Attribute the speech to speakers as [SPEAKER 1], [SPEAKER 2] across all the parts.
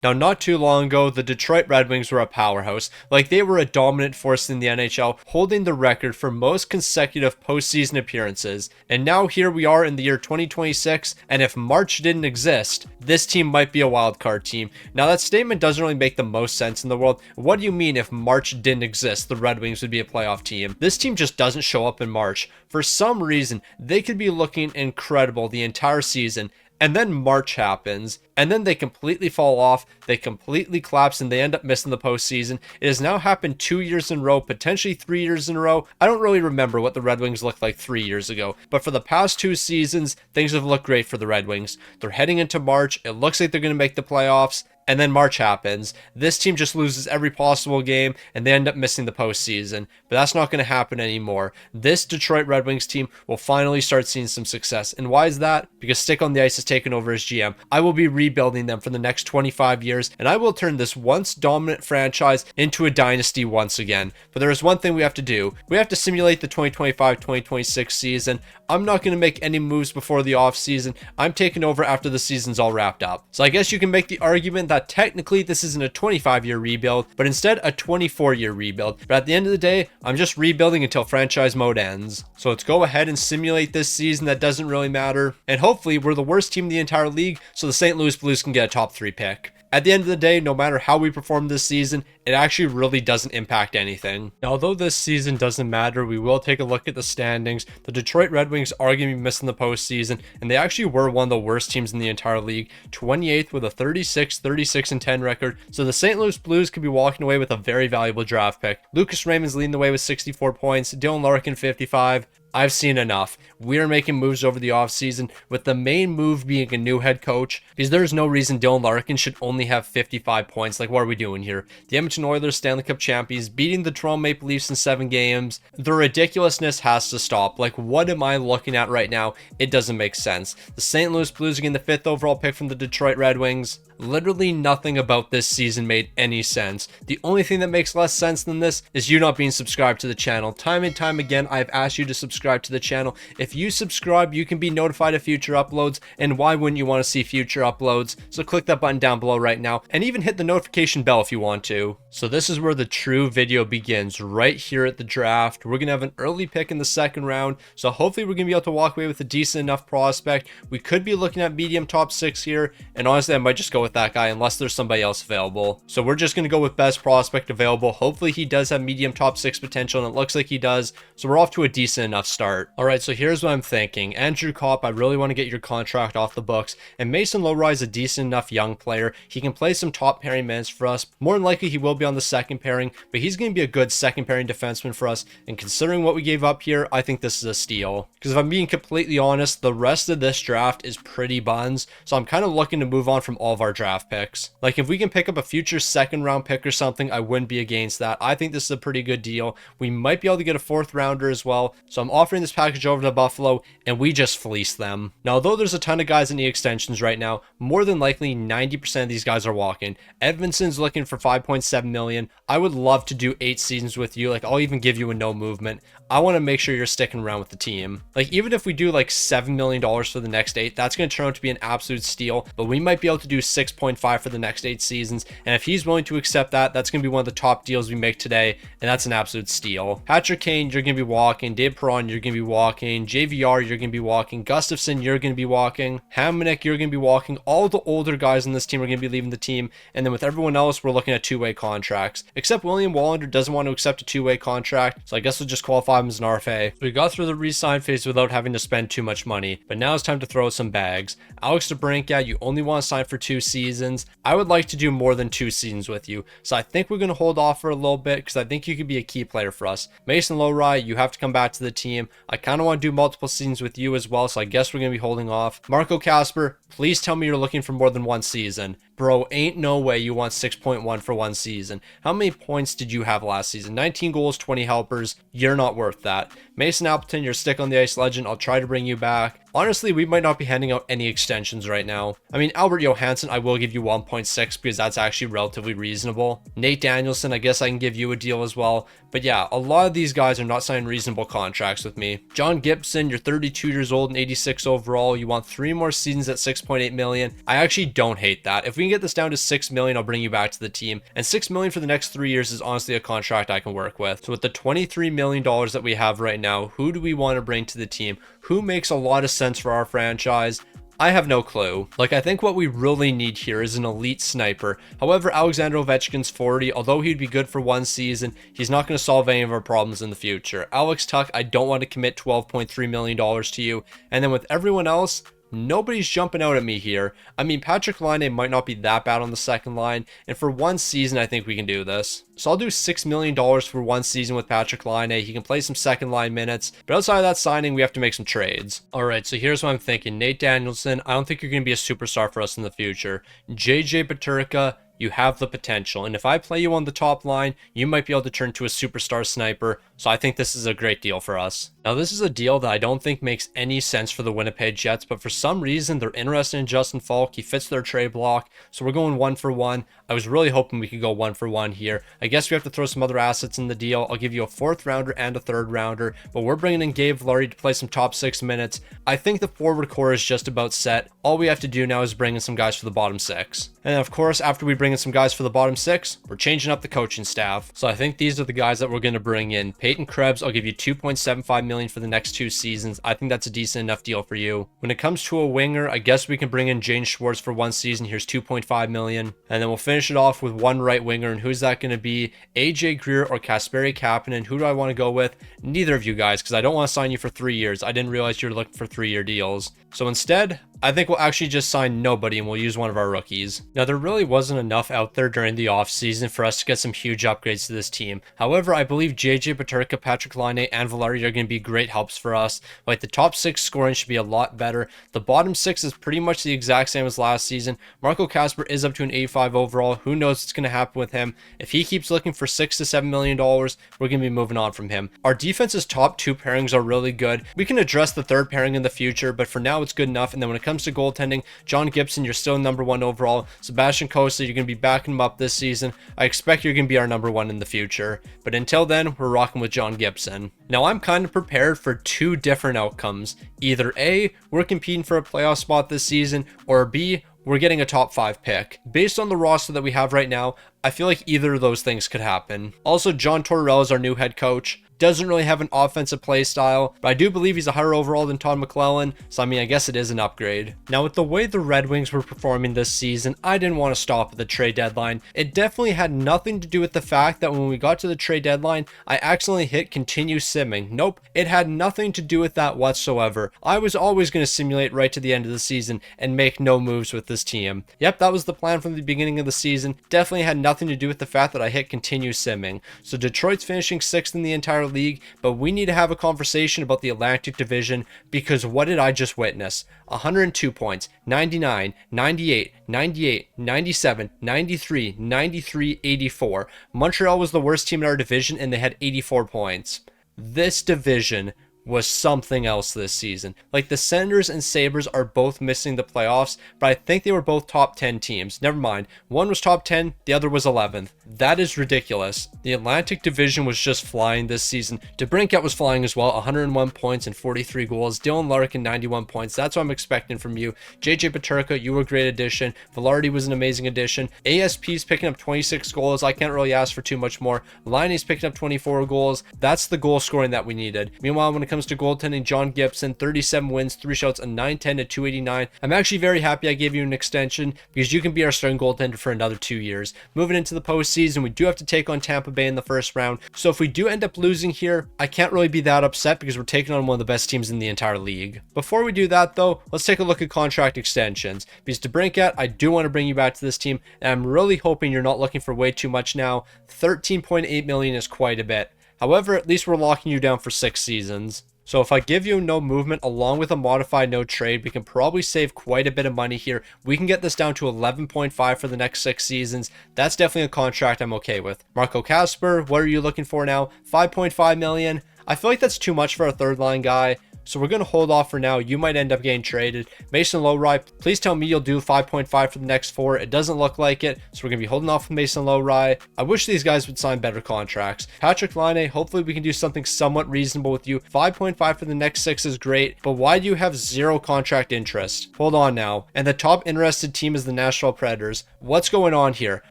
[SPEAKER 1] Now, not too long ago, the Detroit Red Wings were a powerhouse. Like, they were a dominant force in the NHL, holding the record for most consecutive postseason appearances. And now here we are in the year 2026, and if March didn't exist, this team might be a wildcard team. Now, that statement doesn't really make the most sense in the world. What do you mean if March didn't exist, the Red Wings would be a playoff team? This team just doesn't show up in March. For some reason, they could be looking incredible the entire season, and then March happens, and then they completely fall off, they completely collapse, and they end up missing the postseason. It has now happened 2 years in a row, potentially 3 years in a row. I don't really remember what the Red Wings looked like 3 years ago, but for the past 2 seasons, things have looked great for the Red Wings. They're heading into March, it looks like they're going to make the playoffs, and then March happens. This team just loses every possible game, and they end up missing the postseason. But that's not going to happen anymore. This Detroit Red Wings team will finally start seeing some success. And why is that? Because Stick on the Ice has taken over as GM. I will be rebuilding them for the next 25 years, and I will turn this once dominant franchise into a dynasty once again. But there is one thing we have to do. We have to simulate the 2025-2026 season. I'm not going to make any moves before the offseason. I'm taking over after the season's all wrapped up. So I guess you can make the argument that technically this isn't a 25-year rebuild, but instead a 24-year rebuild. But at the end of the day, I'm just rebuilding until franchise mode ends. So let's go ahead and simulate this season that doesn't really matter. And hopefully we're the worst team in the entire league, so the St. Louis Blues can get a top 3 pick. At the end of the day, no matter how we perform this season, it actually really doesn't impact anything. Now, although this season doesn't matter, we will take a look at the standings. The Detroit Red Wings are going to be missing the postseason, and they actually were one of the worst teams in the entire league, 28th with a 36-10 record. So the St. Louis Blues could be walking away with a very valuable draft pick. Lucas Raymond's leading the way with 64 points, Dylan Larkin 55. I've seen enough. We are making moves over the offseason, with the main move being a new head coach, because there's no reason Dylan Larkin should only have 55 points. Like, what are we doing here? The Edmonton Oilers, Stanley Cup champions, beating the Toronto Maple Leafs in 7 games. The ridiculousness has to stop. Like, what am I looking at right now? It doesn't make sense. The St. Louis Blues are getting the 5th overall pick from the Detroit Red Wings. Literally nothing about this season made any sense. The only thing that makes less sense than this is you not being subscribed to the channel. Time and time again, I've asked you to subscribe to the channel. If you subscribe, you can be notified of future uploads, and why wouldn't you want to see future uploads? So click that button down below right now, and even hit the notification bell if you want to. So this is where the true video begins, right here at the draft. We're going to have an early pick in the 2nd round, so hopefully we're going to be able to walk away with a decent enough prospect. We could be looking at medium top 6 here, and honestly I might just go with that guy unless there's somebody else available. So we're just going to go with best prospect available. Hopefully he does have medium top 6 potential, and it looks like he does, so we're off to a decent enough start. Alright, so here's what I'm thinking. Andrew Kopp, I really want to get your contract off the books, and Mason Lohrei is a decent enough young player. He can play some top pairing minutes for us. More than likely he will be on the 2nd pairing, but he's going to be a good 2nd pairing defenseman for us, and considering what we gave up here, I think this is a steal. Because if I'm being completely honest, the rest of this draft is pretty buns, so I'm kind of looking to move on from all of our draft picks. Like, if we can pick up a future 2nd round pick or something, I wouldn't be against that. I think this is a pretty good deal. We might be able to get a 4th rounder as well, so I'm offering this package over to Buffalo, and we just fleece them. Now, although there's a ton of guys in the extensions right now, more than likely 90% of these guys are walking. Edmondson's looking for 5.7 million. I would love to do 8 seasons with you. Like, I'll even give you a no movement. I want to make sure you're sticking around with the team. Like, even if we do like $7 million for the next 8, that's going to turn out to be an absolute steal, but we might be able to do 6.5 for the next 8 seasons, and if he's willing to accept that, that's going to be one of the top deals we make today, and that's an absolute steal. Patrick Kane, you're going to be walking. Dave Perron, you're going to be walking. JVR, you're going to be walking. Gustafson, you're going to be walking. Hamonic, you're going to be walking. All the older guys in this team are going to be leaving the team, and then with everyone else, we're looking at 2-way contracts, except William Wallander doesn't want to accept a 2-way contract, so I guess we'll just qualify him as an RFA. We got through the re-sign phase without having to spend too much money, but now it's time to throw some bags. Alex DeBrincat, you only want to sign for 2 seasons. I would like to do more than 2 seasons with you, so I think we're going to hold off for a little bit because I think you could be a key player for us. Mason Lohrei, you have to come back to the team. I kind of want to do multiple seasons with you as well, so I guess we're going to be holding off. Marco Casper, please tell me you're looking for more than 1 season. Bro, ain't no way you want 6.1 for 1 season. How many points did you have last season? 19 goals, 20 helpers. You're not worth that. Mason Appleton, you're stick on the ice legend. I'll try to bring you back. Honestly, we might not be handing out any extensions right now. I mean, Albert Johansson, I will give you 1.6 because that's actually relatively reasonable. Nate Danielson, I guess I can give you a deal as well. But yeah, a lot of these guys are not signing reasonable contracts with me. John Gibson, you're 32 years old and 86 overall. You want 3 more seasons at 6.8 million. I actually don't hate that. If we can get this down to 6 million, I'll bring you back to the team. And 6 million for the next 3 years is honestly a contract I can work with. So with the $23 million that we have right now, who do we want to bring to the team? Who makes a lot of sense for our franchise? I have no clue. Like, I think what we really need here is an elite sniper. However, Alexander Ovechkin's 40. Although he'd be good for one season, he's not going to solve any of our problems in the future. Alex Tuch, I don't want to commit $12.3 million to you. And then with everyone else, nobody's jumping out at me here. I mean, Patrick Laine might not be that bad on the second line, and for one season, I think we can do this. So I'll do $6 million for one season with Patrick Laine. He can play some second line minutes, but outside of that signing, we have to make some trades. All right, so here's what I'm thinking. Nate Danielson, I don't think you're going to be a superstar for us in the future. JJ Peterka, you have the potential, and if I play you on the top line, you might be able to turn to a superstar sniper, so I think this is a great deal for us. Now, this is a deal that I don't think makes any sense for the Winnipeg Jets, but for some reason, they're interested in Justin Falk. He fits their trade block, so we're going 1 for 1. I was really hoping we could go 1 for 1 here. I guess we have to throw some other assets in the deal. I'll give you a 4th rounder and a 3rd rounder, but we're bringing in Gabe Vilardi to play some top 6 minutes. I think the forward core is just about set. All we have to do now is bring in some guys for the bottom 6. And of course, after we bring in some guys for the bottom 6, we're changing up the coaching staff. So I think these are the guys that we're going to bring in. Peyton Krebs, I'll give you $2.75 million for the next 2 seasons. I think that's a decent enough deal for you. When it comes to a winger, I guess we can bring in James Schwartz for 1 season. Here's $2.5 million. And then we'll finish it off with 1 right winger. And who's that going to be? AJ Greer or Kasperi Kapanen? Who do I want to go with? Neither of you guys, because I don't want to sign you for 3 years. I didn't realize you were looking for 3-year deals. So instead, I think we'll actually just sign nobody and we'll use one of our rookies. Now, there really wasn't enough out there during the offseason for us to get some huge upgrades to this team. However, I believe JJ Peterka, Patrick Laine, and Vilardi are going to be great helps for us. Like, the top 6 scoring should be a lot better. The bottom 6 is pretty much the exact same as last season. Marco Kasper is up to an 85 overall. Who knows what's going to happen with him? If he keeps looking for $6 to $7 million, we're going to be moving on from him. Our defense's top 2 pairings are really good. We can address the 3rd pairing in the future, but for now, it's good enough. And then when it comes to goaltending, John Gibson, you're still number 1 overall. Sebastian Cossa, you're going to be backing him up this season. I expect you're going to be our number 1 in the future. But until then, we're rocking with John Gibson. Now, I'm kind of prepared for 2 different outcomes. Either A, we're competing for a playoff spot this season, or B, we're getting a top 5 pick. Based on the roster that we have right now, I feel like either of those things could happen. Also, John Tortorella is our new head coach. Doesn't really have an offensive play style, but I do believe he's a higher overall than Todd McClellan, so I mean, I guess it is an upgrade. Now, with the way the Red Wings were performing this season, I didn't want to stop at the trade deadline. It definitely had nothing to do with the fact that when we got to the trade deadline, I accidentally hit continue simming. Nope, it had nothing to do with that whatsoever. I was always going to simulate right to the end of the season and make no moves with this team. Yep, that was the plan from the beginning of the season. Definitely had nothing to do with the fact that I hit continue simming. So Detroit's finishing 6th in the entire league, but we need to have a conversation about the Atlantic Division, because what did I just witness? 102 points, 99, 98, 98, 97, 93, 93, 84. Montreal was the worst team in our division and they had 84 points. This division was something else this season. Like, the Senators and Sabres are both missing the playoffs, but I think they were both top 10 teams. Never mind. One was top 10, the other was 11th. That is ridiculous. The Atlantic Division was just flying this season. DeBrincat was flying as well, 101 points and 43 goals. Dylan Larkin, 91 points. That's what I'm expecting from you. JJ Peterka, you were a great addition. Vilardi was an amazing addition. ASP's picking up 26 goals. I can't really ask for too much more. Liney's picking up 24 goals. That's the goal scoring that we needed. Meanwhile, when it comes to goaltending, John Gibson, 37 wins, 3 shots, a 910 to 289. I'm actually very happy I gave you an extension, because you can be our starting goaltender for another 2 years. Moving into the postseason, we do have to take on Tampa Bay in the first round. So if we do end up losing here, I can't really be that upset, because we're taking on one of the best teams in the entire league. Before we do that though, let's take a look at contract extensions. Because DeBrincat, I do want to bring you back to this team, and I'm really hoping you're not looking for way too much now. $13.8 million is quite a bit. However, at least we're locking you down for 6 seasons. So if I give you no movement along with a modified no trade, we can probably save quite a bit of money here. We can get this down to 11.5 for the next 6 seasons. That's definitely a contract I'm okay with. Marco Kasper, what are you looking for now? 5.5 million. I feel like that's too much for a 3rd line guy. So we're going to hold off for now. You might end up getting traded. Mason Lowry, please tell me you'll do 5.5 for the next 4. It doesn't look like it, so we're going to be holding off with Mason Lowry. I wish these guys would sign better contracts. Patrik Laine, hopefully we can do something somewhat reasonable with you. 5.5 for the next 6 is great, but why do you have 0 contract interest? Hold on now. And the top interested team is the Nashville Predators. What's going on here?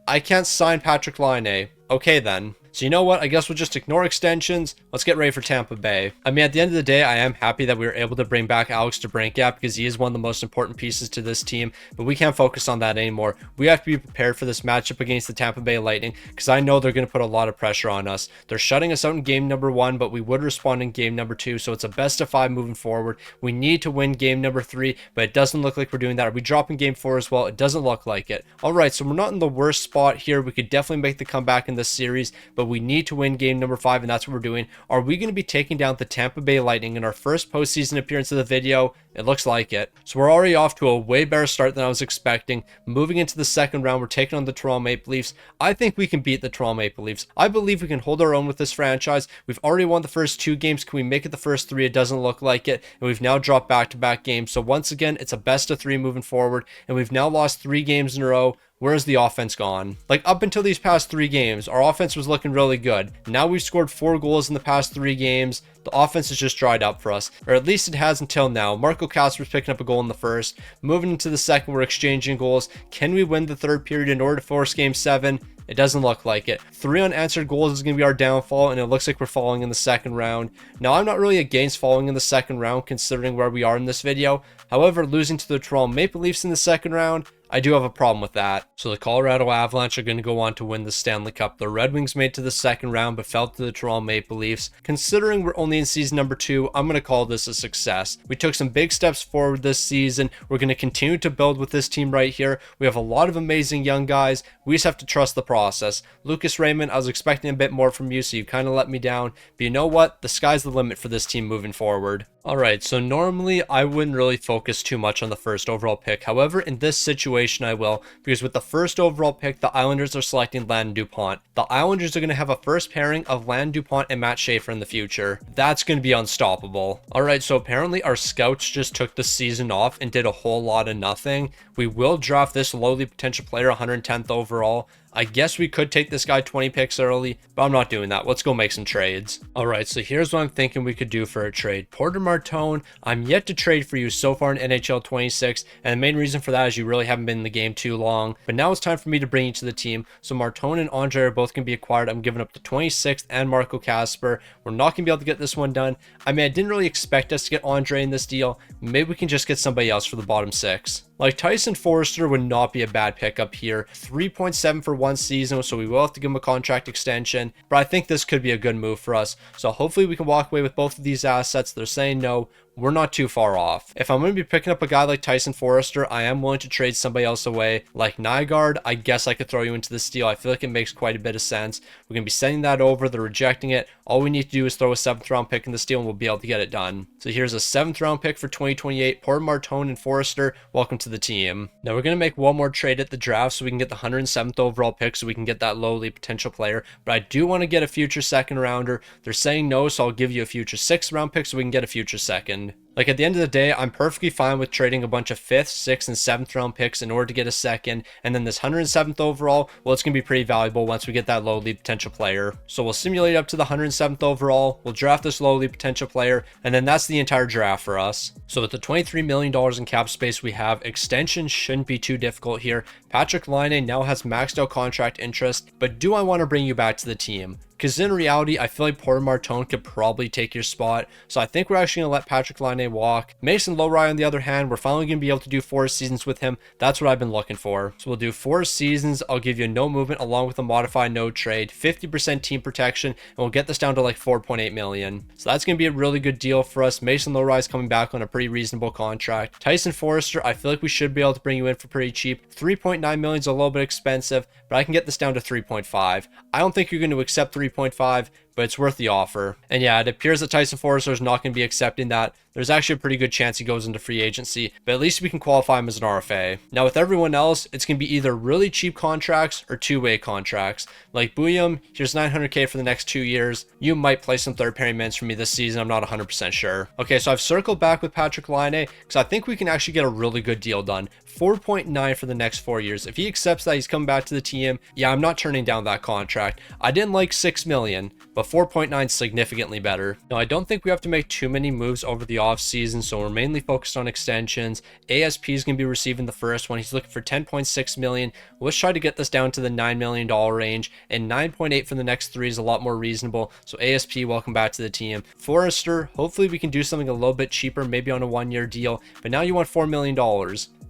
[SPEAKER 1] I can't sign Patrik Laine. Okay then. So you know what? I guess we'll just ignore extensions. Let's get ready for Tampa Bay. I mean, at the end of the day, I am happy that we were able to bring back Alex DeBrincat because he is one of the most important pieces to this team, but we can't focus on that anymore. We have to be prepared for this matchup against the Tampa Bay Lightning because I know they're going to put a lot of pressure on us. They're shutting us out in game number 1, but we would respond in game number 2, so it's a best of 5 moving forward. We need to win game number 3, but it doesn't look like we're doing that. Are we dropping game 4 as well? It doesn't look like it. All right, so we're not in the worst spot here. We could definitely make the comeback in this series, but we need to win game number 5, and that's what we're doing. Are we going to be taking down the Tampa Bay Lightning in our first postseason appearance of the video? It looks like it. So we're already off to a way better start than I was expecting. Moving into the second round, we're taking on the Toronto Maple Leafs. I think we can beat the Toronto Maple Leafs. I believe we can hold our own with this franchise. We've already won the first 2 games. Can we make it the first 3? It doesn't look like it. And we've now dropped back-to-back games. So once again, it's a best of 3 moving forward. And we've now lost 3 games in a row. Where's the offense gone? Like, up until these past 3 games, our offense was looking really good. Now we've scored 4 goals in the past 3 games. The offense has just dried up for us, or at least it has until now. Marco Kasper's picking up a goal in the first. Moving into the second, we're exchanging goals. Can we win the third period in order to force game 7? It doesn't look like it. 3 unanswered goals is going to be our downfall, and it looks like we're falling in the second round. Now, I'm not really against falling in the second round considering where we are in this video. However, losing to the Toronto Maple Leafs in the second round, I do have a problem with that. So the Colorado Avalanche are going to go on to win the Stanley Cup. The Red Wings made to the second round but fell to the Toronto Maple Leafs. Considering we're only in season number 2, I'm going to call this a success. We took some big steps forward this season. We're going to continue to build with this team right here. We have a lot of amazing young guys. We just have to trust the process. Lucas Raymond, I was expecting a bit more from you, so you kind of let me down. But you know what? The sky's the limit for this team moving forward. Alright, so normally I wouldn't really focus too much on the first overall pick. However, in this situation I will, because with the first overall pick, the Islanders are selecting Landon Dupont. The Islanders are going to have a first pairing of Landon Dupont and Matt Schaefer in the future. That's going to be unstoppable. Alright, so apparently our scouts just took the season off and did a whole lot of nothing. We will draft this lowly potential player 110th overall. I guess we could take this guy 20 picks early, but I'm not doing that. Let's go make some trades. All right, so here's what I'm thinking we could do for a trade. Porter Martone, I'm yet to trade for you so far in NHL 26, and the main reason for that is you really haven't been in the game too long. But now it's time for me to bring you to the team. So Martone and Andre are both going to be acquired. I'm giving up the 26th and Marco Kasper. We're not going to be able to get this one done. I mean, I didn't really expect us to get Andre in this deal. Maybe we can just get somebody else for the bottom 6. Like, Tyson Forrester would not be a bad pickup here. 3.7 for 1 season, so we will have to give him a contract extension. But I think this could be a good move for us. So hopefully we can walk away with both of these assets. They're saying no. We're not too far off. If I'm going to be picking up a guy like Tyson Forrester, I am willing to trade somebody else away. Like Nygaard, I guess I could throw you into this deal. I feel like it makes quite a bit of sense. We're going to be sending that over. They're rejecting it. All we need to do is throw a 7th round pick in this deal and we'll be able to get it done. So here's a 7th round pick for 2028. Porter Martone and Forrester, welcome to the team. Now we're going to make one more trade at the draft so we can get the 107th overall pick so we can get that lowly potential player. But I do want to get a future 2nd rounder. They're saying no, so I'll give you a future 6th round pick so we can get a future 2nd. Like, at the end of the day, I'm perfectly fine with trading a bunch of 5th, 6th, and 7th round picks in order to get a 2nd. And then this 107th overall, well, it's going to be pretty valuable once we get that lowly potential player. So we'll simulate up to the 107th overall. We'll draft this lowly potential player. And then that's the entire draft for us. So with the $23 million in cap space we have, extensions shouldn't be too difficult here. Patrik Laine now has maxed out contract interest. But do I want to bring you back to the team? Because in reality, I feel like Porter Martone could probably take your spot. So I think we're actually going to let Patrik Laine walk. Mason Lowry, on the other hand, we're finally going to be able to do 4 seasons with him. That's what I've been looking for. So we'll do 4 seasons. I'll give you no movement along with a modified no trade, 50% team protection, and we'll get this down to like 4.8 million. So that's going to be a really good deal for us. Mason Lowry is coming back on a pretty reasonable contract. Tyson Forrester, I feel like we should be able to bring you in for pretty cheap. 3.9 million is a little bit expensive, but I can get this down to 3.5. I don't think you're going to accept 3.5, but it's worth the offer. And yeah, it appears that Tyson Forrester is not going to be accepting that. There's actually a pretty good chance he goes into free agency, but at least we can qualify him as an RFA. Now with everyone else, it's going to be either really cheap contracts or two-way contracts. Like Buyum, here's $900K for the next 2 years. You might play some third pairing minutes for me this season. I'm not 100% sure. Okay, so I've circled back with Patrik Laine because I think we can actually get a really good deal done. 4.9 for the next 4 years. If he accepts that he's coming back to the team, yeah, I'm not turning down that contract. I didn't like 6 million, but 4.9 is significantly better. Now, I don't think we have to make too many moves over the offseason, so we're mainly focused on extensions. ASP is going to be receiving the first one. He's looking for 10.6 million. Let's try to get this down to the $9 million range, and 9.8 for the next 3 is a lot more reasonable. So ASP, welcome back to the team. Forrester, hopefully we can do something a little bit cheaper, maybe on a 1-year deal, but now you want $4 million.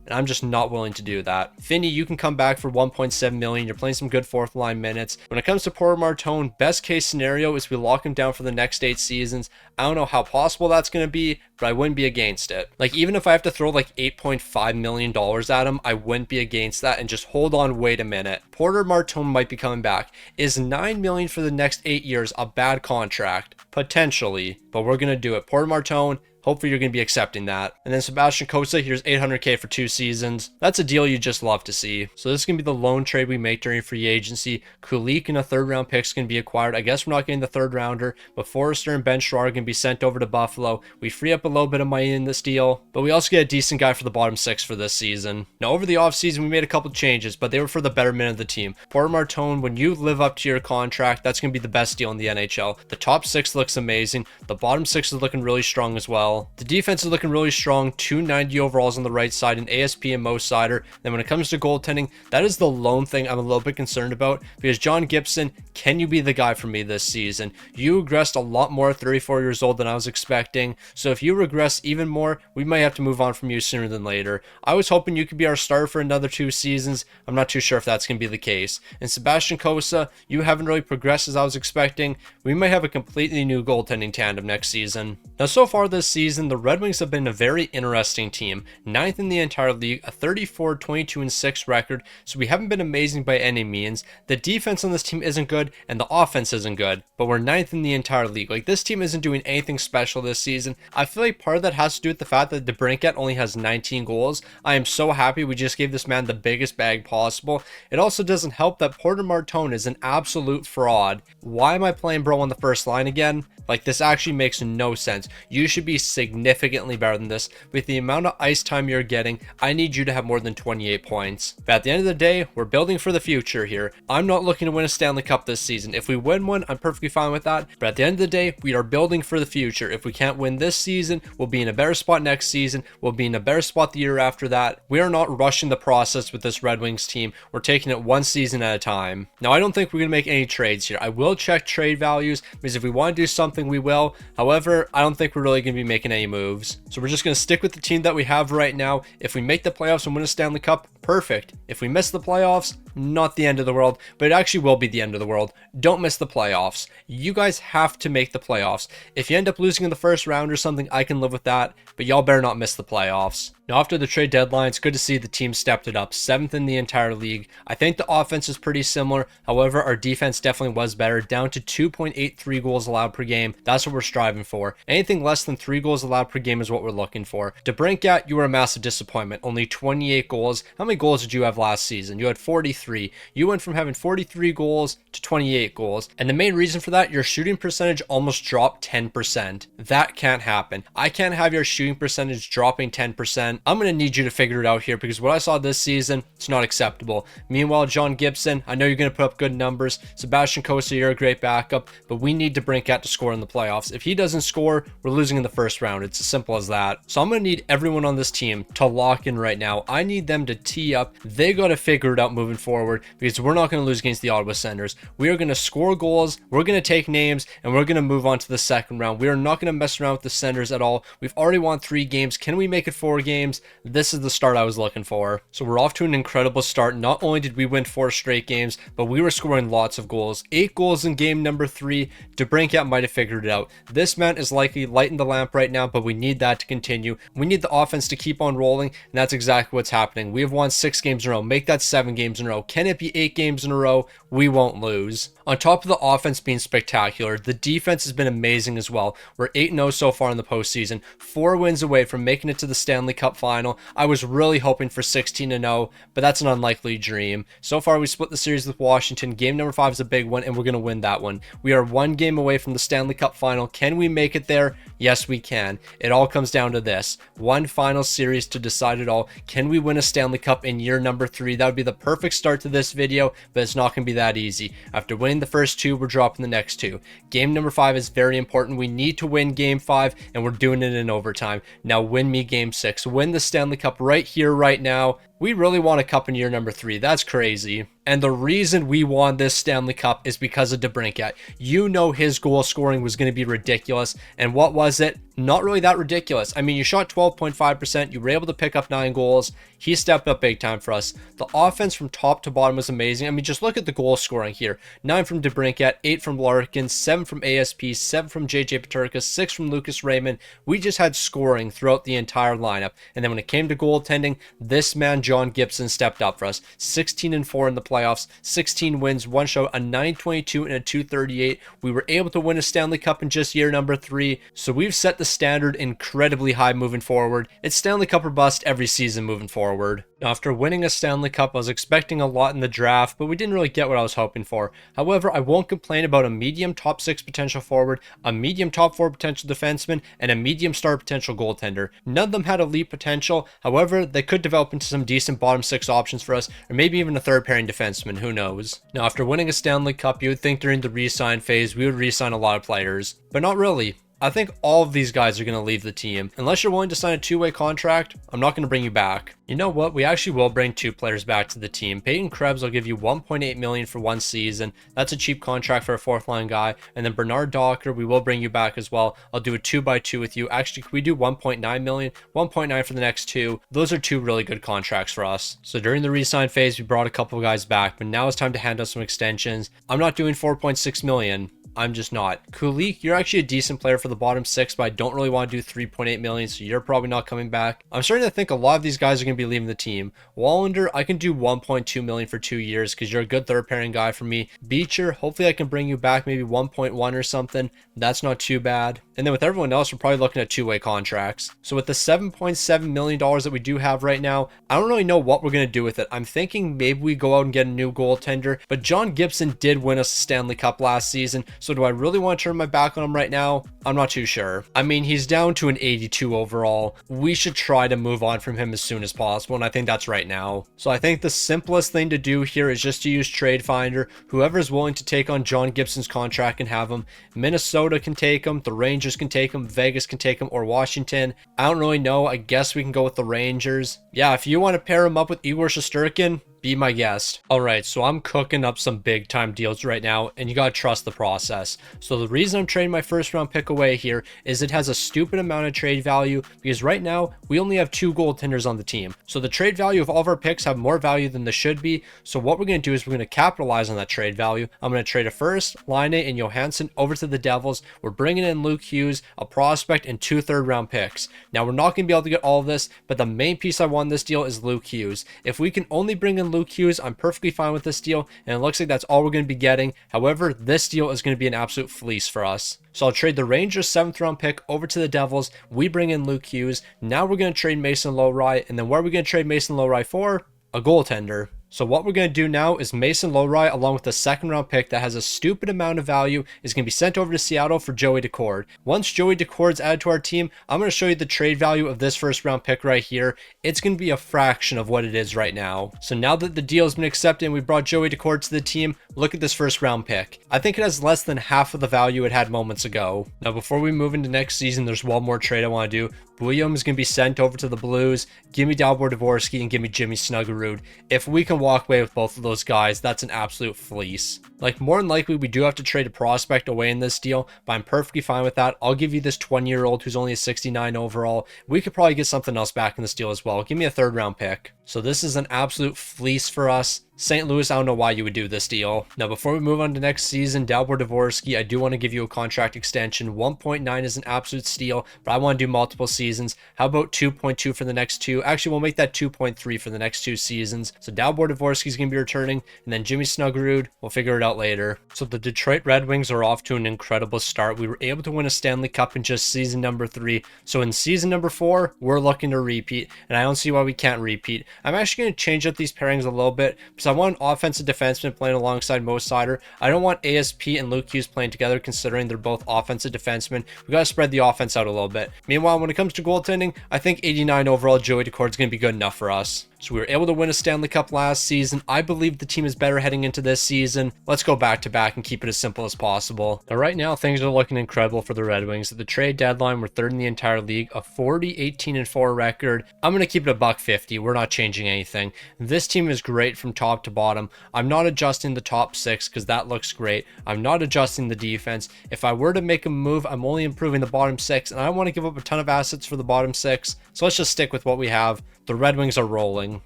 [SPEAKER 1] And I'm just not willing to do that. Finney, you can come back for 1.7 million. You're playing some good fourth line minutes. When it comes to Porter Martone, best case scenario is we lock him down for the next 8 seasons. I don't know how possible that's going to be, but I wouldn't be against it. Like, even if I have to throw like $8.5 million at him, I wouldn't be against that. And just hold on, wait a minute. Porter Martone might be coming back. Is $9 million for the next 8 years a bad contract? Potentially, but we're going to do it. Porter Martone, hopefully you're going to be accepting that. And then Sebastian Cossa, here's $800K for 2 seasons. That's a deal you just love to see. So this is going to be the lone trade we make during free agency. Kulik and a 3rd round pick is going to be acquired. I guess we're not getting the 3rd rounder, but Forrester and Ben Sherrard are going to be sent over to Buffalo. We free up a little bit of money in this deal, but we also get a decent guy for the bottom 6 for this season. Now over the offseason, we made a couple changes, but they were for the betterment of the team. Porter Martone, when you live up to your contract, that's going to be the best deal in the NHL. The top 6 looks amazing. The bottom 6 is looking really strong as well. The defense is looking really strong, 290 overalls on the right side, and ASP and Mo Seider. Then when it comes to goaltending, that is the lone thing I'm a little bit concerned about, because John Gibson, can you be the guy for me this season? You regressed a lot more at 34 years old than I was expecting, so if you regress even more, we might have to move on from you sooner than later. I was hoping you could be our starter for another 2 seasons. I'm not too sure if that's going to be the case. And Sebastian Cossa, you haven't really progressed as I was expecting. We might have a completely new goaltending tandem next season. Now, so far this season, the Red Wings have been a very interesting team. 9th in the entire league, a 34-22-6 record, so we haven't been amazing by any means. The defense on this team isn't good, and the offense isn't good, but we're 9th in the entire league. Like, this team isn't doing anything special this season. I feel like part of that has to do with the fact that DeBrincat only has 19 goals. I am so happy we just gave this man the biggest bag possible. It also doesn't help that Porter Martone is an absolute fraud. Why am I playing Bro on the first line again? Like, this actually makes no sense. You should be significantly better than this. With the amount of ice time you're getting, I need you to have more than 28 points. But at the end of the day, we're building for the future here. I'm not looking to win a Stanley Cup this season. If we win one, I'm perfectly fine with that. But at the end of the day, we are building for the future. If we can't win this season, we'll be in a better spot next season. We'll be in a better spot the year after that. We are not rushing the process with this Red Wings team. We're taking it one season at a time. Now, I don't think we're going to make any trades here. I will check trade values, because if we want to do something, we will. However, I don't think we're really going to be making any moves. So we're just going to stick with the team that we have right now. If we make the playoffs and win a Stanley Cup, perfect. If we miss the playoffs, not the end of the world, but it actually will be the end of the world. Don't miss the playoffs. You guys have to make the playoffs. If you end up losing in the first round or something, I can live with that, but y'all better not miss the playoffs. Now, after the trade deadline, it's good to see the team stepped it up, 7th in the entire league. I think the offense is pretty similar. However, our defense definitely was better, down to 2.83 goals allowed per game. That's what we're striving for. Anything less than 3 goals allowed per game is what we're looking for. DeBrincat, you were a massive disappointment. Only 28 goals. How many goals did you have last season? You had 43. You went from having 43 goals to 28 goals. And the main reason for that, your shooting percentage almost dropped 10%. That can't happen. I can't have your shooting percentage dropping 10%. I'm going to need you to figure it out here, because what I saw this season, it's not acceptable. Meanwhile, John Gibson, I know you're going to put up good numbers. Sebastian Cossa, you're a great backup, but we need DeBrincat to score in the playoffs. If he doesn't score, we're losing in the first round. It's as simple as that. So I'm going to need everyone on this team to lock in right now. I need them to tee up. They got to figure it out moving forward, because we're not going to lose against the Ottawa Senators. We are going to score goals, we're going to take names, and we're going to move on to the second round. We are not going to mess around with the Senators at all. We've already won 3 games. Can we make it 4 games? This is the start I was looking for. So we're off to an incredible start. Not only did we win 4 straight games, but we were scoring lots of goals. 8 goals in game number 3. DeBrincat might have figured it out. This man is likely lighting the lamp right now, but we need that to continue. We need the offense to keep on rolling, and that's exactly what's happening. We have won won 6 games in a row. Make that 7 games in a row. Can it be 8 games in a row? We won't lose. On top of the offense being spectacular, the defense has been amazing as well. We're 8-0 so far in the postseason, 4 wins away from making it to the Stanley Cup final. I was really hoping for 16-0, but that's an unlikely dream. So far, we split the series with Washington. Game number 5 is a big one, and we're going to win that one. We are 1 game away from the Stanley Cup final. Can we make it there? Yes, we can. It all comes down to this. One final series to decide it all. Can we win a Stanley Cup in year number 3? That would be the perfect start to this video, but it's not going to be that easy. After winning the first 2, we're dropping the next 2. Game number 5 is very important. We need to win game 5, and we're doing it in overtime. Now win me game 6. Win the Stanley Cup right here, right now. We really want a cup in year number 3. That's crazy. And the reason we won this Stanley Cup is because of DeBrincat. You know his goal scoring was going to be ridiculous. And what was it? Not really that ridiculous. I mean, you shot 12.5%. You were able to pick up 9 goals. He stepped up big time for us. The offense from top to bottom was amazing. I mean, just look at the goal scoring here. 9 from DeBrincat, 8 from Larkin, 7 from ASP, 7 from JJ Peterka, 6 from Lucas Raymond. We just had scoring throughout the entire lineup. And then when it came to goaltending, this man, John Gibson, stepped up for us. 16-4 in the playoffs, 16 wins, 1 shutout, a 922 and a 238. We were able to win a Stanley Cup in just year number 3. So we've set the standard incredibly high moving forward. It's Stanley Cup or bust every season moving forward. Now, after winning a Stanley Cup, I was expecting a lot in the draft, but we didn't really get what I was hoping for. However, I won't complain about a medium top 6 potential forward, a medium top 4 potential defenseman, and a medium star potential goaltender. None of them had elite potential. However, they could develop into some decent bottom 6 options for us, or maybe even a third pairing defenseman, who knows. Now, after winning a Stanley Cup, you would think during the re-sign phase, we would re-sign a lot of players, but not really. I think all of these guys are going to leave the team. Unless you're willing to sign a 2-way contract, I'm not going to bring you back. You know what? We actually will bring 2 players back to the team. Peyton Krebs will give you $1.8 million for 1 season. That's a cheap contract for a 4th line guy. And then Bernard Docker, we will bring you back as well. I'll do a 2x2 with you. Actually, could we do $1.9 million? 1.9 for the next 2. Those are 2 really good contracts for us. So during the re-sign phase, we brought a couple of guys back, but now it's time to hand out some extensions. I'm not doing $4.6 million. I'm just not. Kulik, you're actually a decent player for the bottom 6, but I don't really want to do $3.8 million, so you're probably not coming back. I'm starting to think a lot of these guys are going to be leaving the team. Wallander, I can do $1.2 million for 2 years because you're a good third pairing guy for me. Beecher, hopefully I can bring you back maybe 1.1 or something. That's not too bad. And then with everyone else, we're probably looking at 2-way contracts. So with the $7.7 million that we do have right now, I don't really know what we're going to do with it. I'm thinking maybe we go out and get a new goaltender, but John Gibson did win us a Stanley Cup last season. So do I really want to turn my back on him right now? I'm not too sure. I mean, he's down to an 82 overall. We should try to move on from him as soon as possible, and I think that's right now. So I think the simplest thing to do here is just to use Trade Finder. Whoever's willing to take on John Gibson's contract can have him. Minnesota can take him, the Rangers can take him, Vegas can take him, or Washington. I don't really know. I guess we can go with the Rangers. Yeah, if you want to pair him up with Igor Shesterkin, be my guest. Alright, so I'm cooking up some big time deals right now, and you gotta trust the process. So the reason I'm trading my 1st round pick away here is it has a stupid amount of trade value, because right now we only have 2 goaltenders on the team. So the trade value of all of our picks have more value than they should be. So what we're gonna do is we're gonna capitalize on that trade value. I'm gonna trade a 1st, Line and Johansson over to the Devils. We're bringing in Luke Hughes, a prospect, and 2 third round picks. Now we're not gonna be able to get all of this, but the main piece I want in this deal is Luke Hughes. If we can only bring in Luke Hughes, I'm perfectly fine with this deal, and it looks like that's all we're going to be getting. However, this deal is going to be an absolute fleece for us. So I'll trade the Rangers 7th round pick over to the Devils. We bring in Luke Hughes. Now we're going to trade Mason Lowry, and then where are we going to trade Mason Lowry for? A goaltender. So what we're going to do now is Mason Lowry, along with the 2nd round pick that has a stupid amount of value, is going to be sent over to Seattle for Joey Daccord. Once Joey Daccord is added to our team, I'm going to show you the trade value of this 1st round pick right here. It's going to be a fraction of what it is right now. So now that the deal has been accepted and we brought Joey Daccord to the team, look at this 1st round pick. I think it has less than half of the value it had moments ago. Now before we move into next season, there's one more trade I want to do. William is going to be sent over to the Blues. Give me Dalibor Dvorsky and give me Jimmy Snuggerud. If we can walk away with both of those guys, that's an absolute fleece. Like, more than likely, we do have to trade a prospect away in this deal, but I'm perfectly fine with that. I'll give you this 20-year-old who's only a 69 overall. We could probably get something else back in this deal as well. Give me a 3rd round pick. So this is an absolute fleece for us. St. Louis, I don't know why you would do this deal. Now, before we move on to next season, Dalibor Dvorsky, I do want to give you a contract extension. 1.9 is an absolute steal, but I want to do multiple seasons. How about 2.2 for the next two? Actually, we'll make that 2.3 for the next 2 seasons. So Dalibor Dvorsky is going to be returning, and then Jimmy Snuggerud, we'll figure it out later. So the Detroit Red Wings are off to an incredible start. We were able to win a Stanley Cup in just season number 3. So in season number 4, we're looking to repeat, and I don't see why we can't repeat. I'm actually going to change up these pairings a little bit because I want an offensive defenseman playing alongside Mo Seider. I don't want ASP and Luke Hughes playing together considering they're both offensive defensemen. We got to spread the offense out a little bit. Meanwhile, when it comes to goaltending, I think 89 overall Joey Daccord is going to be good enough for us. So we were able to win a Stanley Cup last season. I believe the team is better heading into this season. Let's go back to back and keep it as simple as possible. Now, right now, things are looking incredible for the Red Wings. At the trade deadline, we're 3rd in the entire league, a 40-18-4 record. I'm going to keep it $150. We're not changing anything. This team is great from top to bottom. I'm not adjusting the top 6 because that looks great. I'm not adjusting the defense. If I were to make a move, I'm only improving the bottom 6, and I don't want to give up a ton of assets for the bottom 6. So let's just stick with what we have. The Red Wings are rolling.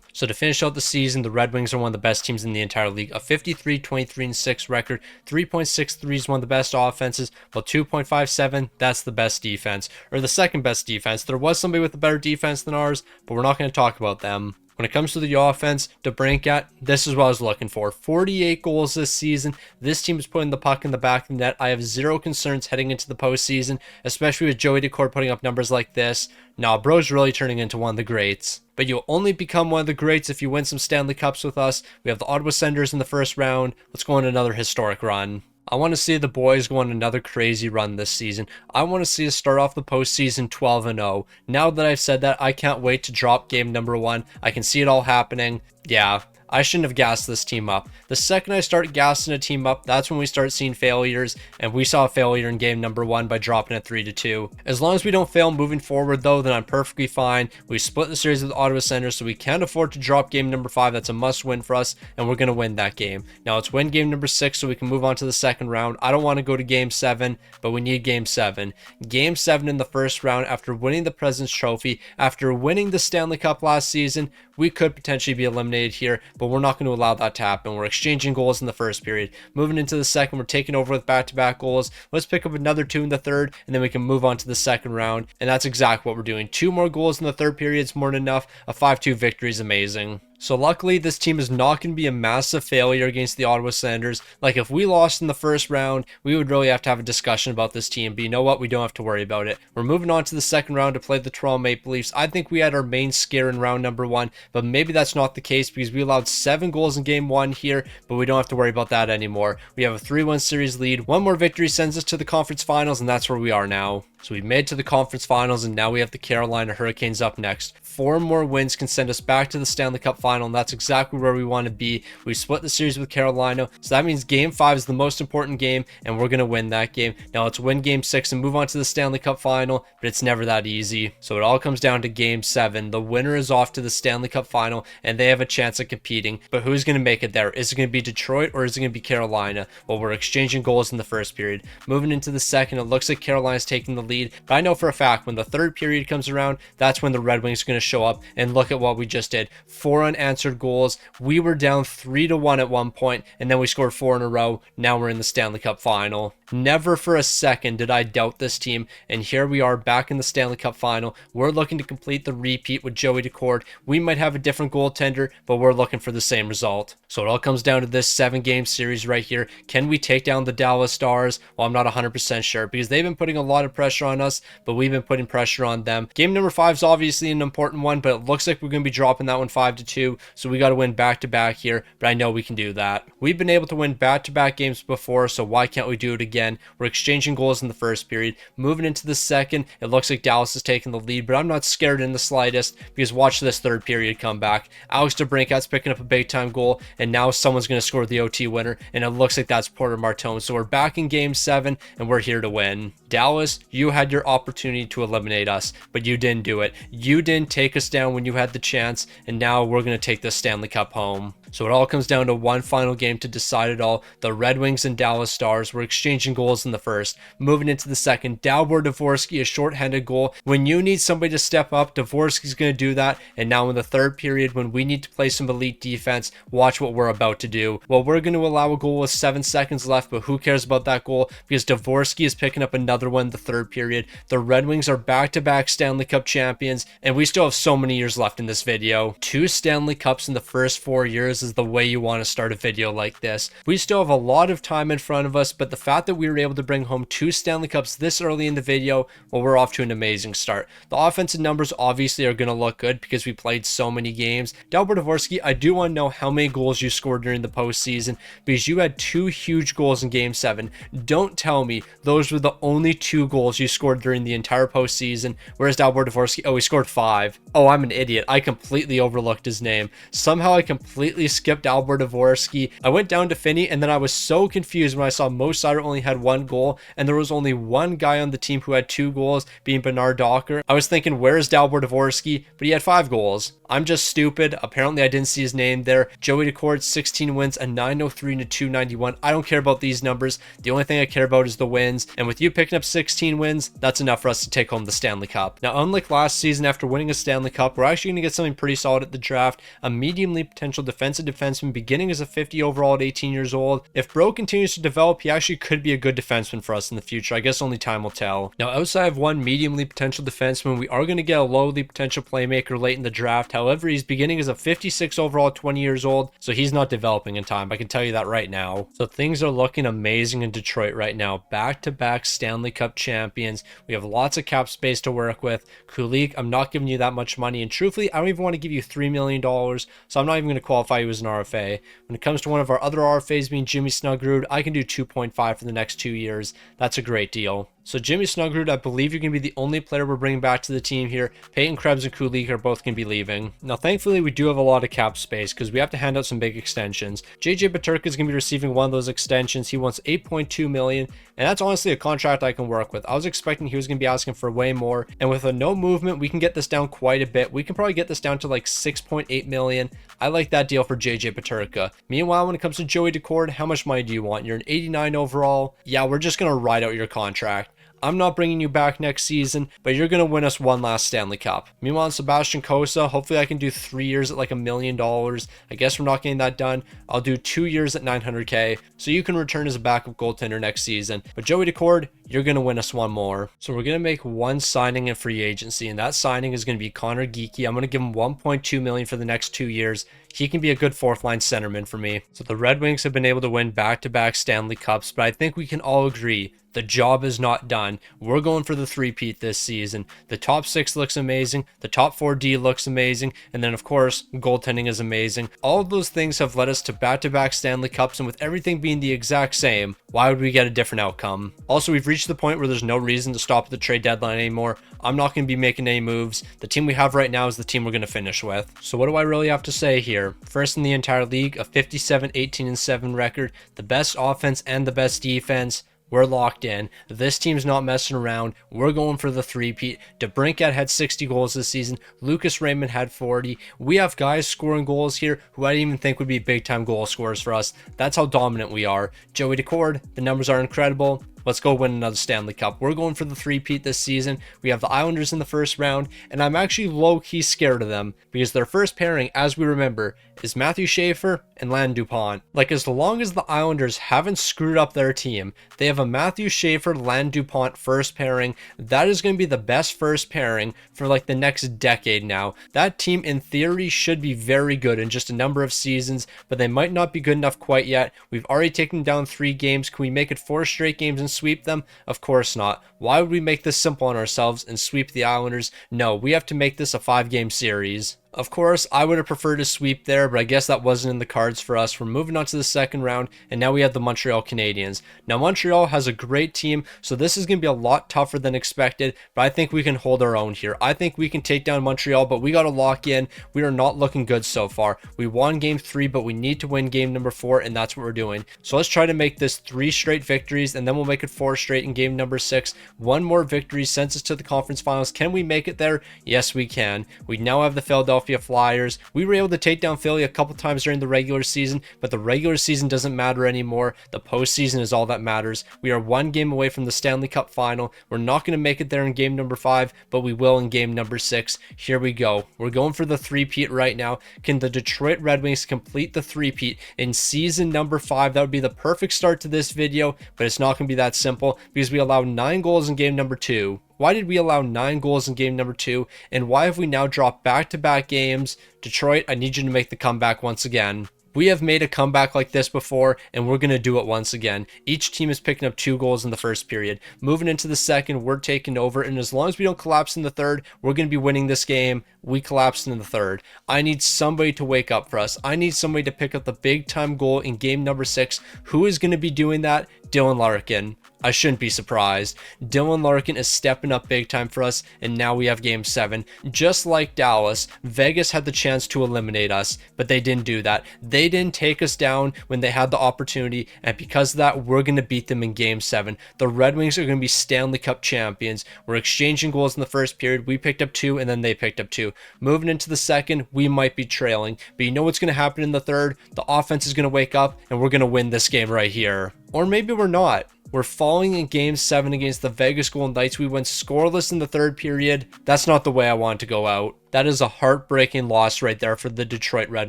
[SPEAKER 1] So to finish out the season, the Red Wings are one of the best teams in the entire league. A 53-23-6 record. 3.63 is one of the best offenses, while 2.57, that's the best defense. Or the second best defense. There was somebody with a better defense than ours, but we're not going to talk about them. When it comes to the offense, DeBrincat, this is what I was looking for. 48 goals this season. This team is putting the puck in the back of the net. I have zero concerns heading into the postseason, especially with Joey Daccord putting up numbers like this. Nah, bro's really turning into one of the greats. But you'll only become one of the greats if you win some Stanley Cups with us. We have the Ottawa Senators in the first round. Let's go on another historic run. I want to see the boys go on another crazy run this season. I want to see us start off the postseason 12-0. Now that I've said that, I can't wait to drop game number 1. I can see it all happening. Yeah, I shouldn't have gassed this team up. The second I start gassing a team up, that's when we start seeing failures, and we saw a failure in game number 1 by dropping it 3-2. As long as we don't fail moving forward though, then I'm perfectly fine. We split the series with the Ottawa Senators, so we can't afford to drop game number 5. That's a must win for us, and we're going to win that game. Now let's win game number 6 so we can move on to the second round. I don't want to go to game 7, but we need game 7. Game 7 in the first round, after winning the President's Trophy, after winning the Stanley Cup last season, we could potentially be eliminated here, but we're not going to allow that to happen. We're exchanging goals in the first period. Moving into the second, we're taking over with back-to-back goals. Let's pick up another 2 in the third, and then we can move on to the second round, and that's exactly what we're doing. 2 more goals in the third period is more than enough. A 5-2 victory is amazing. So luckily, this team is not going to be a massive failure against the Ottawa Senators. Like, if we lost in the first round, we would really have to have a discussion about this team. But you know what? We don't have to worry about it. We're moving on to the second round to play the Toronto Maple Leafs. I think we had our main scare in round number 1, but maybe that's not the case because we allowed 7 goals in game 1 here, but we don't have to worry about that anymore. We have a 3-1 series lead. 1 more victory sends us to the conference finals, and that's where we are now. So we made to the conference finals, and now we have the Carolina Hurricanes up next. 4 more wins can send us back to the Stanley Cup final, and that's exactly where we want to be. We split the series with Carolina, so that means game 5 is the most important game, and we're going to win that game. Now let's win game 6 and move on to the Stanley Cup final, but it's never that easy. So it all comes down to game 7. The winner is off to the Stanley Cup final, and they have a chance at competing. But who's going to make it there? Is it going to be Detroit or is it going to be Carolina? Well, we're exchanging goals in the first period. Moving into the second, it looks like Carolina's taking the lead, but I know for a fact when the third period comes around, that's when the Red Wings are going to show up, and look at what we just did. 4 unanswered goals. We were down 3-1 at one point, and then we scored 4 in a row. Now we're in the Stanley Cup final. Never for a second did I doubt this team, and here we are back in the Stanley Cup final. We're looking to complete the repeat with Joey Daccord. We might have a different goaltender, but we're looking for the same result. So it all comes down to this 7-game series right here. Can we take down the Dallas Stars? Well, I'm not 100% sure because they've been putting a lot of pressure on us, but we've been putting pressure on them. Game number 5 is obviously an important one, but it looks like we're going to be dropping that one 5-2, so we got to win back-to-back here, but I know we can do that. We've been able to win back-to-back games before, so why can't we do it again? We're exchanging goals in the first period. Moving into the second, it looks like Dallas is taking the lead, but I'm not scared in the slightest because watch this third period come back. Alex DeBrincat's picking up a big-time goal, and now someone's going to score the OT winner, and it looks like that's Porter Martone. So we're back in game 7, and we're here to win. Dallas, you had your opportunity to eliminate us, but you didn't do it. You didn't take us down when you had the chance, and now we're going to take the Stanley Cup home. So it all comes down to one final game to decide it all. The Red Wings and Dallas Stars were exchanging goals in the first. Moving into the second, Dalibor Dvorsky, a shorthanded goal. When you need somebody to step up, Dvorsky's going to do that. And now in the third period, when we need to play some elite defense, watch what we're about to do. Well, we're going to allow a goal with 7 seconds left, but who cares about that goal? Because Dvorsky is picking up another one in the third period. The Red Wings are back-to-back Stanley Cup champions, and we still have so many years left in this video. 2 Stanley Cups in the first 4 years is the way you want to start a video like this. We still have a lot of time in front of us, but the fact that we were able to bring home 2 Stanley Cups this early in the video, well, we're off to an amazing start. The offensive numbers obviously are going to look good because we played so many games. Dalibor Dvorsky, I do want to know how many goals you scored during the postseason, because you had 2 huge goals in Game 7. Don't tell me those were the only 2 goals you scored during the entire postseason, whereas Dalibor Dvorsky, oh, he scored 5. Oh, I'm an idiot. I completely overlooked his name. Somehow I completely skipped Dalibor Dvorsky. I went down to Finney, and then I was so confused when I saw Mo Seider only had 1 goal, and there was only 1 guy on the team who had 2 goals, being Bernard Docker. I was thinking, where's Dalibor Dvorsky? But he had 5 goals. I'm just stupid. Apparently I didn't see his name there. Joey Daccord, 16 wins, a 903 and a 291. I don't care about these numbers. The only thing I care about is the wins. And with you picking up 16 wins, that's enough for us to take home the Stanley Cup. Now, unlike last season, after winning a Stanley Cup, we're actually going to get something pretty solid at the draft. A medium-league potential defensive defenseman beginning as a 50 overall at 18 years old. If Bro continues to develop, he actually could be a good defenseman for us in the future. I guess only time will tell. Now, outside of one medium-league potential defenseman, we are going to get a low-league potential playmaker late in the draft. However, he's beginning as a 56 overall at 20 years old, so he's not developing in time. I can tell you that right now. So things are looking amazing in Detroit right now. Back-to-back Stanley Cup champions. We have lots of cap space to work with. Kulik, I'm not giving you that much money, and truthfully, I don't even want to give you $3 million, so I'm not even going to qualify you as an RFA. When it comes to one of our other RFAs being Jimmy Snuggerud, I can do 2.5 for the next 2 years. That's a great deal. So Jimmy Snuggerud, I believe you're going to be the only player we're bringing back to the team here. Peyton Krebs and Kulik are both going to be leaving. Now, thankfully, we do have a lot of cap space because we have to hand out some big extensions. JJ Peterka is going to be receiving one of those extensions. He wants $8.2 million, and that's honestly a contract I can work with. I was expecting he was going to be asking for way more, and with a no movement, we can get this down quite a bit. We can probably get this down to like $6.8 million. I like that deal for JJ Peterka. Meanwhile, when it comes to Joey Daccord, how much money do you want? You're an 89 overall. Yeah, we're just going to ride out your contract. I'm not bringing you back next season, but you're going to win us one last Stanley Cup. Meanwhile, Sebastian Cossa, hopefully I can do 3 years at like $1 million. I guess we're not getting that done. I'll do 2 years at $900K, so you can return as a backup goaltender next season. But Joey Daccord, you're going to win us one more. So we're going to make one signing in free agency, and that signing is going to be Connor Geekie. I'm going to give him $1.2 million for the next 2 years. He can be a good fourth line centerman for me. So the Red Wings have been able to win back-to-back Stanley Cups, but I think we can all agree the job is not done. We're going for the three-peat this season. The top 6 looks amazing. The top 4D looks amazing. And then, of course, goaltending is amazing. All of those things have led us to back-to-back Stanley Cups, and with everything being the exact same, why would we get a different outcome? Also, we've reached the point where there's no reason to stop at the trade deadline anymore. I'm not going to be making any moves. The team we have right now is the team we're going to finish with. So what do I really have to say here? First in the entire league, a 57, 18, and 7 record, the best offense and the best defense. We're locked in. This team's not messing around. We're going for the three-peat. DeBrincat had 60 goals this season. Lucas Raymond had 40. We have guys scoring goals here who I didn't even think would be big-time goal scorers for us. That's how dominant we are. Joey Daccord, the numbers are incredible. Let's go win another Stanley Cup. We're going for the three-peat this season. We have the Islanders in the first round, and I'm actually low-key scared of them because their first pairing, as we remember, is Matthew Schaefer and Land DuPont. Like, as long as the Islanders haven't screwed up their team, they have a Matthew Schaefer, Land DuPont first pairing. That is going to be the best first pairing for like the next decade now. That team, in theory, should be very good in just a number of seasons, but they might not be good enough quite yet. We've already taken down 3 games. Can we make it 4 straight games and sweep them? Of course not. Why would we make this simple on ourselves and sweep the Islanders? No, we have to make this a 5-game series. Of course, I would have preferred to sweep there, but I guess that wasn't in the cards for us. We're moving on to the second round, and now we have the Montreal Canadiens. Now, Montreal has a great team, so this is going to be a lot tougher than expected, but I think we can hold our own here. I think we can take down Montreal, but we got to lock in. We are not looking good so far. We won game 3, but we need to win game number 4, and that's what we're doing. So let's try to make this 3 straight victories, and then we'll make it 4 straight in game number 6. 1 more victory sends us to the conference finals. Can we make it there? Yes, we can. We now have the Philadelphia Philadelphia Flyers. We were able to take down Philly a couple times during the regular season, but the regular season doesn't matter anymore. The postseason is all that matters. We are one game away from the Stanley Cup final. We're not going to make it there in game number 5, but we will in game number 6. Here we go. We're going for the three-peat right now. Can the Detroit Red Wings complete the three-peat in season number 5? That would be the perfect start to this video, but it's not going to be that simple because we allowed 9 goals in game number 2. Why did we allow 9 goals in game number 2? And why have we now dropped back-to-back games? Detroit, I need you to make the comeback once again. We have made a comeback like this before, and we're going to do it once again. Each team is picking up 2 goals in the first period. Moving into the second, we're taking over, and as long as we don't collapse in the third, we're going to be winning this game. We collapsed in the third. I need somebody to wake up for us. I need somebody to pick up the big-time goal in game number 6. Who is going to be doing that? Dylan Larkin. I shouldn't be surprised. Dylan Larkin is stepping up big time for us, and now we have game 7. Just like Dallas, Vegas had the chance to eliminate us, but they didn't do that. They didn't take us down when they had the opportunity, and because of that, we're going to beat them in game 7. The Red Wings are going to be Stanley Cup champions. We're exchanging goals in the first period. We picked up 2, and then they picked up 2. Moving into the second, we might be trailing, but you know what's going to happen in the third? The offense is going to wake up, and we're going to win this game right here. Or maybe we're not. We're falling in game 7 against the Vegas Golden Knights. We went scoreless in the third period. That's not the way I want to go out. That is a heartbreaking loss right there for the Detroit Red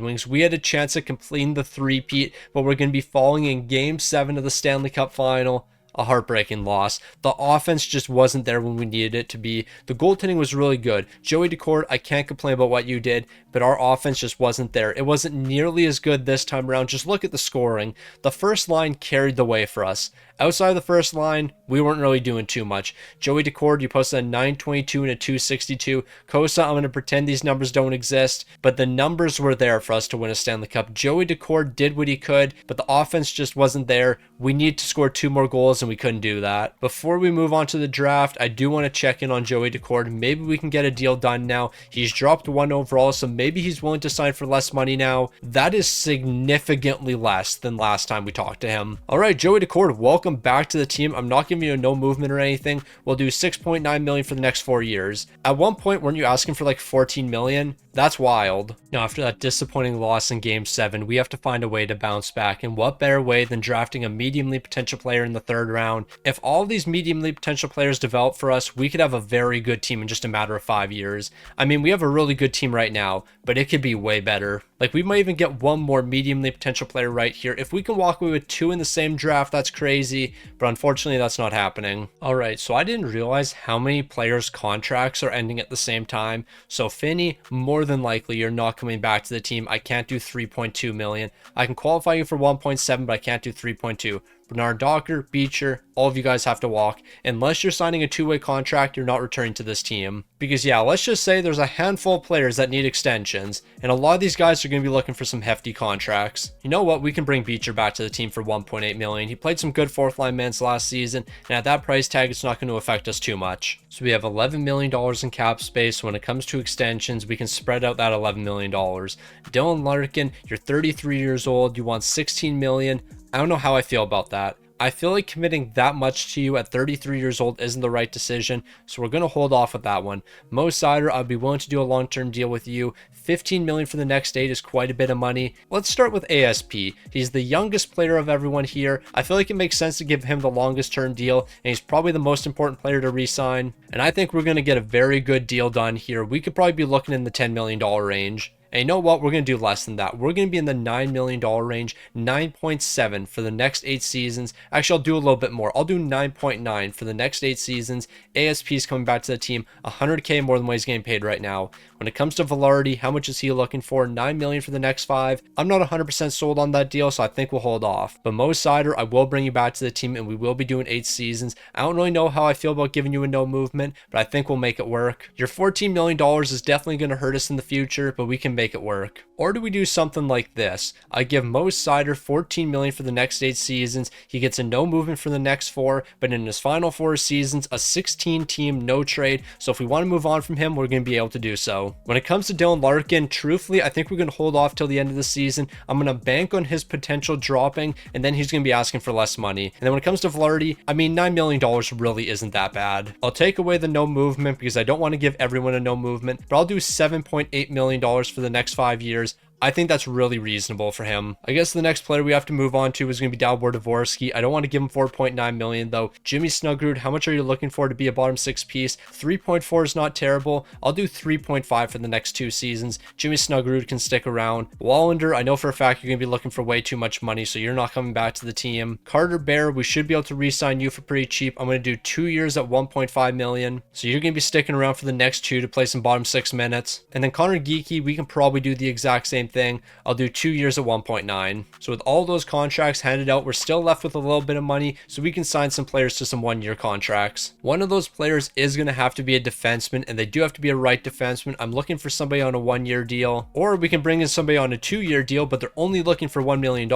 [SPEAKER 1] Wings. We had a chance at completing the three-peat, but we're going to be falling in game 7 of the Stanley Cup final. A heartbreaking loss. The offense just wasn't there when we needed it to be. The goaltending was really good. Joey Daccord, I can't complain about what you did, but our offense just wasn't there. It wasn't nearly as good this time around. Just look at the scoring. The first line carried the way for us. Outside of the first line, we weren't really doing too much. Joey Daccord, you posted a 922 and a 262. Kosa, I'm going to pretend these numbers don't exist, but the numbers were there for us to win a Stanley Cup. Joey Daccord did what he could, but the offense just wasn't there. We need to score 2 more goals, and we couldn't do that. Before we move on to the draft, I do want to check in on Joey Daccord. Maybe we can get a deal done now. He's dropped 1 overall, so maybe he's willing to sign for less money now. That is significantly less than last time we talked to him. All right, Joey Daccord, welcome back to the team. I'm not giving you a no movement or anything. We'll do $6.9 million for the next 4 years. At one point, weren't you asking for like $14 million? That's wild. Now, after that disappointing loss in game 7, we have to find a way to bounce back. And what better way than drafting a medium league potential player in the 3rd round? If all these medium league potential players develop for us, we could have a very good team in just a matter of 5 years. I mean, we have a really good team right now, but it could be way better. Like, we might even get 1 more medium league potential player right here. If we can walk away with 2 in the same draft, that's crazy, but unfortunately that's not happening. All right, so I didn't realize how many players' contracts are ending at the same time. So Finney, more than likely you're not coming back to the team. I can't do 3.2 million. I can qualify you for 1.7, but I can't do 3.2. Bernard Docker, Beecher, all of you guys have to walk. Unless you're signing a 2-way contract, you're not returning to this team. Because yeah, let's just say there's a handful of players that need extensions, and a lot of these guys are going to be looking for some hefty contracts. You know what? We can bring Beecher back to the team for 1.8 million. He played some good 4th line minutes last season, and at that price tag, it's not going to affect us too much. So we have $11 million in cap space. When it comes to extensions, we can spread out that $11 million. Dylan Larkin, you're 33 years old. You want $16 million. I don't know how I feel about that. I feel like committing that much to you at 33 years old isn't the right decision, so we're going to hold off with that one. Mo Sider, I'd be willing to do a long-term deal with you. $15 million for the next 8 is quite a bit of money. Let's start with ASP. He's the youngest player of everyone here. I feel like it makes sense to give him the longest term deal, and he's probably the most important player to re-sign. And I think we're going to get a very good deal done here. We could probably be looking in the $10 million range. And you know what? We're going to do less than that. We're going to be in the $9 million range, 9.7 for the next 8 seasons. Actually, I'll do a little bit more. I'll do 9.9 for the next 8 seasons. ASP is coming back to the team, $100K more than what he's getting paid right now. When it comes to Velarde, how much is he looking for? $9 million for the next 5. I'm not 100% sold on that deal, so I think we'll hold off. But Mo Sider, I will bring you back to the team, and we will be doing 8 seasons. I don't really know how I feel about giving you a no movement, but I think we'll make it work. Your $14 million is definitely going to hurt us in the future, but we can make it work? Or do we do something like this? I give Mo Sider $14 million for the next 8 seasons. He gets a no movement for the next 4, but in his final 4 seasons, a 16-team no trade. So if we want to move on from him, we're going to be able to do so. When it comes to Dylan Larkin, truthfully, I think we're going to hold off till the end of the season. I'm going to bank on his potential dropping, and then he's going to be asking for less money. And then when it comes to Flaherty, I mean, $9 million really isn't that bad. I'll take away the no movement because I don't want to give everyone a no movement, but I'll do $7.8 million for the next 5 years. I think that's really reasonable for him. I guess the next player we have to move on to is going to be Dalibor Dvorsky. I don't want to give him $4.9 million though. Jimmy Snuggerud, how much are you looking for to be a bottom 6 piece? 3.4 is not terrible. I'll do 3.5 for the next 2 seasons. Jimmy Snuggerud can stick around. Wallander, I know for a fact you're going to be looking for way too much money, so you're not coming back to the team. Carter Bear, we should be able to re-sign you for pretty cheap. I'm going to do 2 years at $1.5 million. So you're going to be sticking around for the next 2 to play some bottom 6 minutes. And then Connor Geeky, we can probably do the exact same thing. I'll do 2 years at 1.9. So with all those contracts handed out, we're still left with a little bit of money, so we can sign some players to some 1-year contracts. One of those players is going to have to be a defenseman, and they do have to be a right defenseman. I'm looking for somebody on a 1-year deal, or we can bring in somebody on a 2-year deal, but they're only looking for $1 million.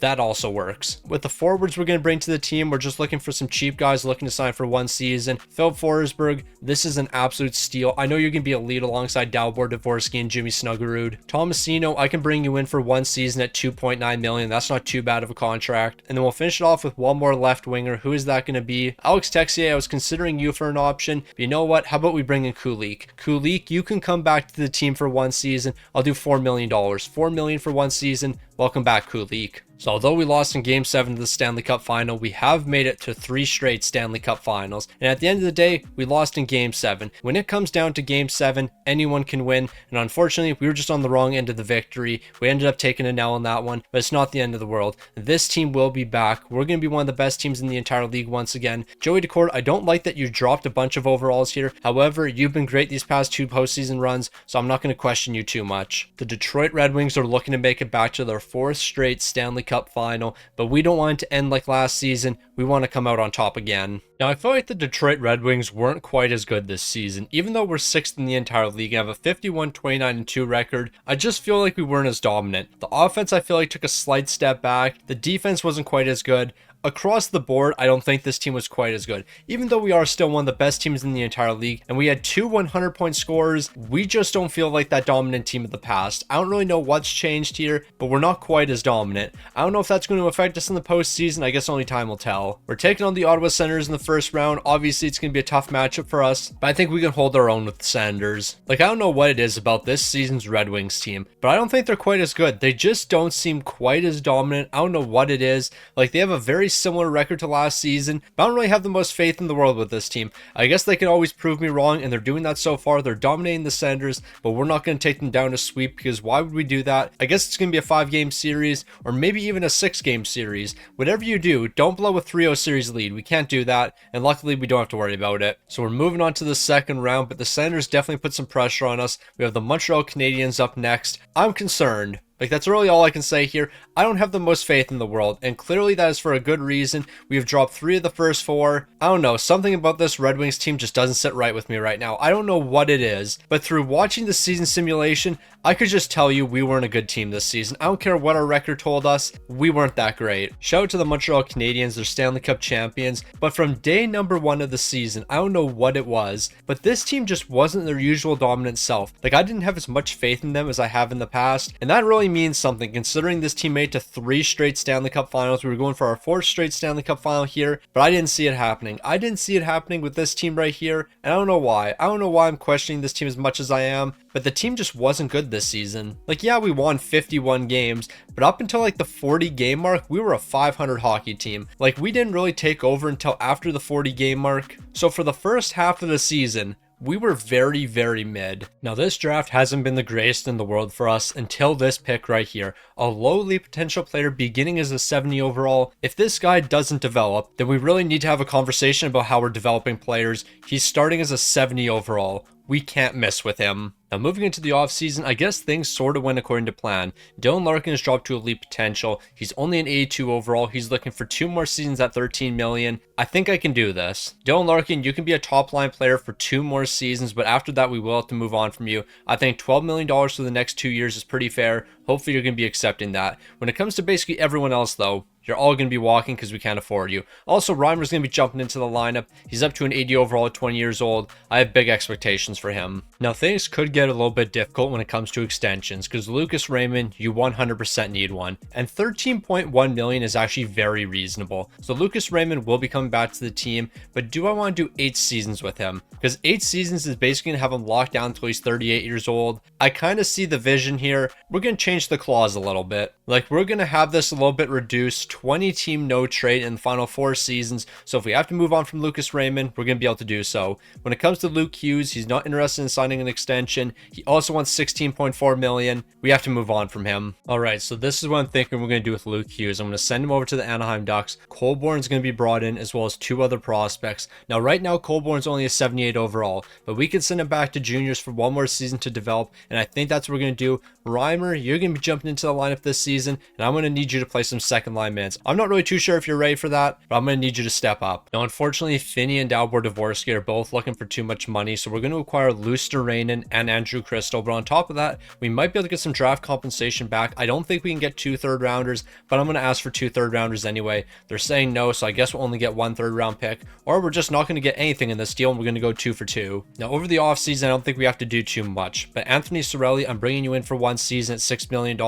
[SPEAKER 1] That also works. With the forwards we're going to bring to the team, we're just looking for some cheap guys looking to sign for 1 season. Phil Forsberg, this is an absolute steal. I know you're going to be a lead alongside Dalibor Dvorsky and Jimmy Snuggerud. Tomasino, I can bring you in for 1 season at $2.9 million. That's not too bad of a contract. And then we'll finish it off with one more left winger. Who is that going to be? Alex Texier, I was considering you for an option, but you know what? How about we bring in Kulik? Kulik, you can come back to the team for 1 season. I'll do $4 million. $4 million for 1 season. Welcome back, Kulik. So although we lost in Game 7 of the Stanley Cup Final, we have made it to 3 straight Stanley Cup Finals. And at the end of the day, we lost in Game 7. When it comes down to Game 7, anyone can win. And unfortunately, we were just on the wrong end of the victory. We ended up taking an L on that one, but it's not the end of the world. This team will be back. We're going to be one of the best teams in the entire league once again. Joey Daccord, I don't like that you dropped a bunch of overalls here. However, you've been great these past 2 postseason runs, so I'm not going to question you too much. The Detroit Red Wings are looking to make it back to their 4th straight Stanley Cup Final, but we don't want it to end like last season. We want to come out on top again. Now, I feel like the Detroit Red Wings weren't quite as good this season. Even though we're 6th in the entire league and have a 51-29-2 record, I just feel like we weren't as dominant. The offense, I feel like, took a slight step back. The defense wasn't quite as good. Across the board, I don't think this team was quite as good. Even though we are still one of the best teams in the entire league, and we had 2 100-point scorers, we just don't feel like that dominant team of the past. I don't really know what's changed here, but we're not quite as dominant. I don't know if that's going to affect us in the postseason. I guess only time will tell. We're taking on the Ottawa Senators in the first round. Obviously, it's going to be a tough matchup for us, but I think we can hold our own with the Senators. Like, I don't know what it is about this season's Red Wings team, but I don't think they're quite as good. They just don't seem quite as dominant. I don't know what it is. Like, they have a very similar record to last season, but I don't really have the most faith in the world with this team. I guess they can always prove me wrong, and they're doing that so far. They're dominating the Senators, but we're not going to take them down to sweep, because why would we do that? I guess it's going to be a 5-game series, or maybe even a 6-game series. Whatever you do, don't blow a 3-0 series lead. We can't do that, and luckily we don't have to worry about it. So we're moving on to the second round, but the Senators definitely put some pressure on us. We have the Montreal Canadiens up next. I'm concerned. Like, that's really all I can say here. I don't have the most faith in the world, and clearly that is for a good reason. We have dropped 3 of the first 4. I don't know, something about this Red Wings team just doesn't sit right with me right now. I don't know what it is, but through watching the season simulation, I could just tell you we weren't a good team this season. I don't care what our record told us, we weren't that great. Shout out to the Montreal Canadiens, they're Stanley Cup champions, but from day number 1 of the season, I don't know what it was, but this team just wasn't their usual dominant self. Like, I didn't have as much faith in them as I have in the past, and that really means something, considering this team made to 3 straight Stanley Cup finals. We were going for our 4th straight Stanley Cup final here, but I didn't see it happening. I didn't see it happening with this team right here, and I don't know why. I don't know why I'm questioning this team as much as I am, but the team just wasn't good this season. Like, yeah, we won 51 games, but up until like the 40 game mark, we were a 500 hockey team. Like, we didn't really take over until after the 40 game mark. So for the first half of the season, we were very, very mid. Now, this draft hasn't been the greatest in the world for us until this pick right here. A lowly potential player beginning as a 70 overall. If this guy doesn't develop, then we really need to have a conversation about how we're developing players. He's starting as a 70 overall. we can't miss with him. Now moving into the offseason, I guess things sort of went according to plan. Dylan Larkin has dropped to elite potential. He's only an 82 overall. He's looking for 2 more seasons at 13 million. I think I can do this. Dylan Larkin, you can be a top line player for 2 more seasons, but after that we will have to move on from you. I think $12 million for the next 2 years is pretty fair. Hopefully you're going to be accepting that. When it comes to basically everyone else though, you're all going to be walking because we can't afford you. Also, Reimer's going to be jumping into the lineup. He's up to an 80 overall at 20 years old. I have big expectations for him. Now, things could get a little bit difficult when it comes to extensions because Lucas Raymond, you 100% need one. And 13.1 million is actually very reasonable. So Lucas Raymond will be coming back to the team, but do I want to do 8 seasons with him? Because 8 seasons is basically going to have him locked down until he's 38 years old. I kind of see the vision here. We're going to change the clause a little bit. Like, we're going to have this a little bit reduced. 20 team no trade in the final 4 seasons. So if we have to move on from Lucas Raymond, we're going to be able to do so. When it comes to Luke Hughes, he's not interested in signing an extension. He also wants 16.4 million. We have to move on from him. All right, so this is what I'm thinking we're going to do with Luke Hughes. I'm going to send him over to the Anaheim Ducks. Colborne's going to be brought in as well as 2 other prospects. Now, right now, Colborne's only a 78 overall, but we could send him back to juniors for 1 more season to develop, and I think that's what we're going to do. Reimer, you're going to be jumping into the lineup this season, and I'm going to need you to play some second line minutes. I'm not really too sure if you're ready for that, but I'm going to need you to step up. Now, unfortunately, Finney and Dalibor Dvorsky are both looking for too much money, so we're going to acquire Luster-Rainen and Andrew Crystal, but on top of that, we might be able to get some draft compensation back. I don't think we can get 2 third-rounders, but I'm going to ask for 2 third-rounders anyway. They're saying no, so I guess we'll only get 1 third-round pick, or we're just not going to get anything in this deal, and we're going to go 2 for 2. Now, over the offseason, I don't think we have to do too much, but Anthony Cirelli, I'm bringing you in for 1 season at $6 million.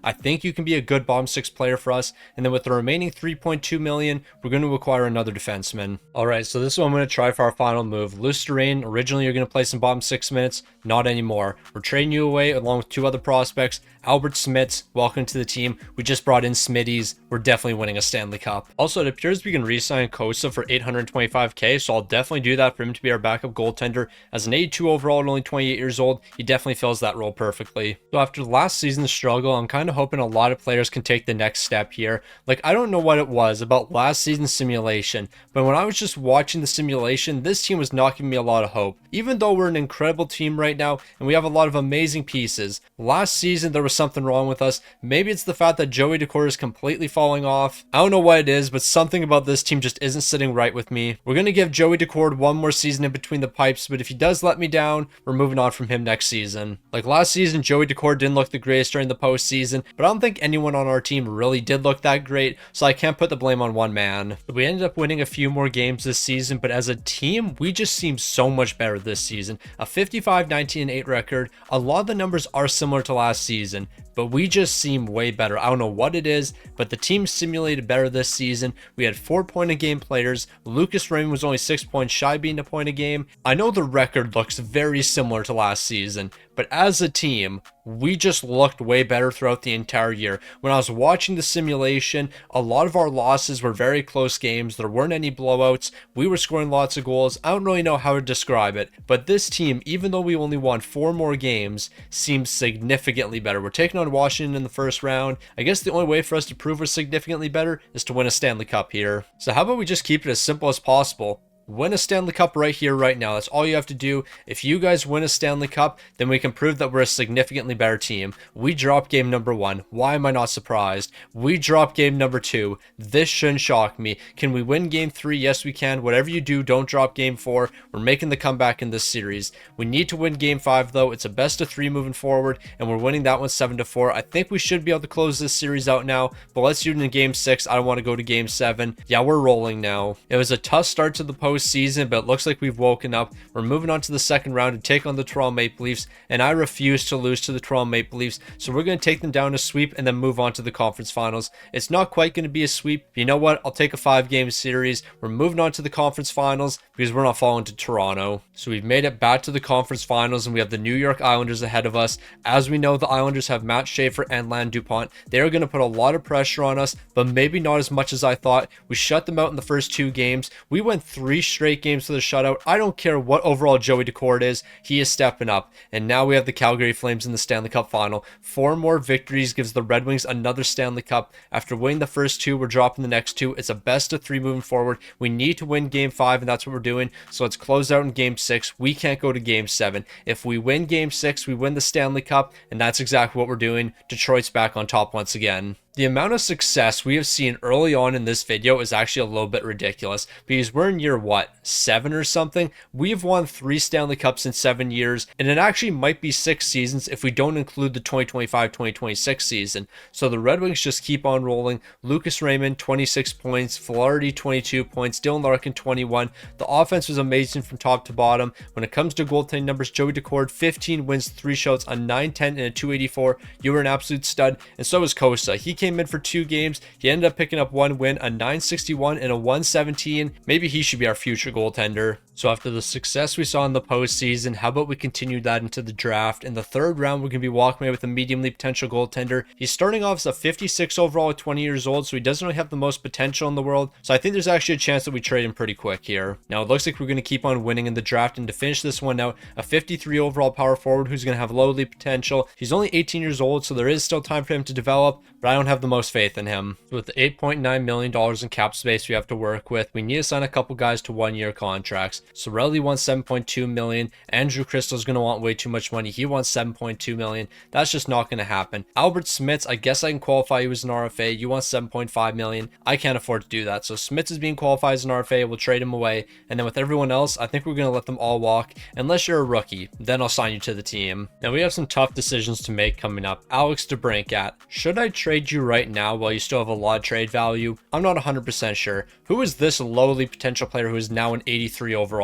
[SPEAKER 1] I think you can be a good bottom 6 player for us, and then with the remaining 3.2 million, we're going to acquire another defenseman. All right, so this is what I'm going to try for our final move. Luster-Rainen, originally you're going to play some bottom 6 minutes, not anymore. We're trading you away along with 2 other prospects. Albert Smits, welcome to the team. We just brought in Smitties. We're definitely winning a Stanley Cup. Also, it appears we can re-sign Kosa for $825K, so I'll definitely do that for him to be our backup goaltender. As an 82 overall and only 28 years old, he definitely fills that role perfectly. So after last season's struggle, I'm kind of hoping a lot of players can take the next step here. Like, I don't know what it was about last season's simulation, but when I was just watching the simulation, this team was not giving me a lot of hope. Even though we're an incredible team right now and we have a lot of amazing pieces, last season there was something wrong with us. Maybe it's the fact that Joey Daccord is completely falling off. I don't know what it is, but something about this team just isn't sitting right with me. We're going to give Joey Daccord 1 more season in between the pipes, but if he does let me down, we're moving on from him next season. Like last season, Joey Daccord didn't look the greatest during the postseason, but I don't think anyone on our team really did look that great, so I can't put the blame on one man. We ended up winning a few more games this season, but as a team, we just seem so much better this season. A 55-19-8 record. A lot of the numbers are similar to last season, but we just seem way better. I don't know what it is, but the team simulated better this season. We had 4-point-a-game players. Lucas Raymond was only 6 points shy being a point a game. I know the record looks very similar to last season, but as a team, we just looked way better throughout the entire year. When I was watching the simulation, a lot of our losses were very close games. There weren't any blowouts. We were scoring lots of goals. I don't really know how to describe it, but this team, even though we only won 4 more games, seems significantly better. We're taking on Washington in the first round. I guess the only way for us to prove we're significantly better is to win a Stanley Cup here. So how about we just keep it as simple as possible? Win a Stanley Cup right here, right now. That's all you have to do. If you guys win a Stanley Cup, then we can prove that we're a significantly better team. We dropped game number 1. Why am I not surprised? We dropped game number 2. This shouldn't shock me. Can we win game 3? Yes, we can. Whatever you do, don't drop game 4. We're making the comeback in this series. We need to win game 5, though. It's a best of 3 moving forward, and we're winning that one 7-4. I think we should be able to close this series out now, but let's do it in game 6. I don't want to go to game 7. Yeah, we're rolling now. It was a tough start to the postseason, but it looks like we've woken up. We're moving on to the second round to take on the Toronto Maple Leafs, and I refuse to lose to the Toronto Maple Leafs, so we're going to take them down a sweep and then move on to the conference finals. It's not quite going to be a sweep, but you know what? I'll take a 5-game series. We're moving on to the conference finals because we're not falling to Toronto. So we've made it back to the conference finals, and we have the New York Islanders ahead of us. As we know, the Islanders have Matt Schaefer and Land Dupont. They are going to put a lot of pressure on us, but maybe not as much as I thought. We shut them out in the first 2 games. We went 3 3 straight games with a shutout. I don't care what overall Joey Daccord is, he is stepping up. And now we have the Calgary Flames in the Stanley Cup final. 4 more victories gives the Red Wings another Stanley Cup. After winning the first 2, we're dropping the next 2. It's a best of 3 moving forward. We need to win game 5, and that's what we're doing. So let's close out in game 6. We can't go to game 7. If we win game 6, we win the Stanley Cup, and that's exactly what we're doing. Detroit's back on top once again. The amount of success we have seen early on in this video is actually a little bit ridiculous, because we're in year, 7 or something? We've won 3 Stanley Cups in 7 years, and it actually might be 6 seasons if we don't include the 2025-2026 season. So the Red Wings just keep on rolling. Lucas Raymond, 26 points, Flaherty, 22 points, Dylan Larkin, 21. The offense was amazing from top to bottom. When it comes to goaltending numbers, Joey Daccord, 15 wins, 3 shouts, a 910 and a 284. You were an absolute stud, and so was Kosa. He came in for 2 games. He ended up picking up 1 win, a 961 and a 117. Maybe he should be our future goaltender. So after the success we saw in the postseason, how about we continue that into the draft? In the 3rd round, we're going to be walking away with a medium league potential goaltender. He's starting off as a 56 overall at 20 years old, so he doesn't really have the most potential in the world. So I think there's actually a chance that we trade him pretty quick here. Now it looks like we're going to keep on winning in the draft, and to finish this one out, a 53 overall power forward who's going to have low league potential. He's only 18 years old, so there is still time for him to develop, but I don't have the most faith in him. With the $8.9 million in cap space we have to work with, we need to sign a couple guys to 1-year contracts. Sorelli wants $7.2 million. Andrew Crystal's going to want way too much money. He wants $7.2 million. That's just not going to happen. Albert Smits, I guess I can qualify you as an RFA. You want $7.5 million. I can't afford to do that. So Smits is being qualified as an RFA. We'll trade him away. And then with everyone else, I think we're going to let them all walk. Unless you're a rookie, then I'll sign you to the team. Now we have some tough decisions to make coming up. Alex DeBrincat. Should I trade you right now while you still have a lot of trade value? I'm not 100% sure. Who is this lowly potential player who is now an 83 overall?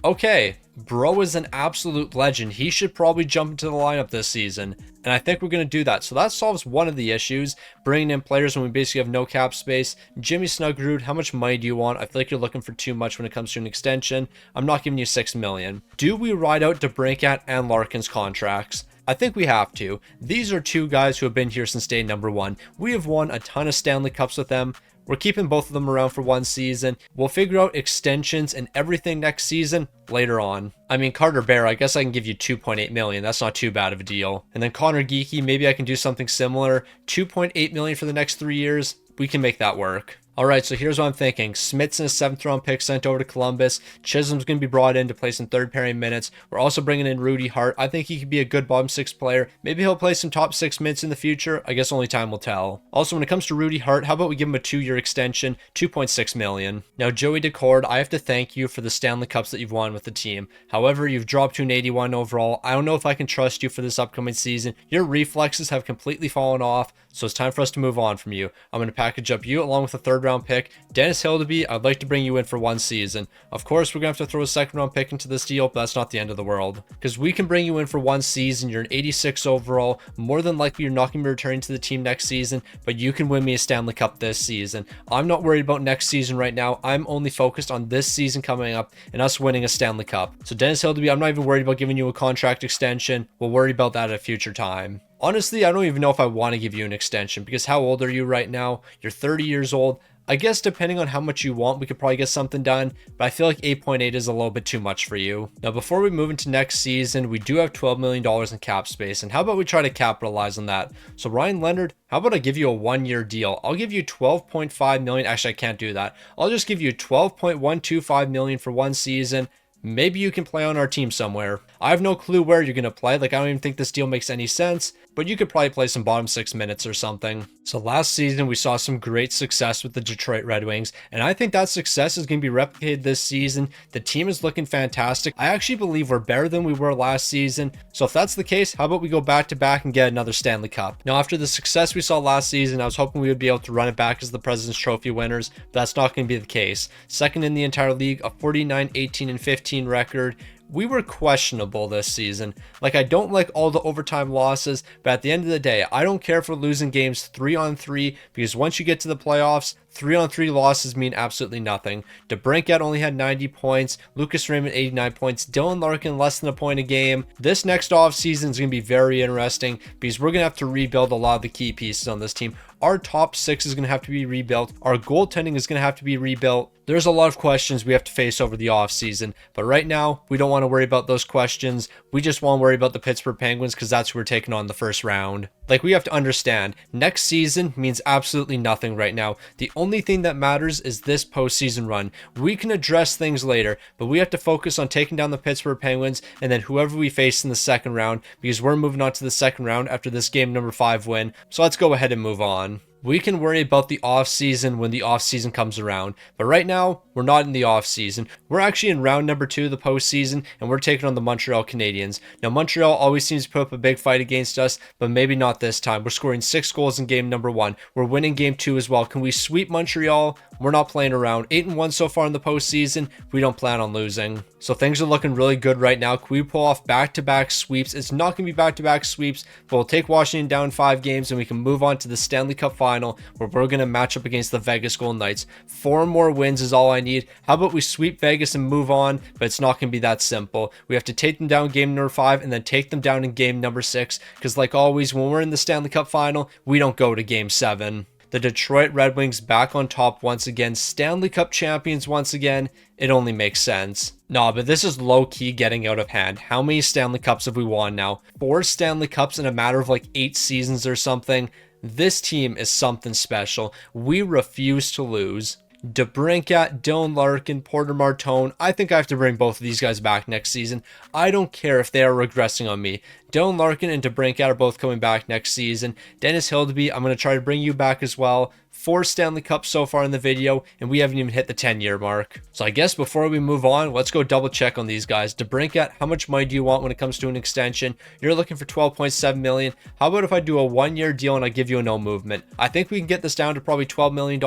[SPEAKER 1] Okay, bro is an absolute legend. He should probably jump into the lineup this season, and I think we're going to do that. So that solves one of the issues, bringing in players when we basically have no cap space. Jimmy Snuggerud, how much money do you want? I feel like you're looking for too much when it comes to an extension. I'm not giving you $6 million. Do we ride out DeBrincat and Larkin's contracts? I think we have to. These are 2 guys who have been here since day number 1. We have won a ton of Stanley Cups with them. We're keeping both of them around for 1 season. We'll figure out extensions and everything next season later on. I mean, Carter Bear, I guess I can give you $2.8 million. That's not too bad of a deal. And then Connor Geekie, maybe I can do something similar. $2.8 million for the next 3 years. We can make that work. All right, so here's what I'm thinking. Smits and a 7th round pick sent over to Columbus. Chisholm's going to be brought in to play some 3rd pairing minutes. We're also bringing in Rudy Hart. I think he could be a good bottom 6 player. Maybe he'll play some top 6 minutes in the future. I guess only time will tell. Also, when it comes to Rudy Hart, how about we give him a 2-year extension, $2.6 million. Now, Joey Daccord, I have to thank you for the Stanley Cups that you've won with the team. However, you've dropped to an 81 overall. I don't know if I can trust you for this upcoming season. Your reflexes have completely fallen off, so it's time for us to move on from you. I'm going to package up you along with a 3rd round pick. Dennis Hildeby, I'd like to bring you in for 1 season. Of course, we're going to have to throw a 2nd round pick into this deal, but that's not the end of the world. Because we can bring you in for 1 season. You're an 86 overall. More than likely, you're not going to be returning to the team next season, but you can win me a Stanley Cup this season. I'm not worried about next season right now. I'm only focused on this season coming up and us winning a Stanley Cup. So Dennis Hildeby, I'm not even worried about giving you a contract extension. We'll worry about that at a future time. Honestly, I don't even know if I want to give you an extension, because how old are you right now? You're 30 years old. I guess depending on how much you want, we could probably get something done, but I feel like 8.8 is a little bit too much for you. Now, before we move into next season, we do have $12 million in cap space, and how about we try to capitalize on that? So Ryan Leonard, how about I give you a 1-year deal? I'll give you $12.5 million. Actually, I can't do that. I'll just give you $12.125 million for 1 season. Maybe you can play on our team somewhere. I have no clue where you're going to play. Like, I don't even think this deal makes any sense, but you could probably play some bottom 6 minutes or something. So last season, we saw some great success with the Detroit Red Wings, and I think that success is going to be replicated this season. The team is looking fantastic. I actually believe we're better than we were last season. So if that's the case, how about we go back to back and get another Stanley Cup? Now, after the success we saw last season, I was hoping we would be able to run it back as the President's Trophy winners, but that's not going to be the case. 2nd in the entire league, a 49, 18, and 15 record. We were questionable this season. Like, I don't like all the overtime losses, but at the end of the day, I don't care for losing games 3-on-3, because once you get to the playoffs, 3-on-3 losses mean absolutely nothing. DeBrincat only had 90 points, Lucas Raymond 89 points, Dylan Larkin less than a point a game. This next offseason is going to be very interesting because we're going to have to rebuild a lot of the key pieces on this team. Our top six is going to have to be rebuilt. Our goaltending is going to have to be rebuilt. There's a lot of questions we have to face over the offseason, but right now, we don't want to worry about those questions. We just want to worry about the Pittsburgh Penguins because that's who we're taking on the first round. Like, we have to understand, next season means absolutely nothing right now. The only thing that matters is this postseason run. We can address things later, but we have to focus on taking down the Pittsburgh Penguins and then whoever we face in the second round, because we're moving on to the second round after this game number 5 win. So let's go ahead and move on. We can worry about the offseason when the offseason comes around, but right now, we're not in the offseason. We're actually in round number 2 of the postseason, and we're taking on the Montreal Canadiens. Now, Montreal always seems to put up a big fight against us, but maybe not this time. We're scoring 6 goals in game number 1. We're winning game 2 as well. Can we sweep Montreal? We're not playing around. 8-1 so far in the postseason. We don't plan on losing. So things are looking really good right now. Can we pull off back-to-back sweeps? It's not going to be back-to-back sweeps, but we'll take Washington down 5 games, and we can move on to the Stanley Cup final, where we're going to match up against the Vegas Golden Knights. 4 more wins is all I need. How about we sweep Vegas and move on? But it's not going to be that simple. We have to take them down game number 5 and then take them down in game number 6, because like always, when we're in the Stanley Cup final, we don't go to game 7. The Detroit Red Wings back on top once again, Stanley Cup champions once again. It only makes sense. Nah, but this is low-key getting out of hand. How many Stanley Cups have we won now? 4 Stanley Cups in a matter of like 8 seasons or something. This team is something special. We refuse to lose. DeBrincat, Dylan Larkin, Porter Martone. I think I have to bring both of these guys back next season. I don't care if they are regressing on me. Dylan Larkin and DeBrincat are both coming back next season. Dennis Hildeby, I'm going to try to bring you back as well. 4 Stanley Cups so far in the video, and we haven't even hit the 10-year mark. So I guess before we move on, let's go double check on these guys. DeBrincat, how much money do you want when it comes to an extension? You're looking for $12.7 million. How about if I do a 1-year deal and I give you a no movement? I think we can get this down to probably $12 million,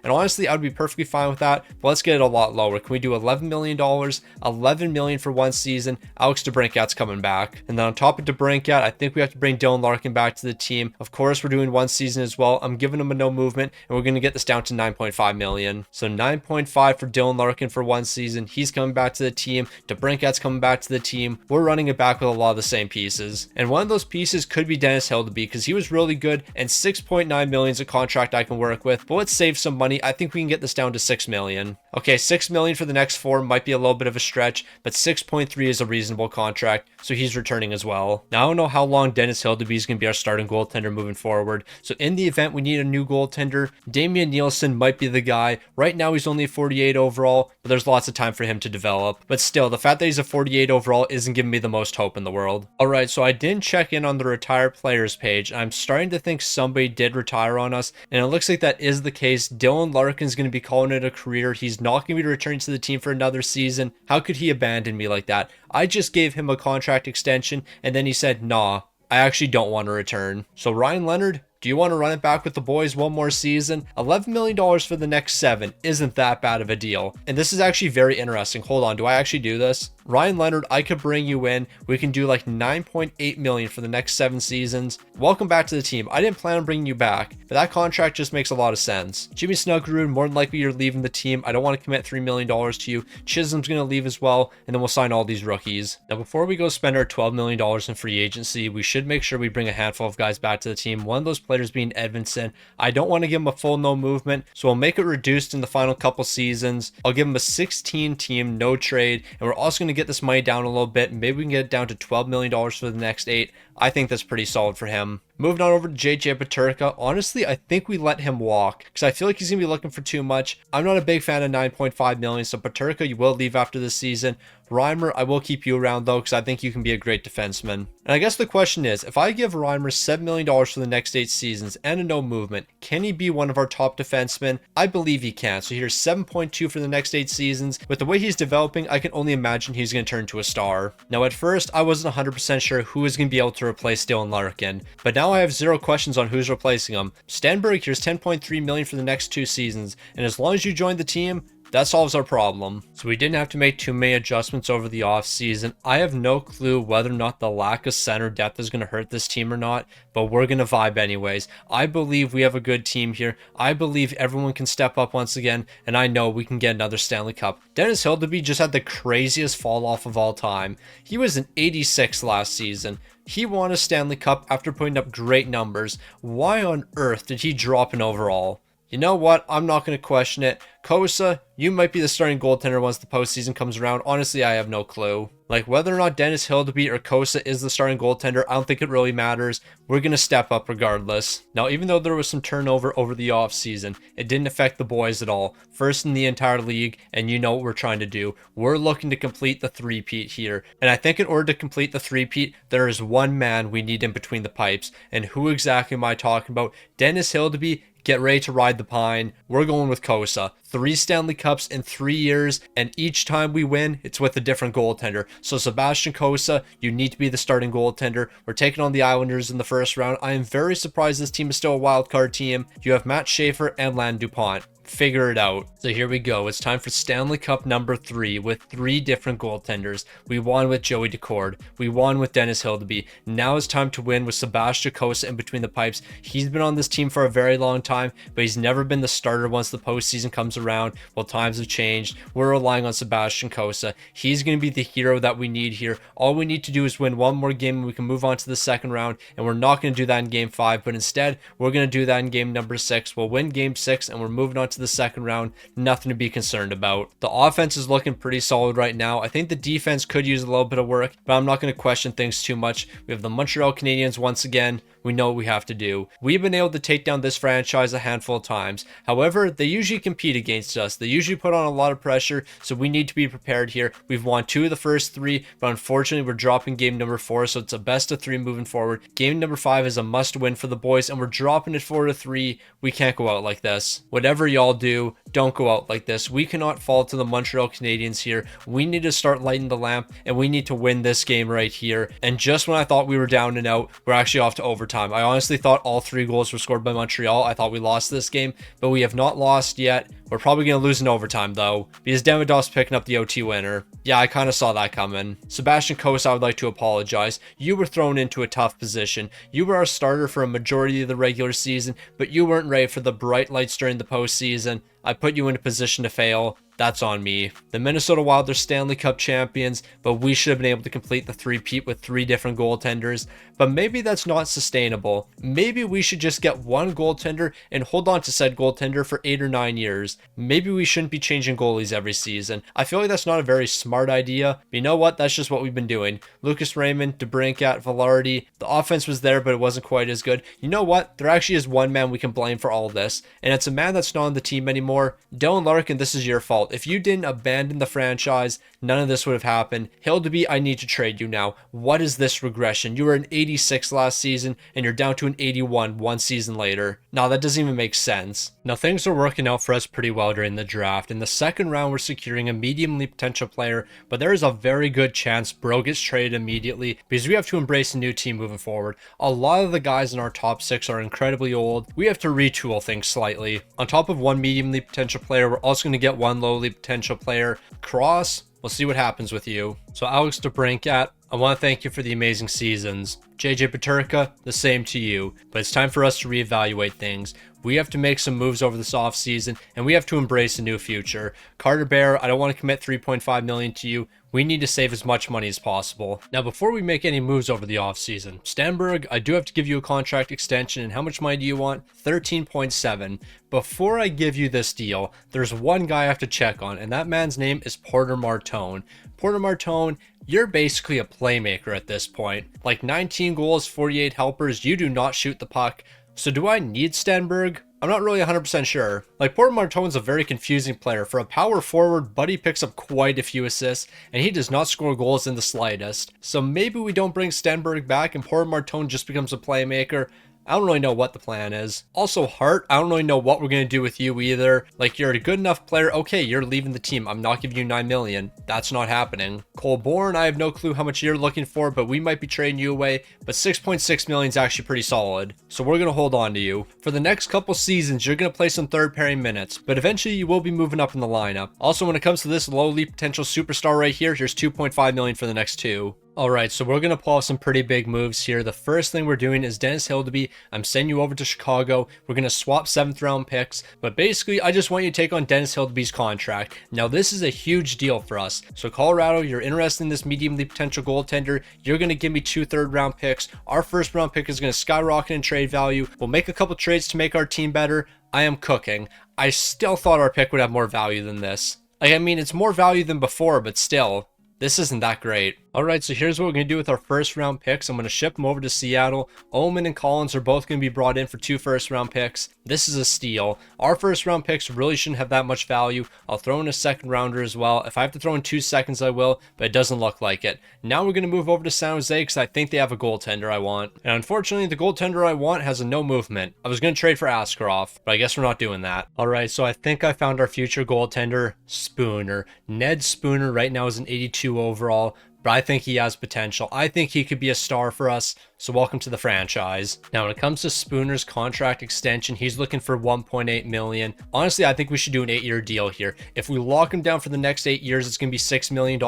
[SPEAKER 1] and honestly, I would be perfectly fine with that, but let's get it a lot lower. Can we do $11 million? $11 million for 1 season. Alex DeBrincat's coming back. And then on top of DeBrincat, I think we have to bring Dylan Larkin back to the team. Of course, we're doing 1 season as well. I'm giving him a no movement, and we're going to get this down to $9.5 million. So $9.5 for Dylan Larkin for 1 season. He's coming back to the team. DeBrincat's coming back to the team. We're running it back with a lot of the same pieces. And one of those pieces could be Dennis Hildeby, because he was really good, and $6.9 million is a contract I can work with. But let's save some money. I think we can get this down to $6 million. Okay, $6 million for the next 4 might be a little bit of a stretch, but 6.3 is a reasonable contract, so he's returning as well. Now, I don't know how long Dennis Hildeby is going to be our starting goaltender moving forward, so in the event we need a new goaltender, Damian Nielsen might be the guy. Right now, he's only a 48 overall, but there's lots of time for him to develop. But still, the fact that he's a 48 overall isn't giving me the most hope in the world. Alright, so I didn't check in on the retired players page. I'm starting to think somebody did retire on us, and it looks like that is the case. Dylan Larkin's going to be calling it a career. He's not going to be returning to the team for another season. How could he abandon me like that? I just gave him a contract extension, and then he said, nah, I actually don't want to return. So Ryan Leonard, do you want to run it back with the boys 1 more season? $11 million for the next 7 isn't that bad of a deal. And this is actually very interesting. Hold on, do I actually do this? Ryan Leonard, I could bring you in. We can do like $9.8 million for the next 7 seasons. Welcome back to the team. I didn't plan on bringing you back, but that contract just makes a lot of sense. Jimmy Snuggerud, more than likely you're leaving the team. I don't want to commit $3 million to you. Chisholm's going to leave as well, and then we'll sign all these rookies. Now, before we go spend our $12 million in free agency, we should make sure we bring a handful of guys back to the team. One of those players being Edvinsson. I don't want to give him a full no movement, so I'll make it reduced in the final couple seasons. I'll give him a 16 team, no trade, and we're also going to get this money down a little bit. Maybe we can get it down to $12 million for the next 8. I think that's pretty solid for him. Moving on over to JJ Peterka. Honestly, I think we let him walk because I feel like he's going to be looking for too much. I'm not a big fan of $9.5 million, so Peterka, you will leave after this season. Reimer, I will keep you around though because I think you can be a great defenseman. And I guess the question is, if I give Reimer $7 million for the next 8 seasons and a no movement, can he be one of our top defensemen? I believe he can. So here's 7.2 for the next 8 seasons. With the way he's developing, I can only imagine he's going to turn to a star. Now at first, I wasn't 100% sure who was going to be able to replace Dylan Larkin, but now I have 0 questions on who's replacing him. Stenberg, here's $10.3 million for the next 2 seasons, and as long as you join the team, That solves our problem. So we didn't have to make too many adjustments over the offseason. I have no clue whether or not the lack of center depth is going to hurt this team or not, but we're going to vibe anyways. I believe we have a good team here. I believe everyone can step up once again, and I know we can get another Stanley Cup. Dennis Hildeby just had the craziest fall off of all time. He was an 86 last season. He won a Stanley Cup after putting up great numbers. Why on earth did he drop an overall? You know what? I'm not going to question it. Kosa, you might be the starting goaltender once the postseason comes around. Honestly, I have no clue. Like, whether or not Dennis Hildeby or Kosa is the starting goaltender, I don't think it really matters. We're going to step up regardless. Now, even though there was some turnover over the offseason, it didn't affect the boys at all. First in the entire league, and you know what we're trying to do. We're looking to complete the three-peat here. And I think in order to complete the three-peat, there is one man we need in between the pipes. And who exactly am I talking about? Dennis Hildeby. Get ready to ride the pine. We're going with Kosa. 3 Stanley Cups in 3 years, and each time we win, it's with a different goaltender. So Sebastian Kosa, you need to be the starting goaltender. We're taking on the Islanders in the first round. I am very surprised this team is still a wild card team. You have Matt Schaefer and Lan DuPont. Figure it out. So here we go. It's time for Stanley Cup number 3 with 3 different goaltenders. We won with Joey Decord. We won with Dennis Hildeby. Now it's time to win with Sebastian Kosa in between the pipes. He's been on this team for a very long time, but he's never been the starter once the postseason comes around. Well, times have changed. We're relying on Sebastian Kosa. He's going to be the hero that we need here. All we need to do is win one more game and we can move on to the second round, and we're not going to do that in game 5, but instead we're going to do that in game number 6. We'll win game 6 and we're moving on to the second round. Nothing to be concerned about. The offense is looking pretty solid right now. I think the defense could use a little bit of work, but I'm not going to question things too much. We have the Montreal Canadiens once again. We know what we have to do. We've been able to take down this franchise a handful of times. However, they usually compete against us. They usually put on a lot of pressure, so we need to be prepared here. We've won 2 of the first 3, but unfortunately we're dropping game number 4, so it's a best of 3 moving forward. Game number 5 is a must win for the boys, and we're dropping it 4-3. We can't go out like this. Whatever y'all do, don't go out like this. We cannot fall to the Montreal Canadiens here. We need to start lighting the lamp, and we need to win this game right here. And just when I thought we were down and out, we're actually off to overtime. I honestly thought all 3 goals were scored by Montreal. I thought we lost this game, but we have not lost yet. We're probably going to lose in overtime, though, because Demidov's picking up the OT winner. Yeah, I kind of saw that coming. Sebastian Kosa, I would like to apologize. You were thrown into a tough position. You were our starter for a majority of the regular season, but you weren't ready for the bright lights during the postseason. I put you in a position to fail. That's on me. The Minnesota Wild are Stanley Cup champions, but we should have been able to complete the three-peat with 3 different goaltenders. But maybe that's not sustainable. Maybe we should just get one goaltender and hold on to said goaltender for 8 or 9 years. Maybe we shouldn't be changing goalies every season. I feel like that's not a very smart idea, but you know what? That's just what we've been doing. Lucas Raymond, DeBrincat, Velarde. The offense was there, but it wasn't quite as good. You know what? There actually is one man we can blame for all of this, and it's a man that's not on the team anymore. Dylan Larkin, this is your fault. If you didn't abandon the franchise, none of this would have happened. Hildeby, I need to trade you now. What is this regression? You were an 86 last season, and you're down to an 81 one season later. Now that doesn't even make sense. Now things are working out for us pretty well during the draft. In the second round, we're securing a medium league potential player, but there is a very good chance Bro gets traded immediately because we have to embrace a new team moving forward. A lot of the guys in our top 6 are incredibly old. We have to retool things slightly. On top of one medium league potential player, we're also going to get one low league potential player. Cross, we'll see what happens with you. So Alex DeBrincat, I want to thank you for the amazing seasons. JJ Peterka, the same to you. But it's time for us to reevaluate things. We have to make some moves over this offseason, and we have to embrace a new future. Carter Bear, I don't want to commit $3.5 million to you. We need to save as much money as possible. Now, before we make any moves over the offseason, Stanberg, I do have to give you a contract extension, and how much money do you want? 13.7. Before I give you this deal, there's one guy I have to check on, and that man's name is Porter Martone. Porter Martone, you're basically a playmaker at this point. Like 19 goals, 48 helpers, you do not shoot the puck. So do I need Stanberg? I'm not really 100% sure. Like, Porter Martone's a very confusing player. For a power forward, Buddy picks up quite a few assists, and he does not score goals in the slightest. So maybe we don't bring Stanberg back and Porter Martone just becomes a playmaker. I don't really know what the plan is. Also, Hart, I don't really know what we're going to do with you either. Like, you're a good enough player. Okay, you're leaving the team. I'm not giving you 9 million. That's not happening. Colborn, I have no clue how much you're looking for, but we might be trading you away. But 6.6 million is actually pretty solid. So we're going to hold on to you. For the next couple seasons, you're going to play some third pairing minutes, but eventually you will be moving up in the lineup. Also, when it comes to this lowly potential superstar right here, here's 2.5 million for the next 2. Alright, so we're going to pull off some pretty big moves here. The first thing we're doing is Dennis Hildeby. I'm sending you over to Chicago. We're going to swap 7th round picks. But basically, I just want you to take on Dennis Hildeby's contract. Now, this is a huge deal for us. So Colorado, you're interested in this mediumly potential goaltender. You're going to give me 2 third round picks. Our first round pick is going to skyrocket in trade value. We'll make a couple trades to make our team better. I am cooking. I still thought our pick would have more value than this. Like, I mean, it's more value than before, but still. This isn't that great. Alright, so here's what we're going to do with our first round picks. I'm going to ship them over to Seattle. Omen and Collins are both going to be brought in for 2 first round picks. This is a steal. Our first round picks really shouldn't have that much value. I'll throw in a second rounder as well. If I have to throw in 2 seconds, I will, but it doesn't look like it. Now we're going to move over to San Jose because I think they have a goaltender I want. And unfortunately, the goaltender I want has a no movement. I was going to trade for Askarov, but I guess we're not doing that. Alright, so I think I found our future goaltender, Spooner. Ned Spooner right now is an 82 overall. But I think he has potential. I think he could be a star for us. So welcome to the franchise. Now, when it comes to Spooner's contract extension, he's looking for 1.8 million. Honestly, I think we should do an 8-year deal here. If we lock him down for the next 8 years, it's going to be $6 million.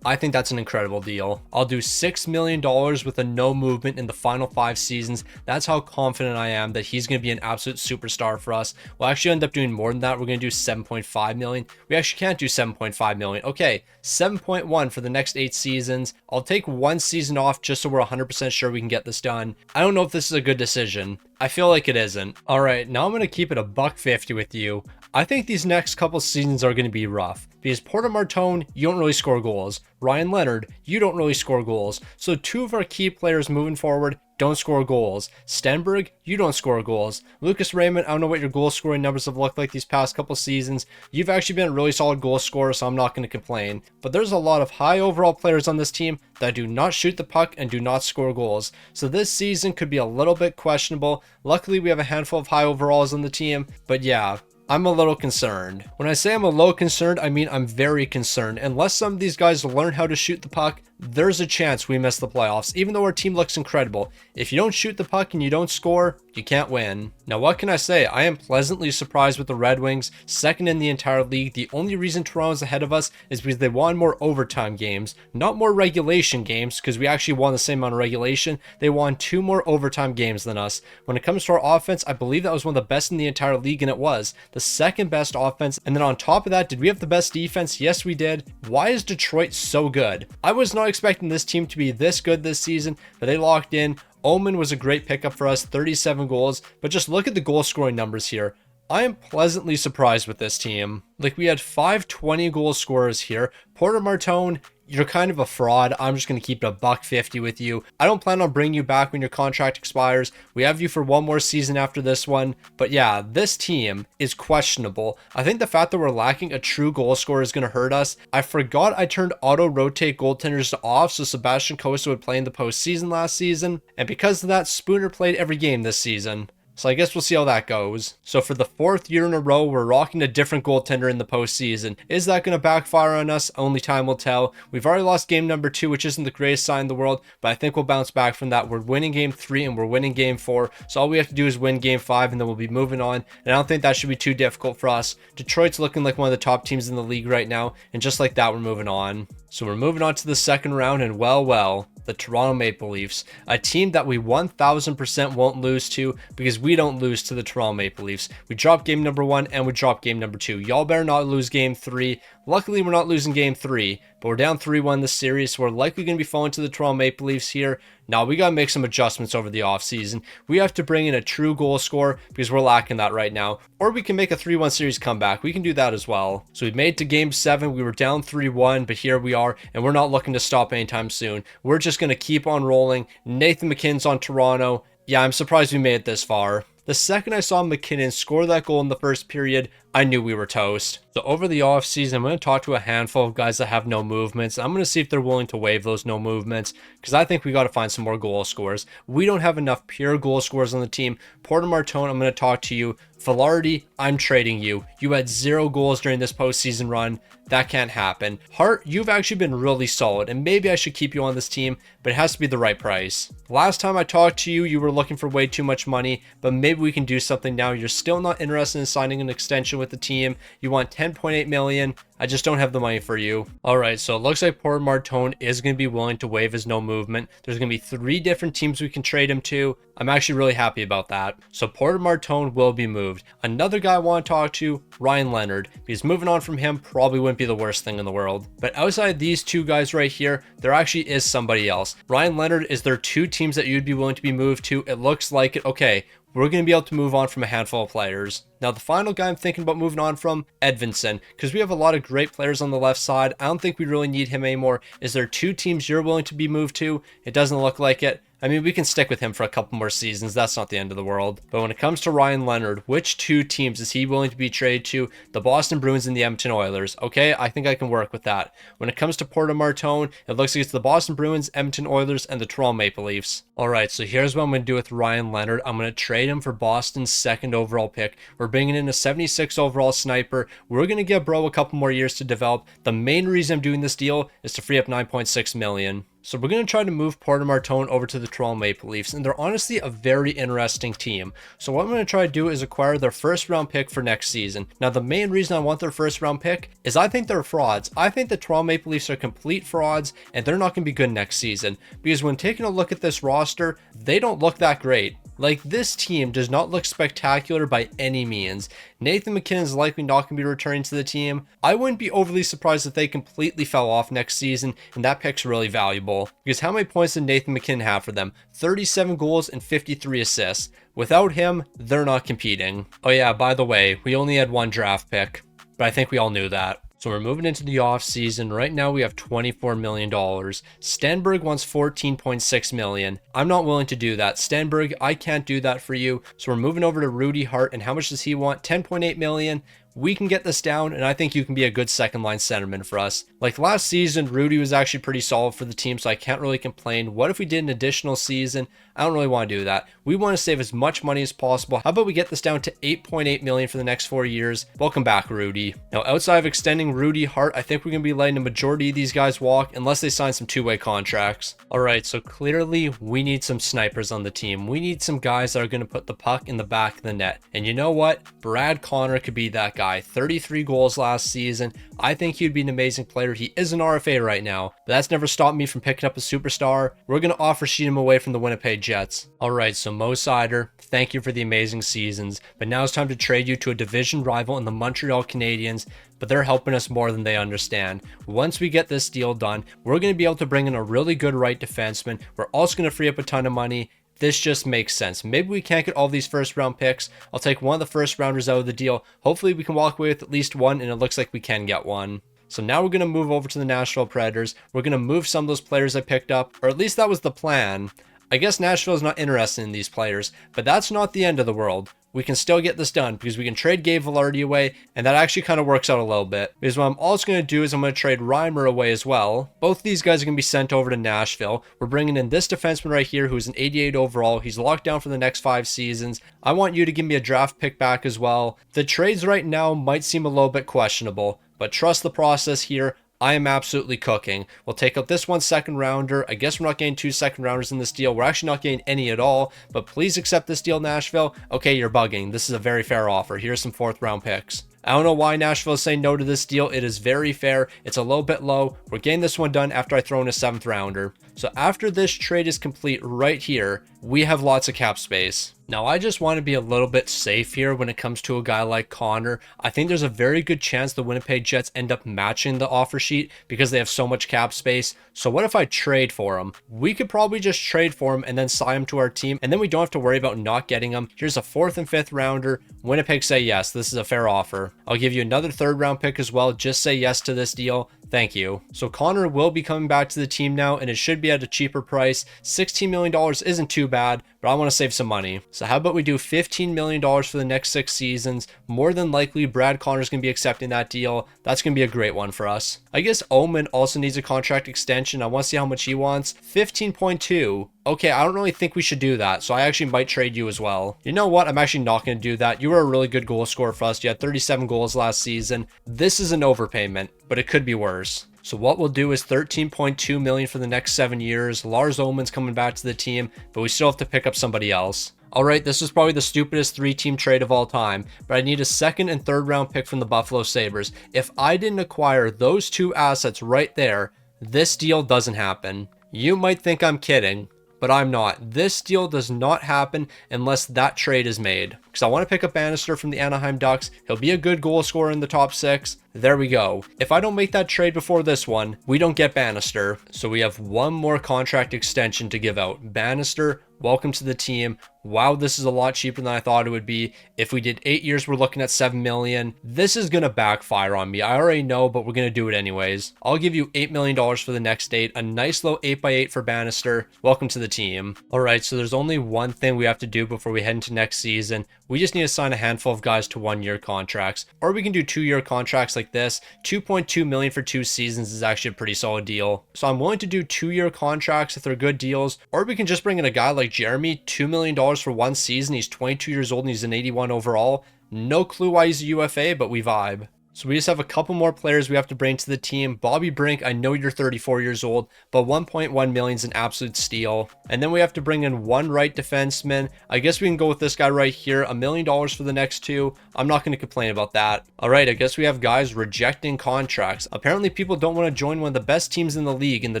[SPEAKER 1] I think that's an incredible deal. I'll do $6 million with a no movement in the final 5 seasons. That's how confident I am that he's going to be an absolute superstar for us. We'll actually end up doing more than that. We're going to do 7.5 million. We actually can't do 7.5 million. Okay, 7.1 for the next 8 seasons. I'll take 1 season off just so we're 100% sure we can get this done. I don't know if this is a good decision. I feel like it isn't. All right, now I'm going to keep it a $1.50 with you. I think these next couple seasons are going to be rough because Porter Martone, you don't really score goals. Ryan Leonard, you don't really score goals. So 2 of our key players moving forward don't score goals. Stenberg, you don't score goals. Lucas Raymond, I don't know what your goal scoring numbers have looked like these past couple seasons. You've actually been a really solid goal scorer, so I'm not going to complain. But there's a lot of high overall players on this team that do not shoot the puck and do not score goals. So this season could be a little bit questionable. Luckily, we have a handful of high overalls on the team, but yeah, I'm a little concerned. When I say I'm a little concerned, I mean I'm very concerned. Unless some of these guys learn how to shoot the puck, there's a chance we miss the playoffs, even though our team looks incredible. If you don't shoot the puck and you don't score, you can't win. Now, what can I say? I am pleasantly surprised with the Red Wings, second in the entire league. The only reason Toronto's ahead of us is because they won more overtime games, not more regulation games, because we actually won the same amount of regulation. They won 2 more overtime games than us. When it comes to our offense, I believe that was one of the best in the entire league, and it was the second best offense. And then on top of that, did we have the best defense? Yes, we did. Why is Detroit so good? I was not expecting this team to be this good this season, but they locked in. Omen was a great pickup for us, 37 goals, but just look at the goal scoring numbers here. I am pleasantly surprised with this team. Like, we had 5 20 goal scorers here. Porter Martone, you're kind of a fraud. I'm just going to keep it a $1.50 with you. I don't plan on bringing you back when your contract expires. We have you for 1 more season after this one. But yeah, this team is questionable. I think the fact that we're lacking a true goal scorer is going to hurt us. I forgot I turned auto-rotate goaltenders to off so Sebastian Cossa would play in the postseason last season. And because of that, Spooner played every game this season. So I guess we'll see how that goes. So for the 4th year in a row, we're rocking a different goaltender in the postseason. Is that going to backfire on us? Only time will tell. We've already lost game number 2, which isn't the greatest sign in the world, but I think we'll bounce back from that. We're winning game 3 and we're winning game 4. So all we have to do is win game 5 and then we'll be moving on. And I don't think that should be too difficult for us. Detroit's looking like one of the top teams in the league right now. And just like that, we're moving on. So we're moving on to the second round, and well, the Toronto Maple Leafs, a team that we 1000% won't lose to because we don't lose to the Toronto Maple Leafs. We dropped game number 1 and we dropped game number 2. Y'all better not lose game 3. Luckily, we're not losing game 3, but we're down 3-1 this series, so we're likely going to be falling to the Toronto Maple Leafs here. Now, we got to make some adjustments over the offseason. We have to bring in a true goal scorer because we're lacking that right now. Or we can make a 3-1 series comeback. We can do that as well. So we made it to game 7. We were down 3-1, but here we are, and we're not looking to stop anytime soon. We're just going to keep on rolling. Nathan McKinnon's on Toronto. Yeah, I'm surprised we made it this far. The second I saw McKinnon score that goal in the first period, I knew we were toast. So over the offseason, I'm going to talk to a handful of guys that have no movements. I'm going to see if they're willing to waive those no movements, because I think we got to find some more goal scorers. We don't have enough pure goal scorers on the team. Porter Martone, I'm going to talk to you. Velarde, I'm trading you. You had 0 goals during this postseason run. That can't happen. Hart, you've actually been really solid, and maybe I should keep you on this team, but it has to be the right price. Last time I talked to you, you were looking for way too much money, but maybe we can do something now. You're still not interested in signing an extension with the team. You want 10.8 million. I just don't have the money for you. All right, so it looks like Porter Martone is going to be willing to waive his no movement. There's going to be 3 different teams we can trade him to. I'm actually really happy about that. So Porter Martone will be moved. Another guy I want to talk to, Ryan Leonard, because moving on from him probably wouldn't be the worst thing in the world. But outside these 2 guys right here, there actually is somebody else. Ryan Leonard, is there 2 teams that you'd be willing to be moved to? It looks like it. Okay, we're going to be able to move on from a handful of players. Now, the final guy I'm thinking about moving on from, Edvinsson, because we have a lot of great players on the left side. I don't think we really need him anymore. Is there 2 teams you're willing to be moved to? It doesn't look like it. I mean, we can stick with him for a couple more seasons. That's not the end of the world. But when it comes to Ryan Leonard, which 2 teams is he willing to be traded to? The Boston Bruins and the Edmonton Oilers. Okay, I think I can work with that. When it comes to Porter Martone, it looks like it's the Boston Bruins, Edmonton Oilers, and the Toronto Maple Leafs. All right, so here's what I'm going to do with Ryan Leonard. I'm going to trade him for Boston's 2nd overall pick. We're bringing in a 76 overall sniper. We're going to give bro a couple more years to develop. The main reason I'm doing this deal is to free up 9.6 million. So we're going to try to move Porter Martone over to the Toronto Maple Leafs, and they're honestly a very interesting team. So what I'm going to try to do is acquire their 1st round pick for next season. Now, the main reason I want their 1st round pick is I think they're frauds. I think the Toronto Maple Leafs are complete frauds, and they're not going to be good next season. Because when taking a look at this roster, they don't look that great. Like, this team does not look spectacular by any means. Nathan MacKinnon is likely not going to be returning to the team. I wouldn't be overly surprised if they completely fell off next season, and that pick's really valuable. Because how many points did Nathan MacKinnon have for them? 37 goals and 53 assists. Without him, they're not competing. Oh yeah, by the way, we only had 1 draft pick, but I think we all knew that. So we're moving into the offseason. Right now we have $24 million. Stenberg wants $14.6 million. I'm not willing to do that. Stenberg, I can't do that for you. So we're moving over to Rudy Hart. And how much does he want? $10.8 million. We can get this down, and I think you can be a good 2nd line centerman for us. Like last season, Rudy was actually pretty solid for the team, so I can't really complain. What if we did an additional season? I don't really want to do that. We want to save as much money as possible. How about we get this down to $8.8 million for the next 4 years? Welcome back, Rudy. Now, outside of extending Rudy Hart, I think we're going to be letting the majority of these guys walk unless they sign some 2-way contracts. All right, so clearly we need some snipers on the team. We need some guys that are going to put the puck in the back of the net. And you know what? Brad Connor could be that guy. 33 goals last season. I think he'd be an amazing player. He is an RFA right now, but that's never stopped me from picking up a superstar. We're going to offer sheet him away from the Winnipeg Jets. All right, so Mo Sider, thank you for the amazing seasons, but now it's time to trade you to a division rival in the Montreal Canadiens, but they're helping us more than they understand. Once we get this deal done, we're going to be able to bring in a really good right defenseman. We're also going to free up a ton of money. This just makes sense. Maybe we can't get all these 1st round picks. I'll take one of the 1st rounders out of the deal. Hopefully we can walk away with at least 1, and it looks like we can get 1. So now we're going to move over to the Nashville Predators. We're going to move some of those players I picked up, or at least that was the plan. I guess Nashville is not interested in these players, but that's not the end of the world. We can still get this done because we can trade Gabe Velarde away, and that actually kind of works out a little bit. Because what I'm also going to do is I'm going to trade Reimer away as well. Both of these guys are going to be sent over to Nashville. We're bringing in this defenseman right here who's an 88 overall. He's locked down for the next 5 seasons. I want you to give me a draft pick back as well. The trades right now might seem a little bit questionable, but trust the process here. I am absolutely cooking. We'll take out this 1 2nd rounder. I guess we're not getting 2 2nd rounders in this deal. We're actually not getting any at all, but please accept this deal, Nashville. Okay, you're bugging. This is a very fair offer. Here's some 4th round picks. I don't know why Nashville is saying no to this deal. It is very fair. It's a little bit low. We're getting this one done after I throw in a 7th rounder. So after this trade is complete right here, we have lots of cap space. Now, I just want to be a little bit safe here when it comes to a guy like Connor. I think there's a very good chance the Winnipeg Jets end up matching the offer sheet because they have so much cap space. So what if I trade for him? We could probably just trade for him and then sign him to our team, and then we don't have to worry about not getting him. Here's a 4th and 5th rounder. Winnipeg say yes, this is a fair offer. I'll give you another 3rd round pick as well. Just say yes to this deal. Thank you. So Connor will be coming back to the team now, and it should be at a cheaper price. $16 million isn't too bad, but I want to save some money. So how about we do $15 million for the next 6 seasons? More than likely, Brad Connor's going to be accepting that deal. That's going to be a great one for us. I guess Omen also needs a contract extension. I want to see how much he wants. 15.2. Okay, I don't really think we should do that, so I actually might trade you as well. You know what? I'm actually not going to do that. You were a really good goal scorer for us. You had 37 goals last season. This is an overpayment, but it could be worse. So what we'll do is 13.2 million for the next 7 years. Lars Omen's coming back to the team, but we still have to pick up somebody else. Alright, this is probably the stupidest 3-team trade of all time, but I need a 2nd and 3rd round pick from the Buffalo Sabres. If I didn't acquire those 2 assets right there, this deal doesn't happen. You might think I'm kidding, but I'm not. This deal does not happen unless that trade is made. Because I want to pick up Bannister from the Anaheim Ducks. He'll be a good goal scorer in the top 6. There we go. If I don't make that trade before this one, we don't get Bannister. So we have one more contract extension to give out. Bannister, welcome to the team. Wow, this is a lot cheaper than I thought it would be. If we did 8 years, we're looking at $7 million. This is going to backfire on me. I already know, but we're going to do it anyways. I'll give you $8 million for the next 8. A nice low 8x8 for Bannister. Welcome to the team. All right, so there's only one thing we have to do before we head into next season. We just need to sign a handful of guys to 1-year contracts, or we can do 2-year contracts like this. 2.2 million for 2 seasons is actually a pretty solid deal. So I'm willing to do 2-year contracts if they're good deals, or we can just bring in a guy like Jeremy, $2 million for 1 season. He's 22 years old and he's an 81 overall. No clue why he's a UFA, but we vibe. So we just have a couple more players we have to bring to the team. Bobby Brink, I know you're 34 years old, but 1.1 million is an absolute steal. And then we have to bring in 1 right defenseman. I guess we can go with this guy right here, $1 million for the next 2. I'm not going to complain about that. All right, I guess we have guys rejecting contracts. Apparently people don't want to join one of the best teams in the league in the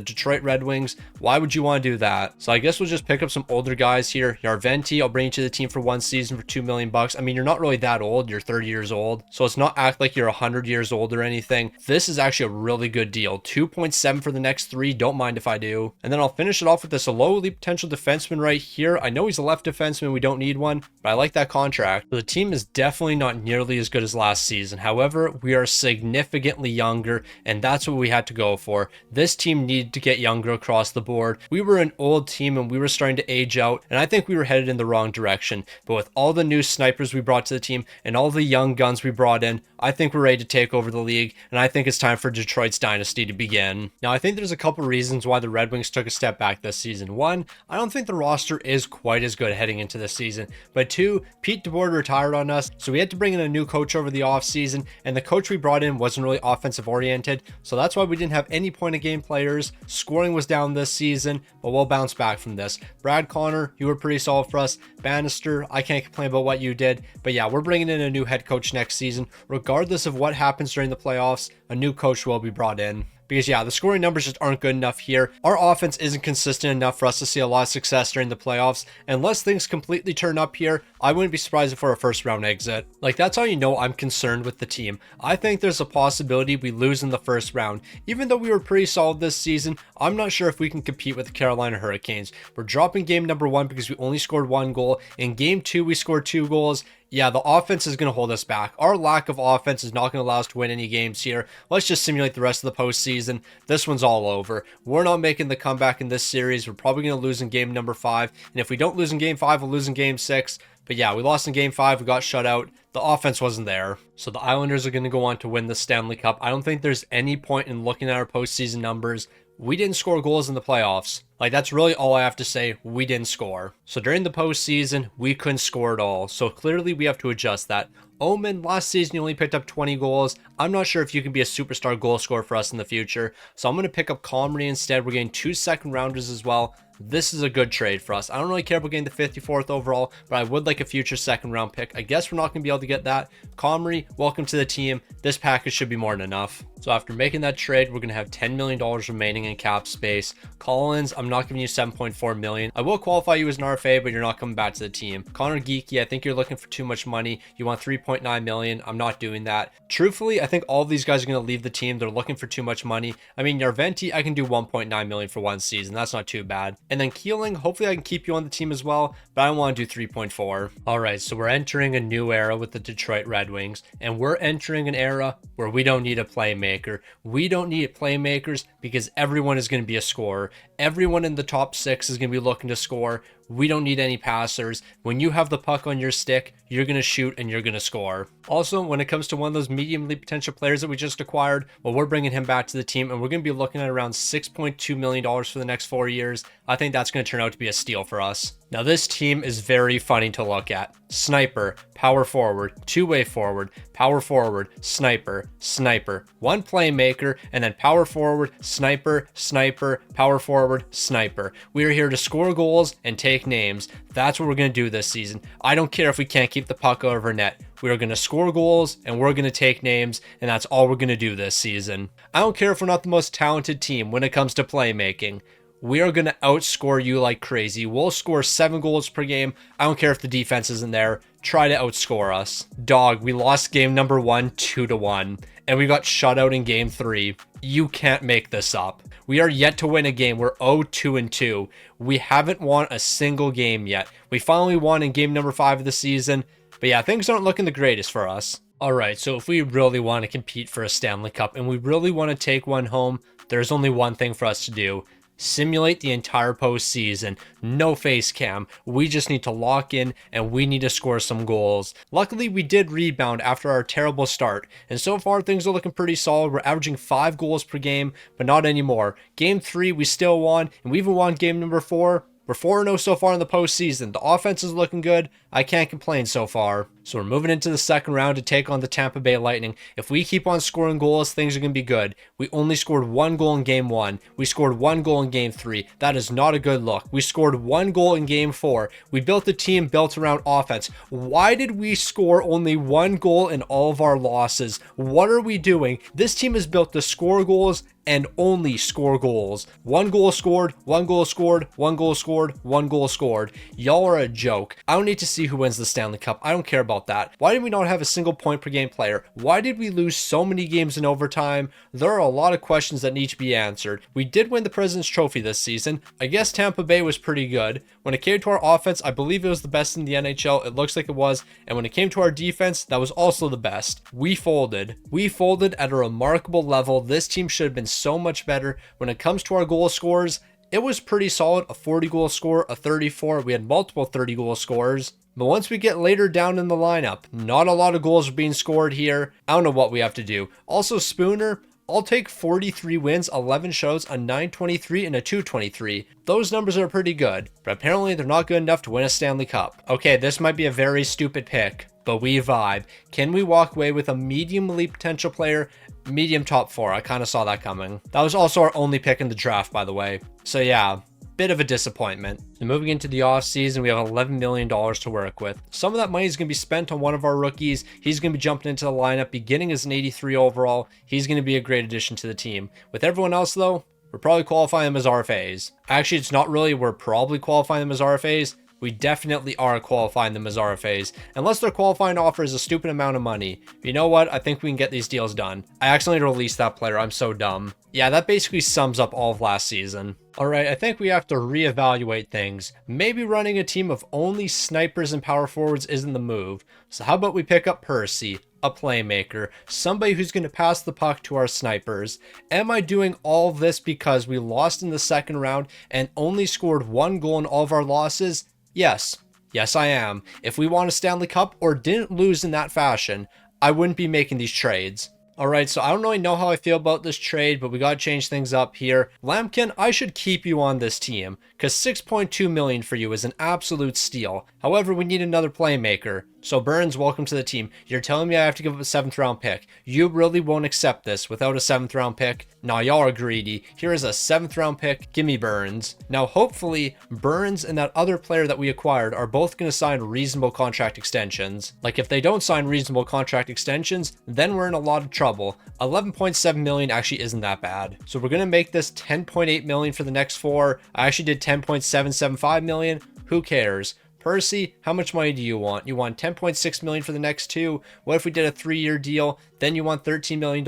[SPEAKER 1] Detroit Red Wings. Why would you want to do that? So I guess we'll just pick up some older guys here. Yarventi, I'll bring you to the team for 1 season for $2 million. I mean, you're not really that old. You're 30 years old. So it's not act like you're 100 years old or anything. This is actually a really good deal. 2.7 for the next 3. Don't mind if I do. And then I'll finish it off with this low elite potential defenseman right here. I know he's a left defenseman. We don't need one, but I like that contract. So the team is definitely not nearly as good as last season. However, we are significantly younger, and that's what we had to go for. This team needed to get younger across the board. We were an old team and we were starting to age out, and I think we were headed in the wrong direction. But with all the new snipers we brought to the team and all the young guns we brought in, I think we're ready to take over the league, and I think it's time for Detroit's dynasty to begin. Now, I think there's a couple reasons why the Red Wings took a step back this season. 1, I don't think the roster is quite as good heading into this season. But 2, Pete DeBoer retired on us, so we had to bring in a new coach over the offseason, and the coach we brought in wasn't really offensive oriented, so that's why we didn't have any point of game players. Scoring was down this season, but we'll bounce back from this. Brad Connor, you were pretty solid for us. Bannister, I can't complain about what you did, but yeah, we're bringing in a new head coach next season. Regardless of what happens during the playoffs, a new coach will be brought in. Because yeah, the scoring numbers just aren't good enough here. Our offense isn't consistent enough for us to see a lot of success during the playoffs. Unless things completely turn up here, I wouldn't be surprised if we're a 1st round exit. Like, that's how you know I'm concerned with the team. I think there's a possibility we lose in the 1st round. Even though we were pretty solid this season, I'm not sure if we can compete with the Carolina Hurricanes. We're dropping game number 1 because we only scored 1 goal. In game 2, we scored 2 goals. Yeah, the offense is going to hold us back. Our lack of offense is not going to allow us to win any games here. Let's just simulate the rest of the postseason. This one's all over. We're not making the comeback in this series. We're probably going to lose in game number 5. And if we don't lose in game 5, we'll lose in game 6. But yeah, we lost in game 5. We got shut out. The offense wasn't there. So the Islanders are going to go on to win the Stanley Cup. I don't think there's any point in looking at our postseason numbers. We didn't score goals in the playoffs. Like, that's really all I have to say. We didn't score. So during the postseason, we couldn't score at all. So clearly we have to adjust that. Omen, last season you only picked up 20 goals. I'm not sure if you can be a superstar goal scorer for us in the future. So I'm going to pick up Comrie instead. We're getting 2 2nd rounders as well. This is a good trade for us. I don't really care about getting the 54th overall, but I would like a future 2nd round pick. I guess we're not going to be able to get that. Comrie, welcome to the team. This package should be more than enough. So after making that trade, we're going to have $10 million remaining in cap space. Collins, I'm not giving you $7.4 million. I will qualify you as an RFA, but you're not coming back to the team. Connor Geeky, I think you're looking for too much money. You want $3.9 million. I'm not doing that. Truthfully, I think all of these guys are going to leave the team. They're looking for too much money. I mean, Yarventi, I can do $1.9 million for 1 season. That's not too bad. And then Keeling, hopefully I can keep you on the team as well, but I want to do 3.4. All right, so we're entering a new era with the Detroit Red Wings, and we're entering an era where we don't need a playmaker. We don't need playmakers because everyone is going to be a scorer. Everyone in the top 6 is going to be looking to score. We don't need any passers. When you have the puck on your stick, you're going to shoot and you're going to score. Also, when it comes to one of those medium league potential players that we just acquired, well, we're bringing him back to the team and we're going to be looking at around $6.2 million for the next 4 years. I think that's going to turn out to be a steal for us. Now, this team is very funny to look at. Sniper, power forward, two-way forward, power forward, sniper, sniper, one playmaker, and then power forward, sniper, sniper, power forward, sniper. We are here to score goals and take names. That's what we're going to do this season. I don't care if we can't keep the puck over net. We are going to score goals and we're going to take names, and that's all we're going to do this season. I don't care if we're not the most talented team when it comes to playmaking. We are going to outscore you like crazy. We'll score 7 goals per game. I don't care if the defense isn't there. Try to outscore us. Dog, we lost game number 1 2-1, and we got shut out in game 3. You can't make this up. We are yet to win a game. We're 0-2-2. We haven't won a single game yet. We finally won in game number 5 of the season, but yeah, things aren't looking the greatest for us. All right, so if we really want to compete for a Stanley Cup and we really want to take one home, there's only one thing for us to do. Simulate the entire postseason. No face cam. We just need to lock in and we need to score some goals. Luckily, we did rebound after our terrible start, and so far things are looking pretty solid. We're averaging 5 goals per game, but not anymore. Game 3, we still won, and we even won game number 4. We're 4-0 so far in the postseason. The offense is looking good. I can't complain so far. So we're moving into the second round to take on the Tampa Bay Lightning. If we keep on scoring goals, things are going to be good. We only scored 1 goal in game 1. We scored 1 goal in game 3. That is not a good look. We scored 1 goal in game 4. We built a team built around offense. Why did we score only 1 goal in all of our losses? What are we doing? This team is built to score goals and only score goals. 1 goal scored, 1 goal scored, 1 goal scored, 1 goal scored. Y'all are a joke. I don't need to see who wins the Stanley Cup. I don't care about that. Why did we not have a single point per game player? Why did we lose so many games in overtime? There are a lot of questions that need to be answered. We did win the President's Trophy this season. I guess Tampa Bay was pretty good. When it came to our offense, I believe it was the best in the NHL. It looks like it was. And when it came to our defense, that was also the best. We folded. We folded at a remarkable level. This team should have been so much better. When it comes to our goal scores, it was pretty solid. A 40 goal score, a 34. We had multiple 30 goal scorers. But once we get later down in the lineup, not a lot of goals are being scored here. I don't know what we have to do. Also, Spooner, I'll take 43 wins, 11 shows, a 923, and a 223. Those numbers are pretty good, but apparently they're not good enough to win a Stanley Cup. Okay, this might be a very stupid pick, but we vibe. Can we walk away with a medium elite potential player? Medium top 4. I kind of saw that coming. That was also our only pick in the draft, by the way. So yeah, bit of a disappointment. And moving into the offseason, we have $11 million to work with. Some of that money is going to be spent on one of our rookies. He's going to be jumping into the lineup, beginning as an 83 overall. He's going to be a great addition to the team. With everyone else, though, we're probably qualifying them as RFAs. Actually, it's not really we're probably qualifying them as RFAs. We definitely are qualifying them as RFAs, unless their qualifying offer is a stupid amount of money. But you know what? I think we can get these deals done. I accidentally released that player. I'm so dumb. Yeah, that basically sums up all of last season. Alright, I think we have to reevaluate things. Maybe running a team of only snipers and power forwards isn't the move. So how about we pick up Percy, a playmaker, somebody who's going to pass the puck to our snipers. Am I doing all of this because we lost in the second round and only scored 1 goal in all of our losses? Yes. Yes, I am. If we won a Stanley Cup or didn't lose in that fashion, I wouldn't be making these trades. Alright, so I don't really know how I feel about this trade, but we gotta change things up here. Lampkin, I should keep you on this team, because $6.2 million for you is an absolute steal. However, we need another playmaker. So Burns, welcome to the team. You're telling me I have to give up a 7th round pick. You really won't accept this without a 7th round pick? Nah, y'all are greedy. Here is a 7th round pick. Give me Burns. Now, hopefully, Burns and that other player that we acquired are both going to sign reasonable contract extensions. Like, if they don't sign reasonable contract extensions, then we're in a lot of trouble. 11.7 million actually isn't that bad. So we're going to make this 10.8 million for the next 4. I actually did 10.775 million. Who cares? Percy, how much money do you want? You want 10.6 million for the next 2. What if we did a 3-year deal? Then you want $13 million.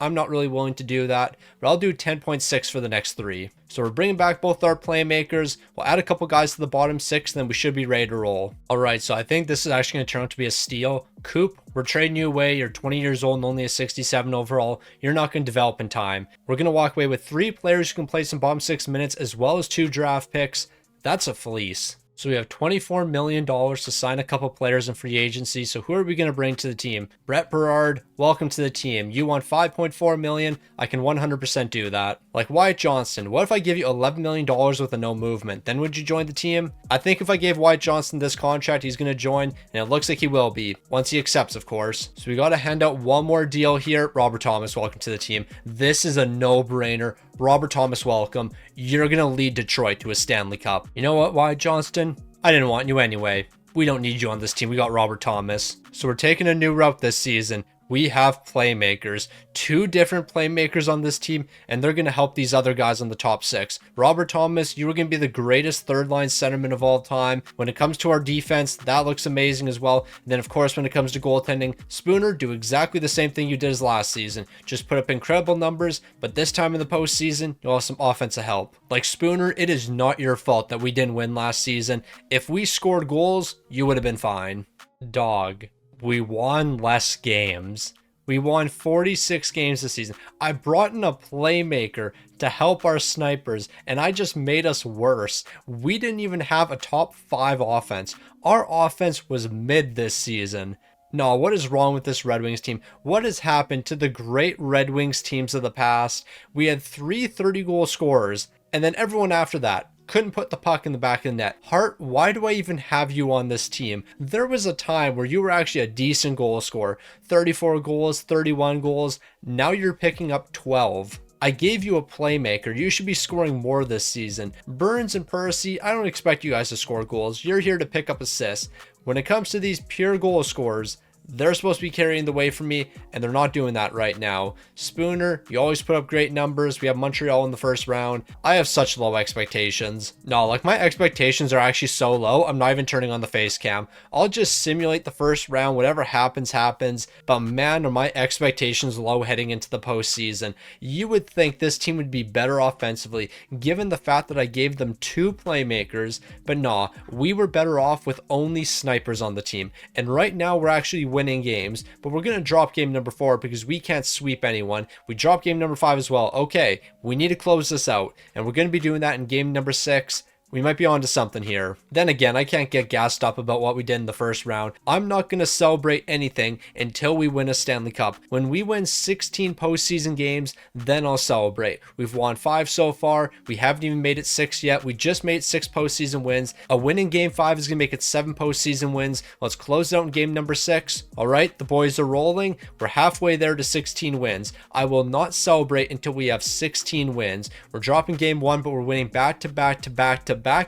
[SPEAKER 1] I'm not really willing to do that, but I'll do 10.6 for the next 3. So we're bringing back both our playmakers. We'll add a couple guys to the bottom 6, and then we should be ready to roll. All right, so I think this is actually going to turn out to be a steal. Coop, we're trading you away. You're 20 years old and only a 67 overall. You're not going to develop in time. We're going to walk away with 3 players who can play some bottom 6 minutes, as well as 2 draft picks. That's a fleece. So we have $24 million to sign a couple players in free agency. So who are we going to bring to the team? Brett Berard, welcome to the team. You want $5.4 million? I can 100% do that. Like Wyatt Johnston, what if I give you $11 million with a no movement? Then would you join the team? I think if I gave Wyatt Johnston this contract, he's going to join, and it looks like he will be, once he accepts, of course. So we got to hand out one more deal here. Robert Thomas, welcome to the team. This is a no-brainer. Robert Thomas, welcome. You're going to lead Detroit to a Stanley Cup. You know what, Wyatt Johnston? I didn't want you anyway. We don't need you on this team. We got Robert Thomas. So we're taking a new route this season. We have playmakers, 2 different playmakers on this team, and they're going to help these other guys on the top 6. Robert Thomas, you are going to be the greatest third-line centerman of all time. When it comes to our defense, that looks amazing as well. And then, of course, when it comes to goaltending, Spooner, do exactly the same thing you did as last season. Just put up incredible numbers, but this time in the postseason, you'll have some offensive help. Like Spooner, it is not your fault that we didn't win last season. If we scored goals, you would have been fine. Dog. We won less games. We won 46 games this season. I brought in a playmaker to help our snipers, and I just made us worse. We didn't even have a top 5 offense. Our offense was mid this season. No, what is wrong with this Red Wings team? What has happened to the great Red Wings teams of the past? We had 3 30-goal scorers, and then everyone after that couldn't put the puck in the back of the net. Hart, why do I even have you on this team? There was a time where you were actually a decent goal scorer. 34 goals, 31 goals. Now you're picking up 12. I gave you a playmaker. You should be scoring more this season. Burns and Percy, I don't expect you guys to score goals. You're here to pick up assists. When it comes to these pure goal scorers, they're supposed to be carrying the weight for me, and they're not doing that right now. Spooner, you always put up great numbers. We have Montreal in the first round. I have such low expectations. No, like my expectations are actually so low, I'm not even turning on the face cam. I'll just simulate the first round. Whatever happens, happens. But man, are my expectations low heading into the postseason. You would think this team would be better offensively, given the fact that I gave them 2 playmakers. But nah, we were better off with only snipers on the team. And right now, we're actually winning games, but we're going to drop game number 4 because we can't sweep anyone. We drop game number 5 as well. Okay, we need to close this out, and we're going to be doing that in game number 6. We might be on to something here. Then again, I can't get gassed up about what we did in the first round. I'm not going to celebrate anything until we win a Stanley Cup. When we win 16 postseason games, then I'll celebrate. We've won 5 so far. We haven't even made it 6 yet. We just made 6 postseason wins. A win in game 5 is going to make it 7 postseason wins. Let's close out in game number 6. All right, the boys are rolling. We're halfway there to 16 wins. I will not celebrate until we have 16 wins. We're dropping game 1, but we're winning back-to-back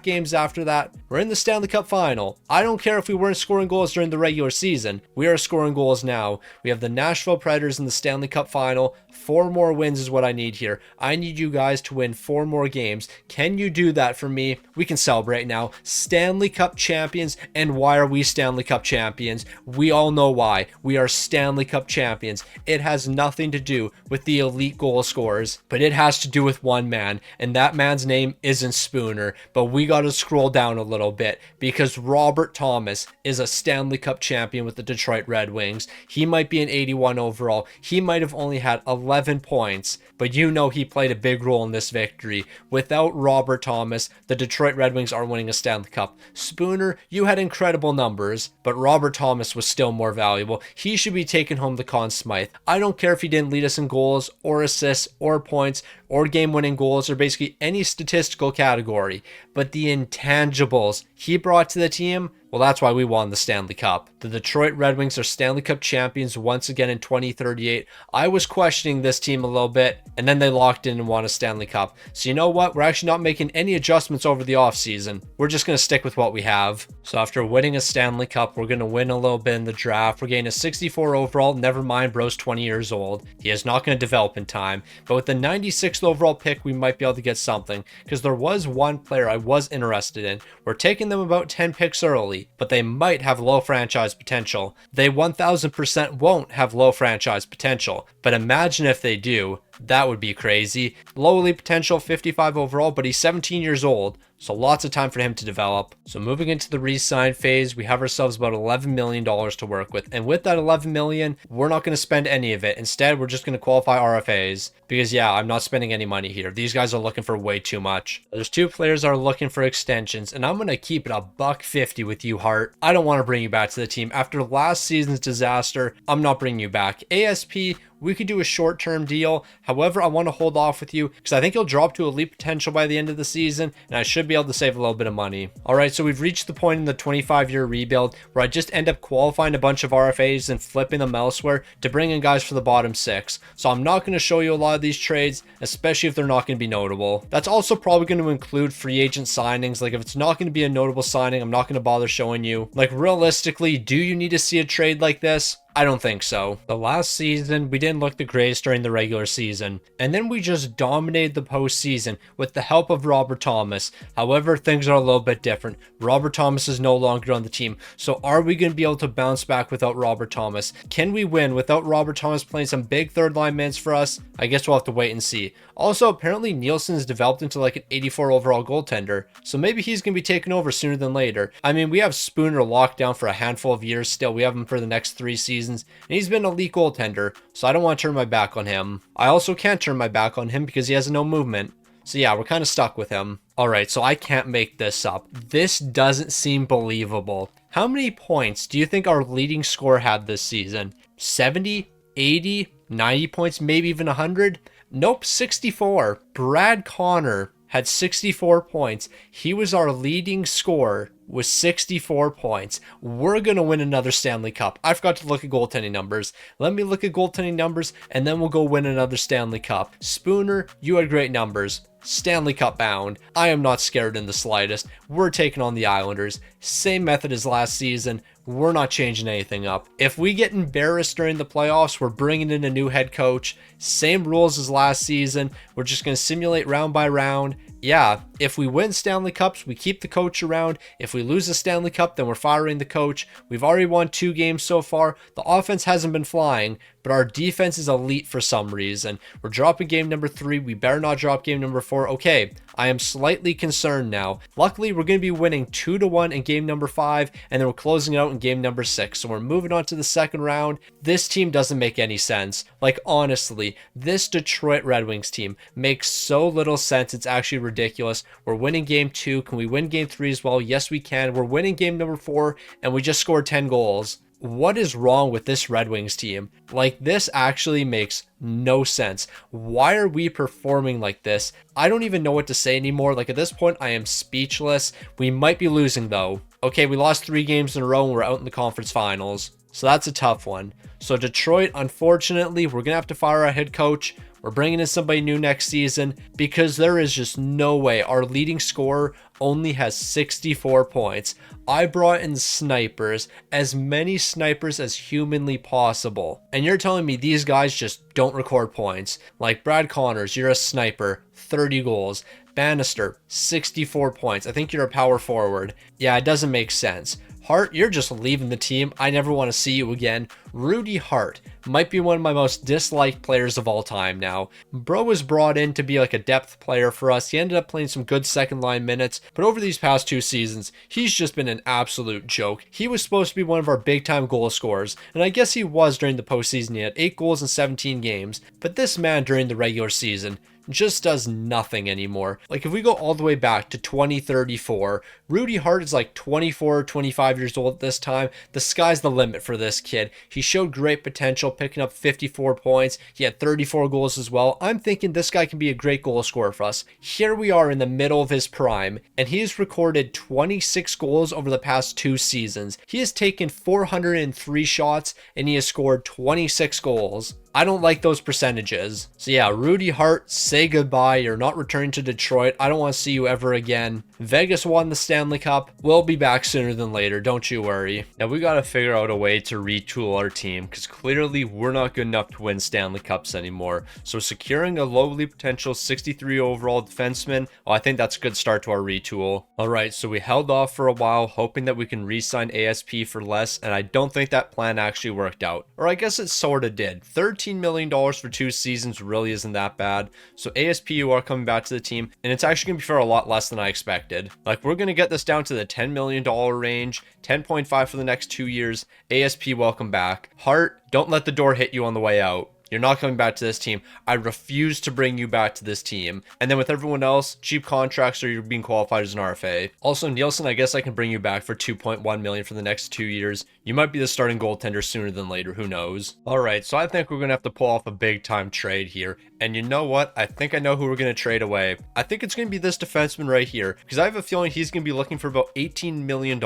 [SPEAKER 1] games after that. We're in the Stanley Cup final. I don't care if we weren't scoring goals during the regular season. We are scoring goals now. We have the Nashville Predators in the Stanley Cup final. 4 more wins is what I need here. I need you guys to win 4 more games. Can you do that for me? We can celebrate now. Stanley Cup champions. And why are we Stanley Cup champions? We all know why. We are Stanley Cup champions. It has nothing to do with the elite goal scorers, but it has to do with one man, and that man's name isn't Spooner. But we got to scroll down a little bit because Robert Thomas is a Stanley Cup champion with the Detroit Red Wings. He might be an 81 overall. He might have only had 11 points, but you know he played a big role in this victory. Without Robert Thomas, the Detroit Red Wings aren't winning a Stanley Cup. Spooner, you had incredible numbers, but Robert Thomas was still more valuable. He should be taking home the Conn Smythe. I don't care if he didn't lead us in goals or assists or points or game-winning goals or basically any statistical category, but the intangibles he brought to the team, Well, that's why we won the Stanley Cup. The Detroit Red Wings are Stanley Cup champions once again in 2038. I was questioning this team a little bit, and then they locked in and won a Stanley Cup. So you know what? We're actually not making any adjustments over the offseason. We're just going to stick with what we have. So after winning a Stanley Cup, we're going to win a little bit in the draft. We're getting a 64 overall. Never mind, bro's 20 years old. He is not going to develop in time. But with the 96th overall pick, we might be able to get something, because there was one player I was interested in. We're taking them about 10 picks early, but they might have low franchise potential. They 1000% won't have low franchise potential, but imagine if they do. That would be crazy. Low elite potential, 55 overall, but he's 17 years old, so lots of time for him to develop. So moving into the re-sign phase, we have ourselves about $11 million to work with. And with that $11 million, we're not going to spend any of it. Instead, we're just going to qualify RFAs. Because yeah, I'm not spending any money here. These guys are looking for way too much. There's two players that are looking for extensions, and I'm going to keep it $150 with you, Hart. I don't want to bring you back to the team. After last season's disaster, I'm not bringing you back. ASP, we could do a short-term deal. However, I want to hold off with you because I think you'll drop to elite potential by the end of the season, and I should be able to save a little bit of money. All right, so we've reached the point in the 25-year rebuild where I just end up qualifying a bunch of RFAs and flipping them elsewhere to bring in guys for the bottom six. So I'm not going to show you a lot of these trades, especially if they're not going to be notable. That's also probably going to include free agent signings. Like if it's not going to be a notable signing, I'm not going to bother showing you. Like realistically, do you need to see a trade like this? I don't think so. The last season, we didn't look the greatest during the regular season, and then we just dominated the postseason with the help of Robert Thomas. However, things are a little bit different. Robert Thomas is no longer on the team, so are we going to be able to bounce back without Robert Thomas? Can we win without Robert Thomas playing some big third line minutes for us? I guess we'll have to wait and see. Also, apparently Nielsen's developed into like an 84 overall goaltender, so maybe he's going to be taken over sooner than later. I mean, we have Spooner locked down for a handful of years still. We have him for the next 3 seasons. And he's been an elite goaltender, so I don't want to turn my back on him. I also can't turn my back on him because he has no movement. So yeah, we're kind of stuck with him. Alright, so I can't make this up. This doesn't seem believable. How many points do you think our leading scorer had this season? 70? 80? 90 points? Maybe even 100? Nope, 64. Brad Connor had 64 points. He was our leading scorer with 64 points. We're going to win another Stanley Cup. I forgot to look at goaltending numbers. Let me look at goaltending numbers, and then we'll go win another Stanley Cup. Spooner, you had great numbers. Stanley Cup bound. I am not scared in the slightest. We're taking on the Islanders. Same method as last season. We're not changing anything up. If we get embarrassed during the playoffs, we're bringing in a new head coach. Same rules as last season. We're just going to simulate round by round. Yeah, if we win Stanley Cups, we keep the coach around. If we lose the Stanley Cup, then we're firing the coach. We've already won 2 games so far. The offense hasn't been flying, but our defense is elite for some reason. We're dropping game number 3. We better not drop game number 4. Okay, I am slightly concerned now. Luckily, we're going to be winning 2-1 in game number 5, and then we're closing it out in game number 6. So we're moving on to the second round. This team doesn't make any sense. Like, honestly, this Detroit Red Wings team makes so little sense. It's actually ridiculous. We're winning game 2. Can we win game 3 as well? Yes, we can. We're winning game number 4, and we just scored 10 goals. What is wrong with this Red Wings team? Like, this actually makes no sense. Why are we performing like this? I don't even know what to say anymore. Like, at this point, I am speechless. We might be losing, though. Okay, we lost 3 games in a row and we're out in the conference finals. So that's a tough one. So Detroit, unfortunately, we're going to have to fire our head coach. We're bringing in somebody new next season because there is just no way. Our leading scorer only has 64 points. I brought in snipers, as many snipers as humanly possible. And you're telling me these guys just don't record points. Like Brad Connors, you're a sniper, 30 goals. Bannister, 64 points. I think you're a power forward. Yeah, it doesn't make sense. Hart, you're just leaving the team. I never want to see you again. Rudy Hart might be one of my most disliked players of all time now. Bro was brought in to be like a depth player for us. He ended up playing some good second line minutes, but over these past 2 seasons, he's just been an absolute joke. He was supposed to be one of our big time goal scorers, and I guess he was during the postseason. He had 8 goals in 17 games, but this man during the regular season, just does nothing anymore. Like if we go all the way back to 2034, Rudy Hart is like 24 or 25 years old at this time. The sky's the limit for this kid. He showed great potential, picking up 54 points. He had 34 goals as well. I'm thinking this guy can be a great goal scorer for us. Here we are in the middle of his prime, and he's recorded 26 goals over the past 2 seasons. He has taken 403 shots, and he has scored 26 goals. I don't like those percentages. So yeah, Rudy Hart, say goodbye. You're not returning to Detroit. I don't want to see you ever again. Vegas won the Stanley Cup. We'll be back sooner than later. Don't you worry. Now we got to figure out a way to retool our team because clearly we're not good enough to win Stanley Cups anymore. So securing a lowly potential 63 overall defenseman, well, I think that's a good start to our retool. All right, so we held off for a while hoping that we can re-sign ASP for less, and I don't think that plan actually worked out. Or I guess it sort of did. $13 million for 2 seasons really isn't that bad. So ASP, you are coming back to the team, and it's actually going to be for a lot less than I expected. Like, we're going to get this down to the $10 million range, 10.5 for the next 2 years. ASP, welcome back. Hart, don't let the door hit you on the way out. You're not coming back to this team. I refuse to bring you back to this team. And then with everyone else, cheap contracts or you're being qualified as an RFA. Also, Nielsen, I guess I can bring you back for $2.1 million for the next 2 years. You might be the starting goaltender sooner than later. Who knows? All right, so I think we're going to have to pull off a big time trade here. And you know what? I think I know who we're going to trade away. I think it's going to be this defenseman right here because I have a feeling he's going to be looking for about $18 million.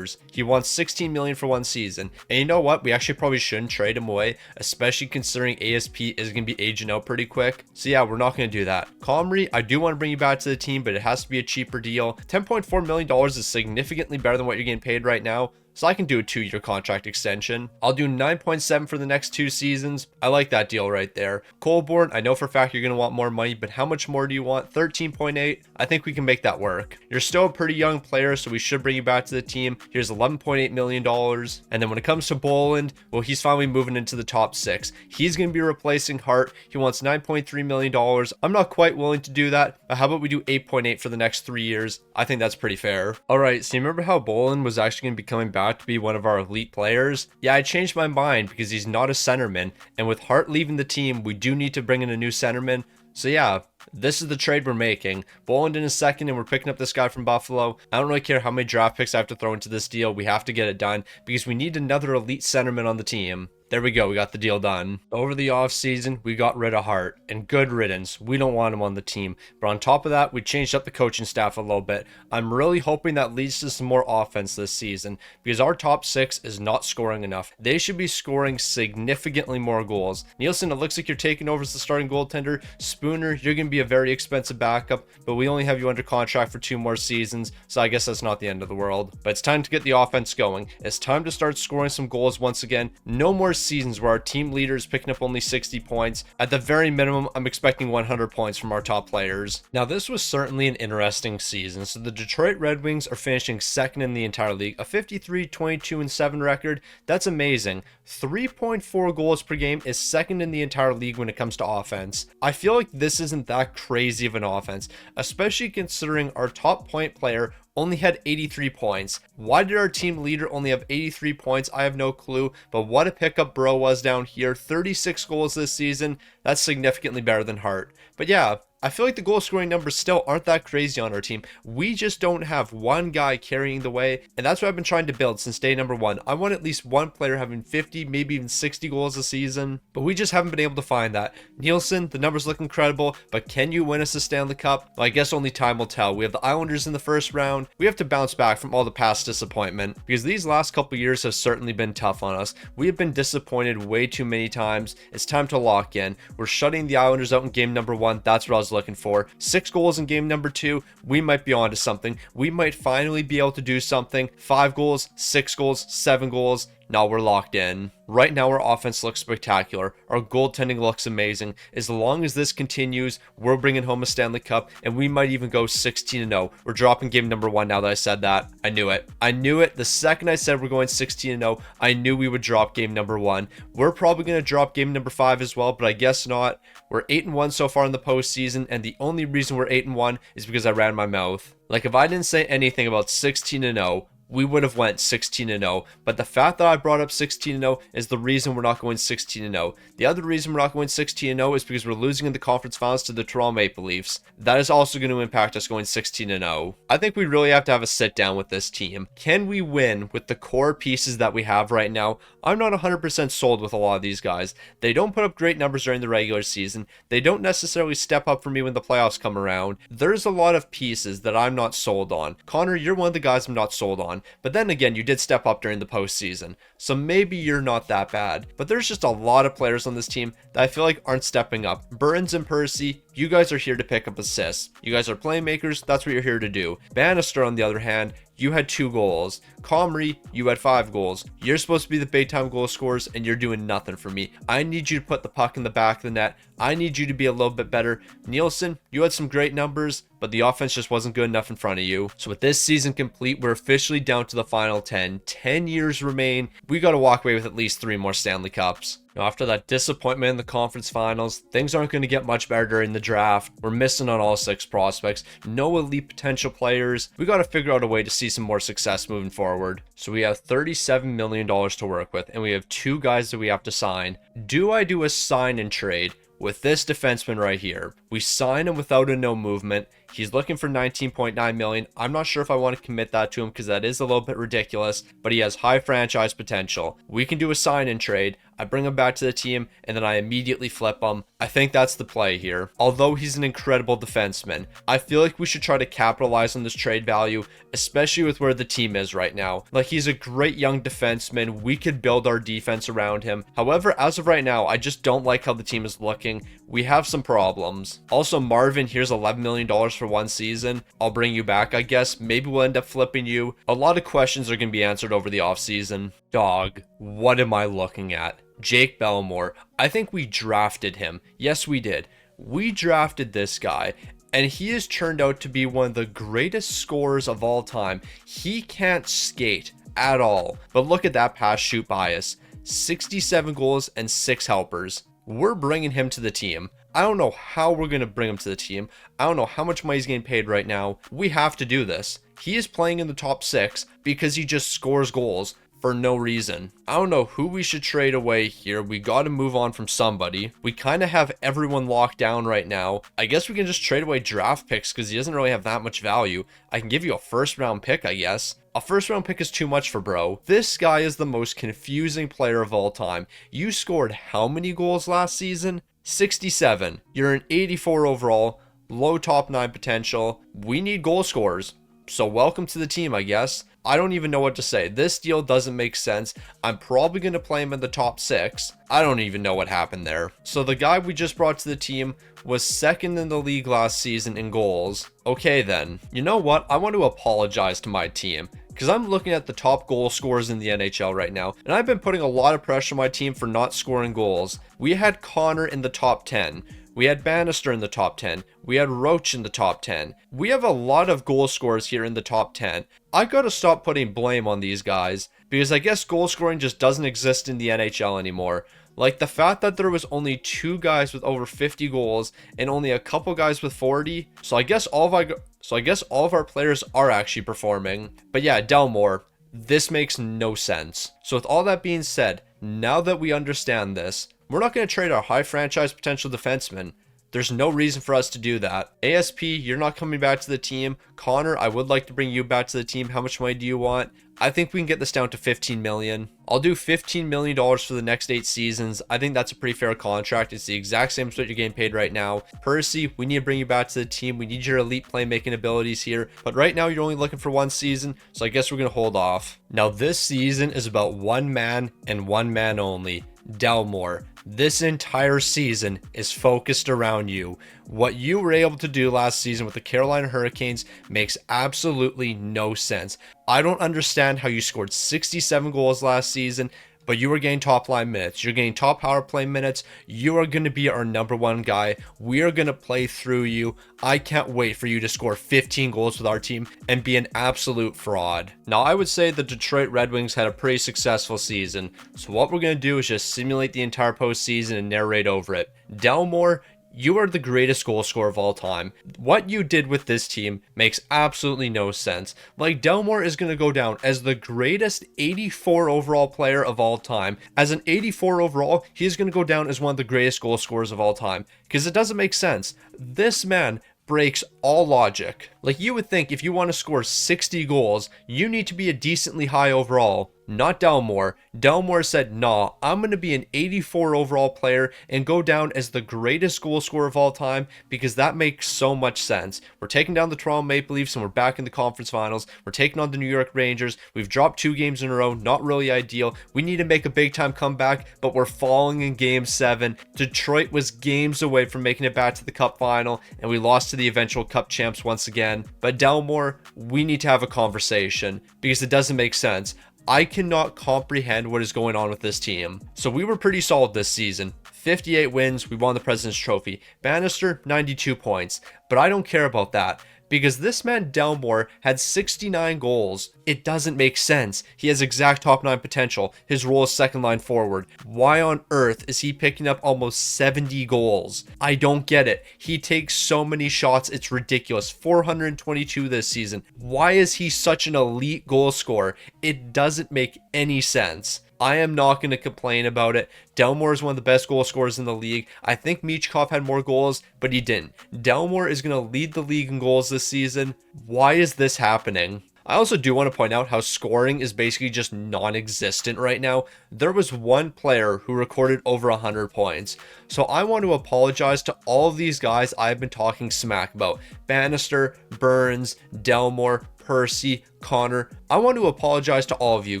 [SPEAKER 1] He wants $16 million for 1 season. And you know what? We actually probably shouldn't trade him away, especially considering ASP is going to be aging out pretty quick. So yeah, we're not going to do that. Comrie, I do want to bring you back to the team, but it has to be a cheaper deal. $10.4 million is significantly better than what you're getting paid right now. So I can do a 2-year contract extension. I'll do 9.7 for the next 2 seasons. I like that deal right there. Colborne, I know for a fact you're going to want more money, but how much more do you want? 13.8. I think we can make that work. You're still a pretty young player, so we should bring you back to the team. Here's $11.8 million. And then when it comes to Boland, well, he's finally moving into the top 6. He's going to be replacing Hart. He wants $9.3 million. I'm not quite willing to do that, but how about we do 8.8 for the next 3 years? I think that's pretty fair. All right, so you remember how Boland was actually going to be coming back to be one of our elite players? Yeah, I changed my mind because he's not a centerman, and with Hart leaving the team, we do need to bring in a new centerman. So yeah, this is the trade we're making. Boland in a second, and we're picking up this guy from Buffalo. I don't really care how many draft picks I have to throw into this deal. We have to get it done because we need another elite centerman on the team. There we go. We got the deal done. Over the offseason, we got rid of Hart, and good riddance. We don't want him on the team. But on top of that, we changed up the coaching staff a little bit. I'm really hoping that leads to some more offense this season because our top 6 is not scoring enough. They should be scoring significantly more goals. Nielsen, it looks like you're taking over as the starting goaltender. Spooner, you're going to be a very expensive backup, but we only have you under contract for 2 more seasons, so I guess that's not the end of the world. But it's time to get the offense going. It's time to start scoring some goals once again. No more seasons where our team leader is picking up only 60 points. At the very minimum, I'm expecting 100 points from our top players. Now, this was certainly an interesting season. So the Detroit Red Wings are finishing 2nd in the entire league, a 53-22-7 record. That's amazing. 3.4 goals per game is 2nd in the entire league when it comes to offense. I feel like this isn't that crazy of an offense, especially considering our top point player only had 83 points. Why did our team leader only have 83 points? I have no clue, but what a pickup Bro was down here. 36 goals this season. That's significantly better than Hart. But yeah, I feel like the goal scoring numbers still aren't that crazy on our team. We just don't have one guy carrying the way, and that's what I've been trying to build since day number 1. I want at least one player having 50, maybe even 60 goals a season, but we just haven't been able to find that. Nielsen, the numbers look incredible, but can you win us a Stanley Cup? Well, I guess only time will tell. We have the Islanders in the first round. We have to bounce back from all the past disappointment because these last couple years have certainly been tough on us. We have been disappointed way too many times. It's time to lock in. We're shutting the Islanders out in game number 1. That's what I was looking for. 6 goals in game number 2. We might be onto something. We might finally be able to do something. 5 goals, 6 goals, 7 goals. Now we're locked in. Right now our offense looks spectacular. Our goaltending looks amazing. As long as this continues, we're bringing home a Stanley Cup, and we might even go 16-0. We're dropping game number 1 now that I said that. I knew it. I knew it. The second I said we're going 16-0, I knew we would drop game number 1. We're probably going to drop game number 5 as well, but I guess not. We're 8-1 so far in the postseason, and the only reason we're 8-1 is because I ran my mouth. Like, if I didn't say anything about 16-0, we would have went 16-0. But the fact that I brought up 16-0 is the reason we're not going 16-0. The other reason we're not going 16-0 is because we're losing in the conference finals to the Toronto Maple Leafs. That is also going to impact us going 16-0. I think we really have to have a sit down with this team. Can we win with the core pieces that we have right now? I'm not 100% sold with a lot of these guys. They don't put up great numbers during the regular season. They don't necessarily step up for me when the playoffs come around. There's a lot of pieces that I'm not sold on. Connor, you're one of the guys I'm not sold on. But then again, you did step up during the postseason. So maybe you're not that bad. But there's just a lot of players on this team that I feel like aren't stepping up. Burns and Percy, you guys are here to pick up assists. You guys are playmakers. That's what you're here to do. Bannister, on the other hand, you had 2 goals. Comrie, you had 5 goals. You're supposed to be the big time goal scorers and you're doing nothing for me. I need you to put the puck in the back of the net. I need you to be a little bit better. Nielsen, you had some great numbers, but the offense just wasn't good enough in front of you. So with this season complete, we're officially down to the final 10. 10 years remain. We got to walk away with at least 3 more Stanley Cups. Now, after that disappointment in the conference finals, things aren't going to get much better during the draft. We're missing on all 6 prospects. No elite potential players. We got to figure out a way to see some more success moving forward. So we have $37 million to work with, and we have 2 guys that we have to sign. Do I do a sign and trade with this defenseman right here? We sign him without a no movement. He's looking for 19.9 million. I'm not sure if I want to commit that to him because that is a little bit ridiculous, but he has high franchise potential. We can do a sign and trade. I bring him back to the team and then I immediately flip him. I think that's the play here. Although he's an incredible defenseman, I feel like we should try to capitalize on this trade value, especially with where the team is right now. Like, he's a great young defenseman. We could build our defense around him. However, as of right now, I just don't like how the team is looking. We have some problems. Also, Marvin, here's $11 million for 1 season. I'll bring you back, I guess. Maybe we'll end up flipping you. A lot of questions are going to be answered over the offseason. Dog, what am I looking at? Jake Bellemore. I think we drafted him. Yes, we did. We drafted this guy, and he has turned out to be one of the greatest scorers of all time. He can't skate at all. But look at that pass shoot bias. 67 goals and 6 helpers. We're bringing him to the team. I don't know how we're going to bring him to the team. I don't know how much money he's getting paid right now. We have to do this. He is playing in the top 6 because he just scores goals for no reason. I don't know who we should trade away here. We got to move on from somebody. We kind of have everyone locked down right now. I guess we can just trade away draft picks because he doesn't really have that much value. I can give you a 1st round pick, I guess. A 1st round pick is too much for bro. This guy is the most confusing player of all time. You scored how many goals last season? 67. You're an 84 overall, low top 9 potential. We need goal scorers. So welcome to the team, I guess. I don't even know what to say. This deal doesn't make sense. I'm probably going to play him in the top 6. I don't even know what happened there. So the guy we just brought to the team was 2nd in the league last season in goals. Okay then. You know what? I want to apologize to my team, because I'm looking at the top goal scorers in the NHL right now, and I've been putting a lot of pressure on my team for not scoring goals. We had Connor in the top 10. We had Bannister in the top 10. We had Roach in the top 10. We have a lot of goal scorers here in the top 10. I gotta stop putting blame on these guys, because I guess goal scoring just doesn't exist in the NHL anymore. Like, the fact that there was only 2 guys with over 50 goals and only a couple guys with 40. So I guess all of our players are actually performing. But yeah, Delmore, this makes no sense. So with all that being said, now that we understand this, we're not going to trade our high franchise potential defenseman. There's no reason for us to do that. ASP, you're not coming back to the team. Connor, I would like to bring you back to the team. How much money do you want? I think we can get this down to $15 million. I'll do $15 million for the next 8 seasons. I think that's a pretty fair contract. It's the exact same as what you're getting paid right now. Percy, we need to bring you back to the team. We need your elite playmaking abilities here. But right now, you're only looking for 1 season, so I guess we're going to hold off. Now, this season is about 1 man and 1 man only. Delmore. This entire season is focused around you. What you were able to do last season with the Carolina Hurricanes makes absolutely no sense. I don't understand how you scored 67 goals last season, but you are getting top line minutes. You're getting top power play minutes. You are going to be our #1 guy. We are going to play through you. I can't wait for you to score 15 goals with our team and be an absolute fraud. Now, I would say the Detroit Red Wings had a pretty successful season. So what we're going to do is just simulate the entire postseason and narrate over it. Delmore, you are the greatest goal scorer of all time. What you did with this team makes absolutely no sense. Like, Delmore is going to go down as the greatest 84 overall player of all time. As an 84 overall, he's going to go down as one of the greatest goal scorers of all time, because it doesn't make sense. This man breaks all logic. Like, you would think if you want to score 60 goals, you need to be a decently high overall. Not Delmore. Delmore said, nah, I'm going to be an 84 overall player and go down as the greatest goal scorer of all time, because that makes so much sense. We're taking down the Toronto Maple Leafs and we're back in the conference finals. We're taking on the New York Rangers. We've dropped 2 games in a row. Not really ideal. We need to make a big time comeback, but we're falling in game 7. Detroit was games away from making it back to the Cup final, and we lost to the eventual Cup champs once again. But Delmore, we need to have a conversation, because it doesn't make sense. I cannot comprehend what is going on with this team. So we were pretty solid this season. 58 wins, we won the President's Trophy. Bannister, 92 points. But I don't care about that, because this man Delmore had 69 goals. It doesn't make sense. He has exact top 9 potential. His role is second line forward. Why on earth is he picking up almost 70 goals? I don't get it. He takes so many shots, it's ridiculous. 422 this season. Why is he such an elite goal scorer? It doesn't make any sense. I am not going to complain about it. Delmore is one of the best goal scorers in the league. I think Michkov had more goals, but he didn't. Delmore is going to lead the league in goals this season. Why is this happening? I also do want to point out how scoring is basically just non-existent right now. There was one player who recorded over 100 points. So I want to apologize to all of these guys I've been talking smack about. Bannister, Burns, Delmore, Percy, Connor. I want to apologize to all of you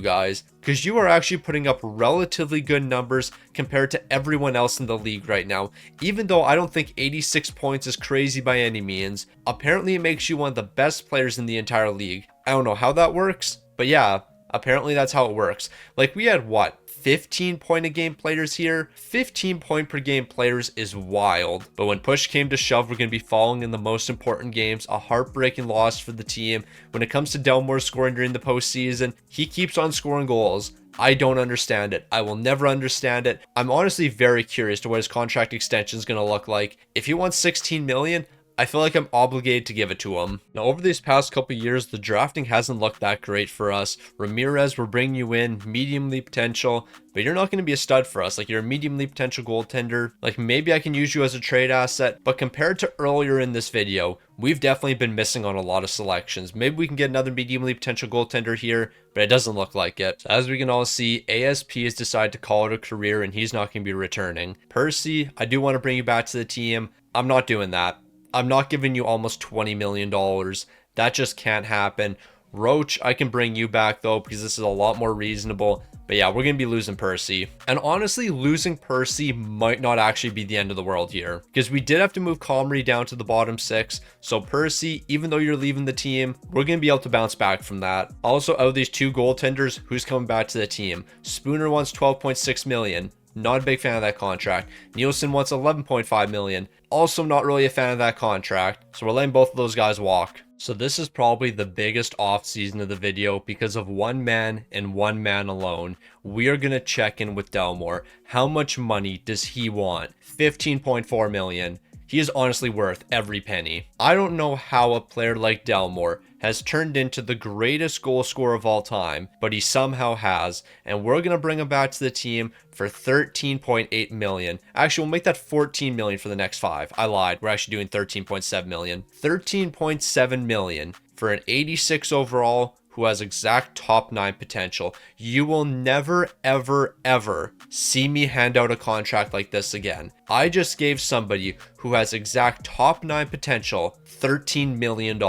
[SPEAKER 1] guys, because you are actually putting up relatively good numbers compared to everyone else in the league right now. Even though I don't think 86 points is crazy by any means, apparently it makes you one of the best players in the entire league. I don't know how that works, but yeah, apparently that's how it works. Like, we had what? 15 point a game players here. 15 point per game players is wild. But when push came to shove, we're going to be falling in the most important games. A heartbreaking loss for the team. When it comes to Delmore scoring during the postseason, he keeps on scoring goals. I don't understand it. I will never understand it. I'm honestly very curious to what his contract extension is going to look like. If he wants 16 million, I feel like I'm obligated to give it to him. Now, over these past couple years, the drafting hasn't looked that great for us. Ramirez, we're bringing you in, medium league potential, but you're not going to be a stud for us. Like, you're a medium league potential goaltender. Like, maybe I can use you as a trade asset, but compared to earlier in this video, we've definitely been missing on a lot of selections. Maybe we can get another medium league potential goaltender here, but it doesn't look like it. So as we can all see, ASP has decided to call it a career, and he's not going to be returning. Percy, I do want to bring you back to the team. I'm not doing that. I'm not giving you almost $20 million. That just can't happen. Roach, I can bring you back though, because this is a lot more reasonable. But yeah, we're going to be losing Percy. And honestly, losing Percy might not actually be the end of the world here, because we did have to move Comrie down to the bottom 6. So Percy, even though you're leaving the team, we're going to be able to bounce back from that. Also, out of these 2 goaltenders, who's coming back to the team? Spooner wants 12.6 million. Not a big fan of that contract. Nielsen wants 11.5 million. Also not really a fan of that contract. So we're letting both of those guys walk. So this is probably the biggest off season of the video because of one man and one man alone. We are going to check in with Delmore. How much money does he want? 15.4 million. He is honestly worth every penny. I don't know how a player like Delmore has turned into the greatest goal scorer of all time, but he somehow has, and we're going to bring him back to the team for 13.8 million. Actually, we'll make that 14 million for the next 5. I lied. We're actually doing 13.7 million. 13.7 million for an 86 overall who has exact top 9 potential. You will never, ever, ever see me hand out a contract like this again. I just gave somebody who has exact top 9 potential $13 million.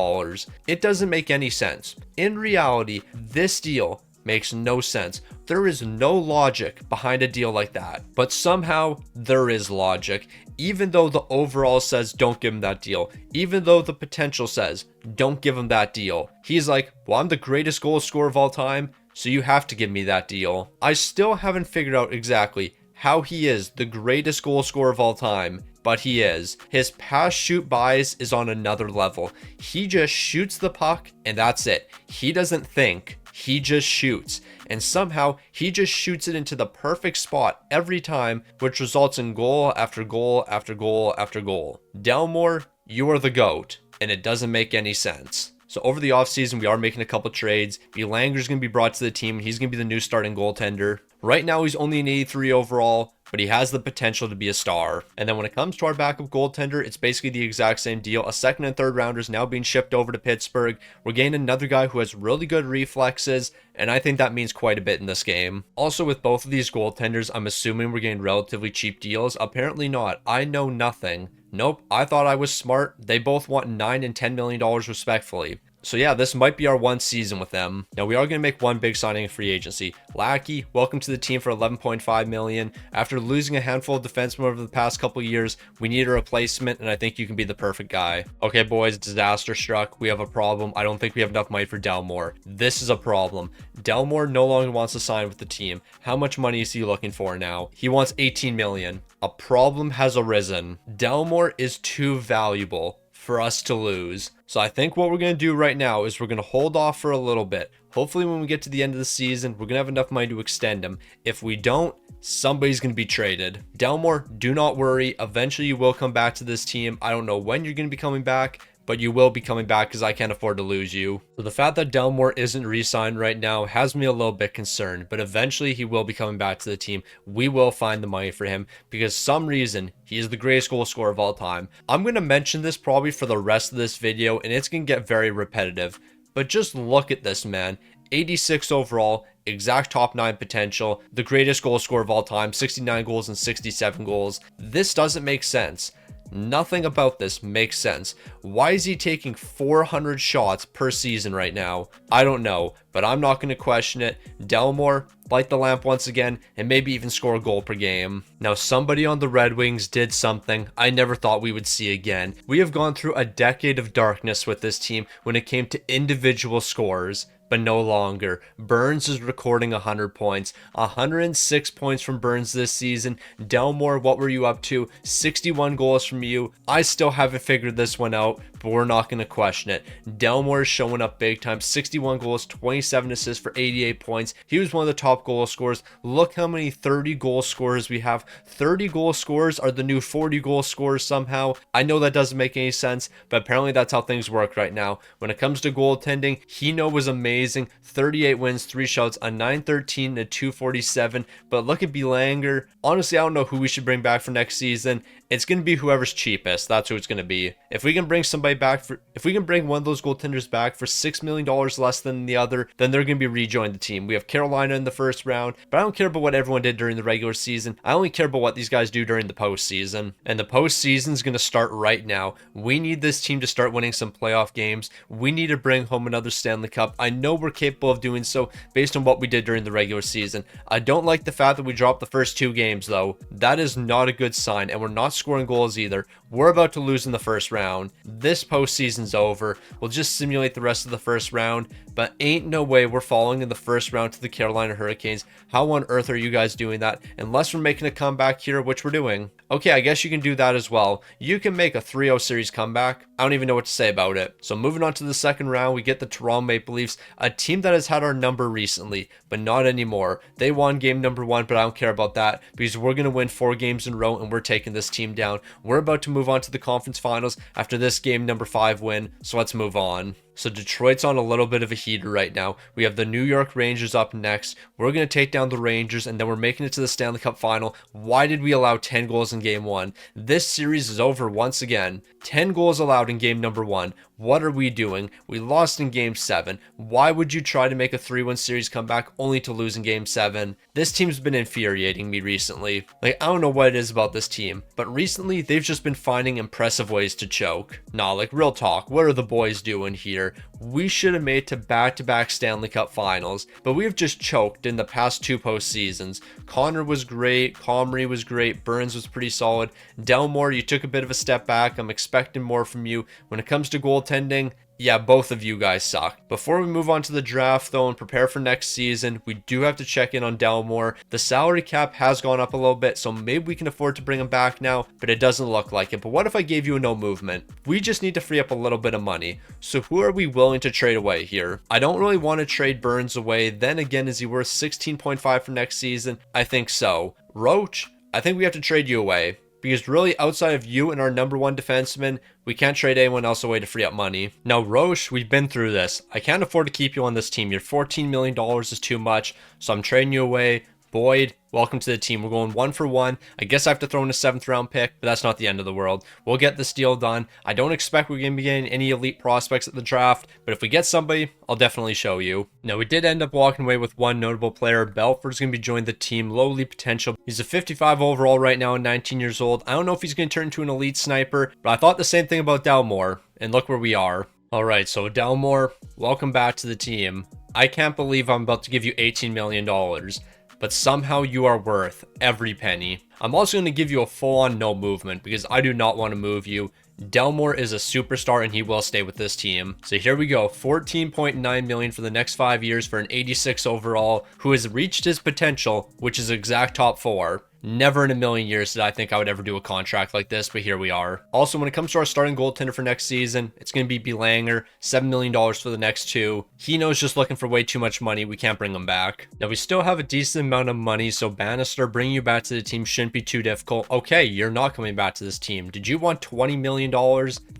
[SPEAKER 1] It doesn't make any sense. In reality, this deal makes no sense. There is no logic behind a deal like that, but somehow there is logic. Even though the overall says don't give him that deal, even though the potential says don't give him that deal, he's like, well, I'm the greatest goal scorer of all time, so you have to give me that deal. I still haven't figured out exactly how he is the greatest goal scorer of all time, but he is. His pass shoot buys is on another level. He just shoots the puck and that's it. He doesn't think. he just shoots. And somehow he just shoots it into the perfect spot every time, which results in goal after goal after goal after goal. Delmore, you are the GOAT, and it doesn't make any sense. So over the offseason, we are making a couple trades. Belanger's going to be brought to the team, and he's going to be the new starting goaltender. Right now, he's only an 83 overall, but he has the potential to be a star. And then when it comes to our backup goaltender, it's basically the exact same deal. A second and third rounders now being shipped over to Pittsburgh. We're getting another guy who has really good reflexes, and I think that means quite a bit in this game. Also, with both of these goaltenders, I'm assuming we're getting relatively cheap deals. Apparently not. I know nothing. Nope, I thought I was smart. They both want $9 and $10 million respectfully. So yeah, this might be our one season with them. Now we are going to make one big signing in free agency. Lackey, welcome to the team for $11.5 million. After losing a handful of defensemen over the past couple years, we need a replacement, and I think you can be the perfect guy. Okay, boys, disaster struck. We have a problem. I don't think we have enough money for Delmore. This is a problem. Delmore no longer wants to sign with the team. How much money is he looking for now? He wants $18 million. A problem has arisen. Delmore is too valuable for us to lose. So I think what we're going to do right now is we're going to hold off for a little bit. Hopefully when we get to the end of the season, we're going to have enough money to extend him. If we don't, somebody's going to be traded. Delmore, do not worry. Eventually you will come back to this team. I don't know when you're going to be coming back, but you will be coming back because I can't afford to lose you. So the fact that Delmore isn't re-signed right now has me a little bit concerned, but eventually he will be coming back to the team. We will find the money for him because some reason he is the greatest goal scorer of all time. I'm going to mention this probably for the rest of this video, and it's going to get very repetitive, but just look at this man. 86 overall, exact top 9 potential, the greatest goal scorer of all time, 69 goals and 67 goals. This doesn't make sense. Nothing about this makes sense. Why is he taking 400 shots per season right now? I don't know, but I'm not going to question it. Delmore, light the lamp once again, and maybe even score a goal per game. Now, somebody on the Red Wings did something I never thought we would see again. We have gone through a decade of darkness with this team when it came to individual scores, but no longer. Burns is recording 100 points. 106 points from Burns this season. Delmore, what were you up to? 61 goals from you. I still haven't figured this one out, but we're not going to question it. Delmore is showing up big time. 61 goals, 27 assists for 88 points. He was one of the top goal scorers. Look how many 30 goal scorers we have. 30 goal scorers are the new 40 goal scorers somehow. I know that doesn't make any sense, but apparently that's how things work right now. When it comes to goaltending, Hino was amazing. 38 wins, 3 shouts, a 913 and a 247. But look at Belanger. Honestly, I don't know who we should bring back for next season. It's going to be whoever's cheapest. That's who it's going to be. If we can bring somebody back if we can bring one of those goaltenders back for $6 million less than the other, then they're going to be rejoining the team. We have Carolina in the first round, but I don't care about what everyone did during the regular season. I only care about what these guys do during the postseason. And the postseason is going to start right now. We need this team to start winning some playoff games. We need to bring home another Stanley Cup. I know we're capable of doing so based on what we did during the regular season. I don't like the fact that we dropped the first 2 games though. That is not a good sign, and we're not scoring goals either. We're about to lose in the first round. This postseason's over. We'll just simulate the rest of the first round, but ain't no way we're falling in the first round to the Carolina Hurricanes. How on earth are you guys doing that? Unless we're making a comeback here, which we're doing. Okay, I guess you can do that as well. You can make a 3-0 series comeback. I don't even know what to say about it. So moving on to the second round, we get the Toronto Maple Leafs, a team that has had our number recently, but not anymore. They won game number 1, but I don't care about that because we're going to win 4 games in a row and we're taking this team down. We're about to move on to the conference finals after this game number 5 win, so let's move on. So Detroit's on a little bit of a heater right now. We have the New York Rangers up next. We're going to take down the Rangers, and then we're making it to the Stanley Cup final. Why did we allow 10 goals in game 1? This series is over once again. 10 goals allowed in game number 1. What are we doing? We lost in game 7. Why would you try to make a 3-1 series comeback only to lose in game 7? This team's been infuriating me recently. I don't know what it is about this team, but recently they've just been finding impressive ways to choke. Nah, real talk, what are the boys doing here? We should have made to back-to-back Stanley Cup finals, but we've just choked in the past 2 postseasons. Connor was great, Comrie was great, Burns was pretty solid. Delmore, you took a bit of a step back. I'm expecting more from you. When it comes to goaltending, Yeah, both of you guys suck. Before we move on to the draft though and prepare for next season, we do have to check in on Delmore. The salary cap has gone up a little bit, so maybe we can afford to bring him back now, but it doesn't look like it. But what if I gave you a no movement? We just need to free up a little bit of money. So who are we willing to trade away here? I don't really want to trade Burns away. Then again, is he worth 16.5 for next season? I think so. Roach, I think we have to trade you away. Because really, outside of you and our number one defenseman, we can't trade anyone else away to free up money. Now, Roche, we've been through this. I can't afford to keep you on this team. Your $14 million is too much, so I'm trading you away. Boyd, welcome to the team. We're going 1 for 1. I guess I have to throw in a 7th round pick, but that's not the end of the world. We'll get this deal done. I don't expect we're going to be getting any elite prospects at the draft, but if we get somebody, I'll definitely show you. Now, we did end up walking away with one notable player. Belford's going to be joining the team. Lowly potential. He's a 55 overall right now and 19 years old. I don't know if he's going to turn into an elite sniper, but I thought the same thing about Delmore, and look where we are. All right, so Delmore, welcome back to the team. I can't believe I'm about to give you $18 million. But somehow you are worth every penny. I'm also going to give you a full-on no movement because I do not want to move you. Delmore is a superstar and he will stay with this team. So here we go, $14.9 million for the next 5 years for an 86 overall who has reached his potential, which is exact top 4. Never in a million years did I think I would ever do a contract like this, but here we are. Also, when it comes to our starting goaltender for next season, it's going to be Belanger, $7 million for the next 2. Hino's just looking for way too much money. We can't bring him back. Now, we still have a decent amount of money, so Bannister, bringing you back to the team shouldn't be too difficult. Okay, you're not coming back to this team. Did you want $20 million?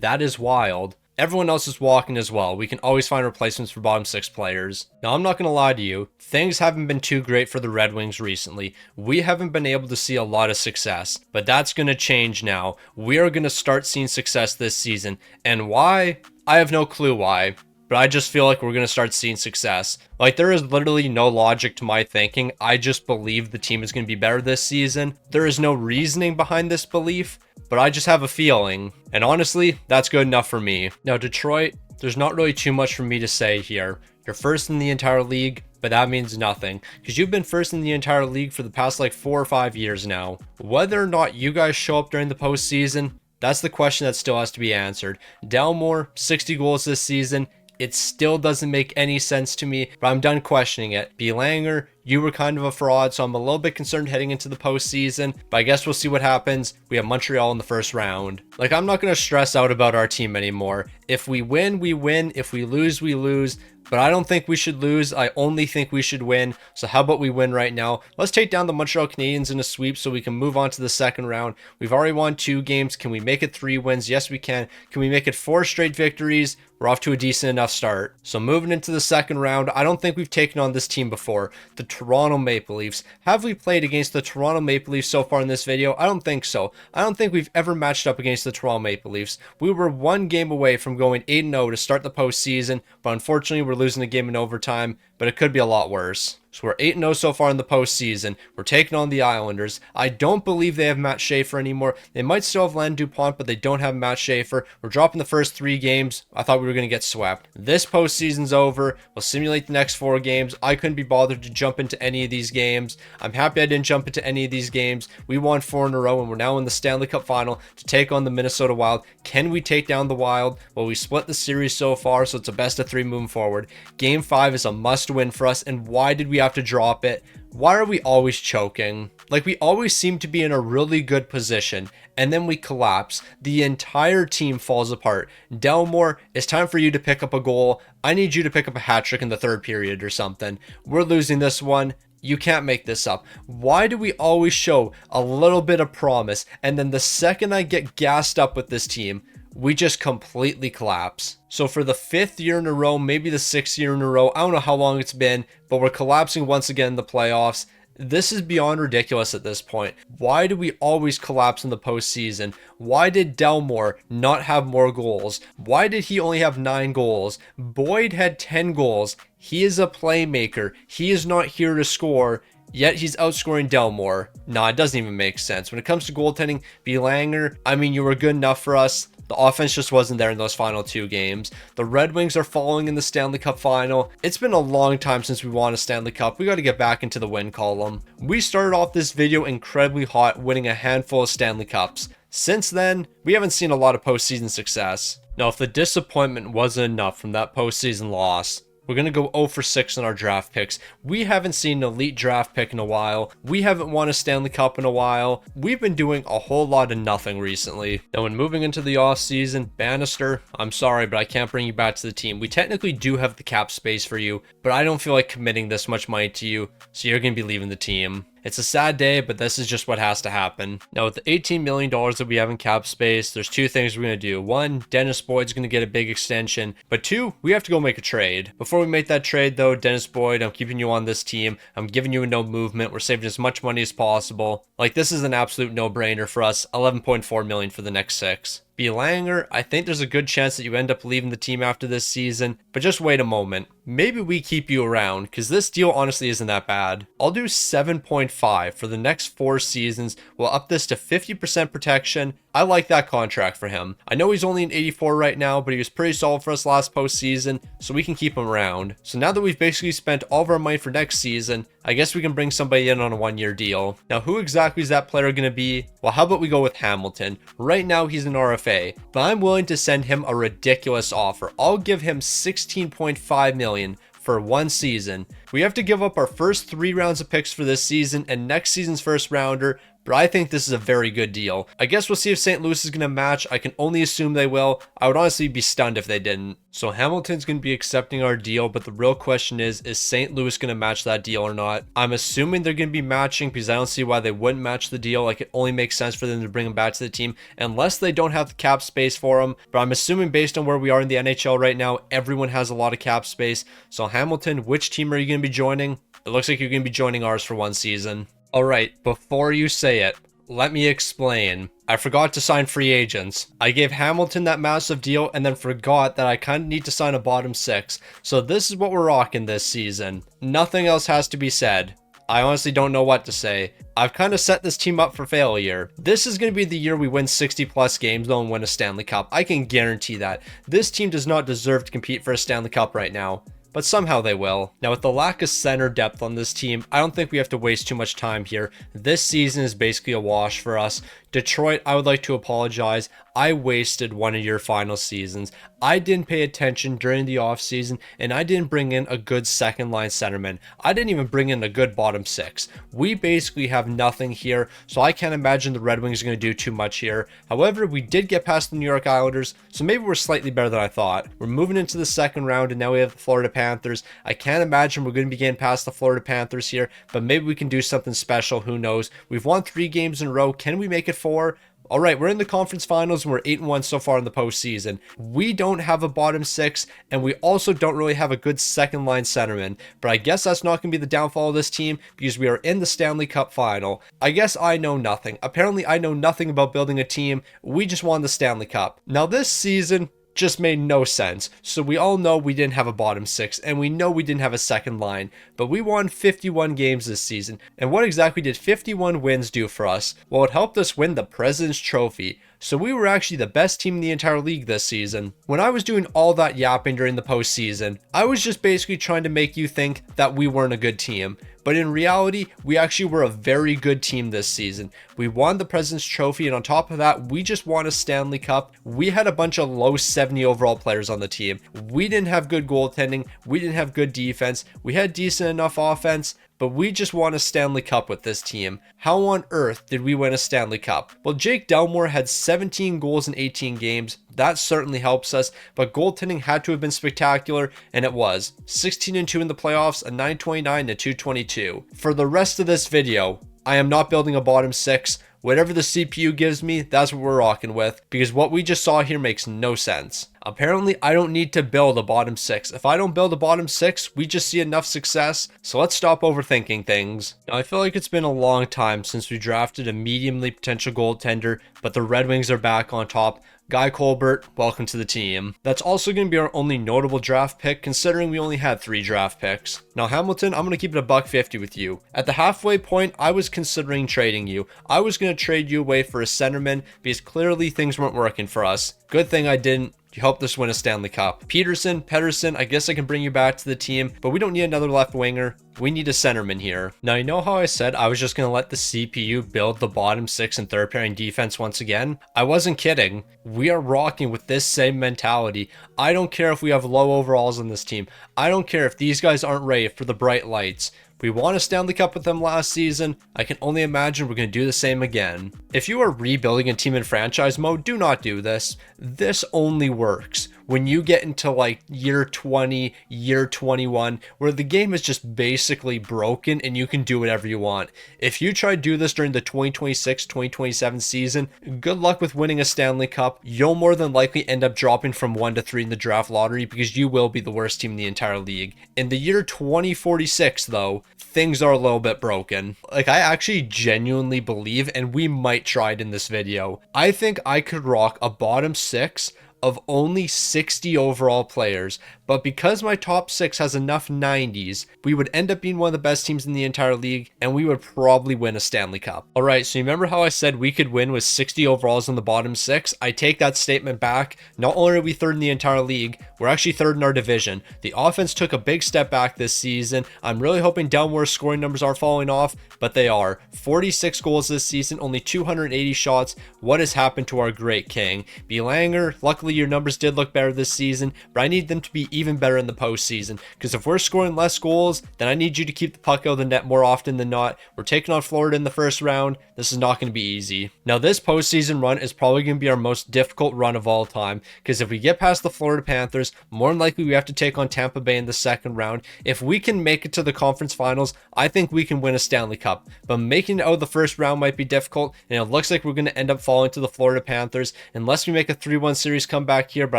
[SPEAKER 1] That is wild. Everyone else is walking as well. We can always find replacements for bottom 6 players. Now, I'm not going to lie to you. Things haven't been too great for the Red Wings recently. We haven't been able to see a lot of success, but that's going to change now. We are going to start seeing success this season. And why? I have no clue why. But I just feel like we're going to start seeing success. Like, there is literally no logic to my thinking. I just believe the team is going to be better this season. There is no reasoning behind this belief, but I just have a feeling. And honestly, that's good enough for me. Now, Detroit, there's not really too much for me to say here. You're first in the entire league, but that means nothing because you've been first in the entire league for the past like 4 or 5 years now. Whether or not you guys show up during the postseason, that's the question that still has to be answered. Delmore, 60 goals this season. It still doesn't make any sense to me, but I'm done questioning it. Belanger, you were kind of a fraud, so I'm a little bit concerned heading into the postseason, but I guess we'll see what happens. We have Montreal in the first round. Like, I'm not going to stress out about our team anymore. If we win, we win. If we lose, we lose. But I don't think we should lose. I only think we should win. So how about we win right now? Let's take down the Montreal Canadiens in a sweep so we can move on to the second round. We've already won 2 games. Can we make it 3 wins? Yes, we can. Can we make it 4 straight victories? We're off to a decent enough start. So moving into the second round, I don't think we've taken on this team before. The Toronto Maple Leafs. Have we played against the Toronto Maple Leafs so far in this video? I don't think so. I don't think we've ever matched up against the Toronto Maple Leafs. We were 1 game away from going 8-0 to start the postseason, but unfortunately we're losing the game in overtime, but it could be a lot worse. So we're 8-0 so far in the postseason. We're taking on the Islanders. I don't believe they have Matt Schaefer anymore. They might still have Len Dupont, but they don't have Matt Schaefer. We're dropping the first 3 games. I thought we were going to get swept. This postseason's over. We'll simulate the next 4 games. I couldn't be bothered to jump into any of these games. I'm happy I didn't jump into any of these games. We won 4 in a row, and we're now in the Stanley Cup final to take on the Minnesota Wild. Can we take down the Wild? Well, we split the series so far, so it's a best of 3 moving forward. Game 5 is a must-win for us, and why did we have to drop it? Why are we always choking? Like, we always seem to be in a really good position, and then we collapse. The entire team falls apart. Delmore, it's time for you to pick up a goal. I need you to pick up a hat trick in the 3rd period or something. We're losing this one. You can't make this up. Why do we always show a little bit of promise, and then the second I get gassed up with this team, we just completely collapse? So for the 5th year in a row, maybe the 6th year in a row, I don't know how long it's been, but we're collapsing once again in the playoffs. This is beyond ridiculous at this point. Why do we always collapse in the postseason? Why did Delmore not have more goals? Why did he only have 9 goals? Boyd had 10 goals. He is a playmaker. He is not here to score, yet he's outscoring Delmore. Nah, it doesn't even make sense. When it comes to goaltending, Belanger, I mean, you were good enough for us. The offense just wasn't there in those final 2 games. The Red Wings are following in the Stanley Cup final. It's been a long time since we won a Stanley Cup. We got to get back into the win column. We started off this video incredibly hot, winning a handful of Stanley Cups. Since then, we haven't seen a lot of postseason success. Now, if the disappointment wasn't enough from that postseason loss, we're going to go 0 for 6 in our draft picks. We haven't seen an elite draft pick in a while. We haven't won a Stanley Cup in a while. We've been doing a whole lot of nothing recently. Now, when moving into the offseason, Bannister, I'm sorry, but I can't bring you back to the team. We technically do have the cap space for you, but I don't feel like committing this much money to you, so you're going to be leaving the team. It's a sad day, but this is just what has to happen. Now, with the $18 million that we have in cap space, there's two things we're going to do. One, Dennis Boyd's going to get a big extension. But two, we have to go make a trade. Before we make that trade, though, Dennis Boyd, I'm keeping you on this team. I'm giving you a no movement. We're saving as much money as possible. Like, this is an absolute no-brainer for us. $11.4 million for the next 6. Langer, I think there's a good chance that you end up leaving the team after this season, but just wait a moment. Maybe we keep you around, because this deal honestly isn't that bad. I'll do 7.5 for the next 4 seasons. We'll up this to 50% protection. I like that contract for him. I know he's only an 84 right now, but he was pretty solid for us last postseason, so we can keep him around. So now that we've basically spent all of our money for next season, I guess we can bring somebody in on a 1-year deal. Now, who exactly is that player going to be? Well, how about we go with Hamilton? Right now, he's an RFA, but I'm willing to send him a ridiculous offer. I'll give him $16.5 million for 1 season. We have to give up our first 3 rounds of picks for this season and next season's first rounder, but I think this is a very good deal. I guess we'll see if St. Louis is going to match. I can only assume they will. I would honestly be stunned if they didn't. So Hamilton's going to be accepting our deal, but the real question is St. Louis going to match that deal or not? I'm assuming they're going to be matching because I don't see why they wouldn't match the deal. Like, it only makes sense for them to bring him back to the team unless they don't have the cap space for him. But I'm assuming based on where we are in the NHL right now, everyone has a lot of cap space. So Hamilton, which team are you going to be joining? It looks like you're going to be joining ours for 1 season. Alright, before you say it, let me explain. I forgot to sign free agents. I gave Hamilton that massive deal and then forgot that I kind of need to sign a bottom 6. So this is what we're rocking this season. Nothing else has to be said. I honestly don't know what to say. I've kind of set this team up for failure. This is going to be the year we win 60 plus games though and win a Stanley Cup. I can guarantee that. This team does not deserve to compete for a Stanley Cup right now, but somehow they will. Now, with the lack of center depth on this team, I don't think we have to waste too much time here. This season is basically a wash for us. Detroit, I would like to apologize. I wasted one of your final seasons. I didn't pay attention during the offseason, and I didn't bring in a good second line centerman. I didn't even bring in a good bottom 6. We basically have nothing here, so I can't imagine the Red Wings are going to do too much here. However, we did get past the New York Islanders, so maybe we're slightly better than I thought. We're moving into the second round, and now we have the Florida Panthers. I can't imagine we're going to be getting past the Florida Panthers here, but maybe we can do something special. Who knows? We've won 3 games in a row. Can we make it 4? All right, we're in the conference finals and we're 8-1 so far in the postseason. We don't have a bottom 6, and we also don't really have a good second line centerman. But I guess that's not going to be the downfall of this team because we are in the Stanley Cup final. I guess I know nothing. Apparently, I know nothing about building a team. We just won the Stanley Cup. Now, this season just made no sense. So we all know we didn't have a bottom 6, and we know we didn't have a second line, but we won 51 games this season. And what exactly did 51 wins do for us? Well, it helped us win the President's Trophy. So we were actually the best team in the entire league this season. When I was doing all that yapping during the postseason, I was just basically trying to make you think that we weren't a good team. But in reality, we actually were a very good team this season. We won the President's Trophy, and on top of that, we just won a Stanley Cup. We had a bunch of low 70 overall players on the team. We didn't have good goaltending. We didn't have good defense. We had decent enough offense, but we just won a Stanley Cup with this team. How on earth did we win a Stanley Cup? Well, Jake Delmore had 17 goals in 18 games. That certainly helps us, but goaltending had to have been spectacular, and it was. 16-2 in the playoffs, a 929 to 222. For the rest of this video, I am not building a bottom 6. Whatever the CPU gives me, that's what we're rocking with, because what we just saw here makes no sense. Apparently, I don't need to build a bottom 6. If I don't build a bottom 6, we just see enough success, so let's stop overthinking things. Now, I feel like it's been a long time since we drafted a mediumly potential goaltender, but the Red Wings are back on top. Guy Colbert, welcome to the team. That's also going to be our only notable draft pick, considering we only had 3 draft picks. Now, Hamilton, I'm going to keep it a $150 with you. At the halfway point, I was considering trading you. I was going to trade you away for a centerman because clearly things weren't working for us. Good thing I didn't. You helped us win a Stanley Cup. Pedersen, I guess I can bring you back to the team, but we don't need another left winger. We need a centerman here. Now, you know how I said I was just going to let the CPU build the bottom 6 and third pairing defense once again? I wasn't kidding. We are rocking with this same mentality. I don't care if we have low overalls on this team. I don't care if these guys aren't ready for the bright lights. We won a Stanley Cup with them last season. I can only imagine we're going to do the same again. If you are rebuilding a team in franchise mode, do not do this. This only works when you get into like year 20, year 21, where the game is just basically broken and you can do whatever you want. If you try to do this during the 2026-2027 season, good luck with winning a Stanley Cup. You'll more than likely end up dropping from 1 to 3 in the draft lottery because you will be the worst team in the entire league. In the year 2046, though, things are a little bit broken. Like, I actually genuinely believe, and we might try it in this video, I think I could rock a bottom 6 of only 60 overall players, but because my top 6 has enough 90s, we would end up being one of the best teams in the entire league, and we would probably win a Stanley Cup. Alright, so you remember how I said we could win with 60 overalls in the bottom 6? I take that statement back. Not only are we third in the entire league, we're actually third in our division. The offense took a big step back this season. I'm really hoping downward scoring numbers are falling off, but they are. 46 goals this season, only 280 shots. What has happened to our great king? Belanger, luckily your numbers did look better this season, but I need them to be even better in the postseason, because if we're scoring less goals, then I need you to keep the puck out of the net more often than not. We're taking on Florida in the first round. This is not going to be easy. Now, this postseason run is probably going to be our most difficult run of all time, because if we get past the Florida Panthers, more than likely we have to take on Tampa Bay in the second round. If we can make it to the conference finals, I think we can win a Stanley Cup, but making it out of the first round might be difficult, and it looks like we're going to end up falling to the Florida Panthers unless we make a 3-1 series comeback here, but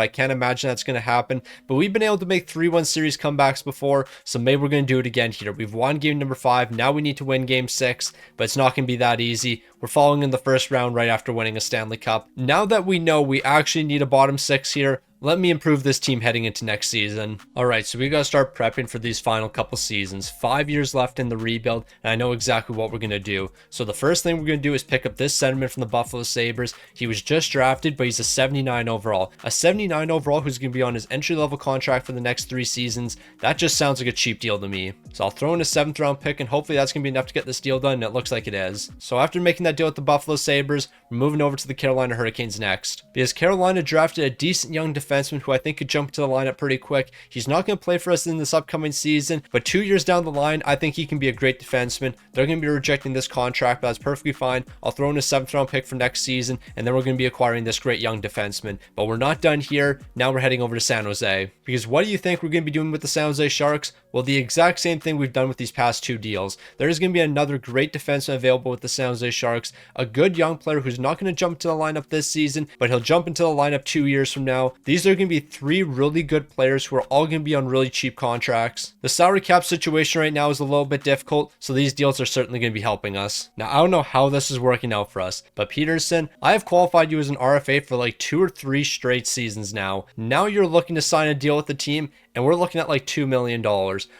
[SPEAKER 1] I can't imagine that's going to happen. But we've been able to make 3-1 series comebacks before, so maybe we're going to do it again here. We've won game number 5, now we need to win game 6, but it's not going to be that easy. We're falling in the first round right after winning a Stanley Cup. Now that we know we actually need a bottom 6 here, let me improve this team heading into next season. Alright, so we gotta start prepping for these final couple seasons. 5 years left in the rebuild, and I know exactly what we're gonna do. So the first thing we're gonna do is pick up this centerman from the Buffalo Sabres. He was just drafted, but he's a 79 overall. A 79 overall who's gonna be on his entry-level contract for the next 3 seasons. That just sounds like a cheap deal to me. So I'll throw in a 7th round pick, and hopefully that's gonna be enough to get this deal done, and it looks like it is. So after making that deal with the Buffalo Sabres, we're moving over to the Carolina Hurricanes next. Because Carolina drafted a decent young defenseman who I think could jump to the lineup pretty quick. He's not going to play for us in this upcoming season, but 2 years down the line, I think he can be a great defenseman. They're going to be rejecting this contract, but that's perfectly fine. I'll throw in a 7th round pick for next season, and then we're going to be acquiring this great young defenseman. But we're not done here. Now we're heading over to San Jose. Because what do you think we're going to be doing with the San Jose Sharks? Well, the exact same thing we've done with these past 2 deals. There's going to be another great defenseman available with the San Jose Sharks, a good young player who's not going to jump to the lineup this season, but he'll jump into the lineup 2 years from now. These are going to be 3 really good players who are all going to be on really cheap contracts. The salary cap situation right now is a little bit difficult, so these deals are certainly going to be helping us. Now, I don't know how this is working out for us, but Pedersen, I have qualified you as an RFA for like 2 or 3 straight seasons now. Now you're looking to sign a deal with the team, and we're looking at like $2 million.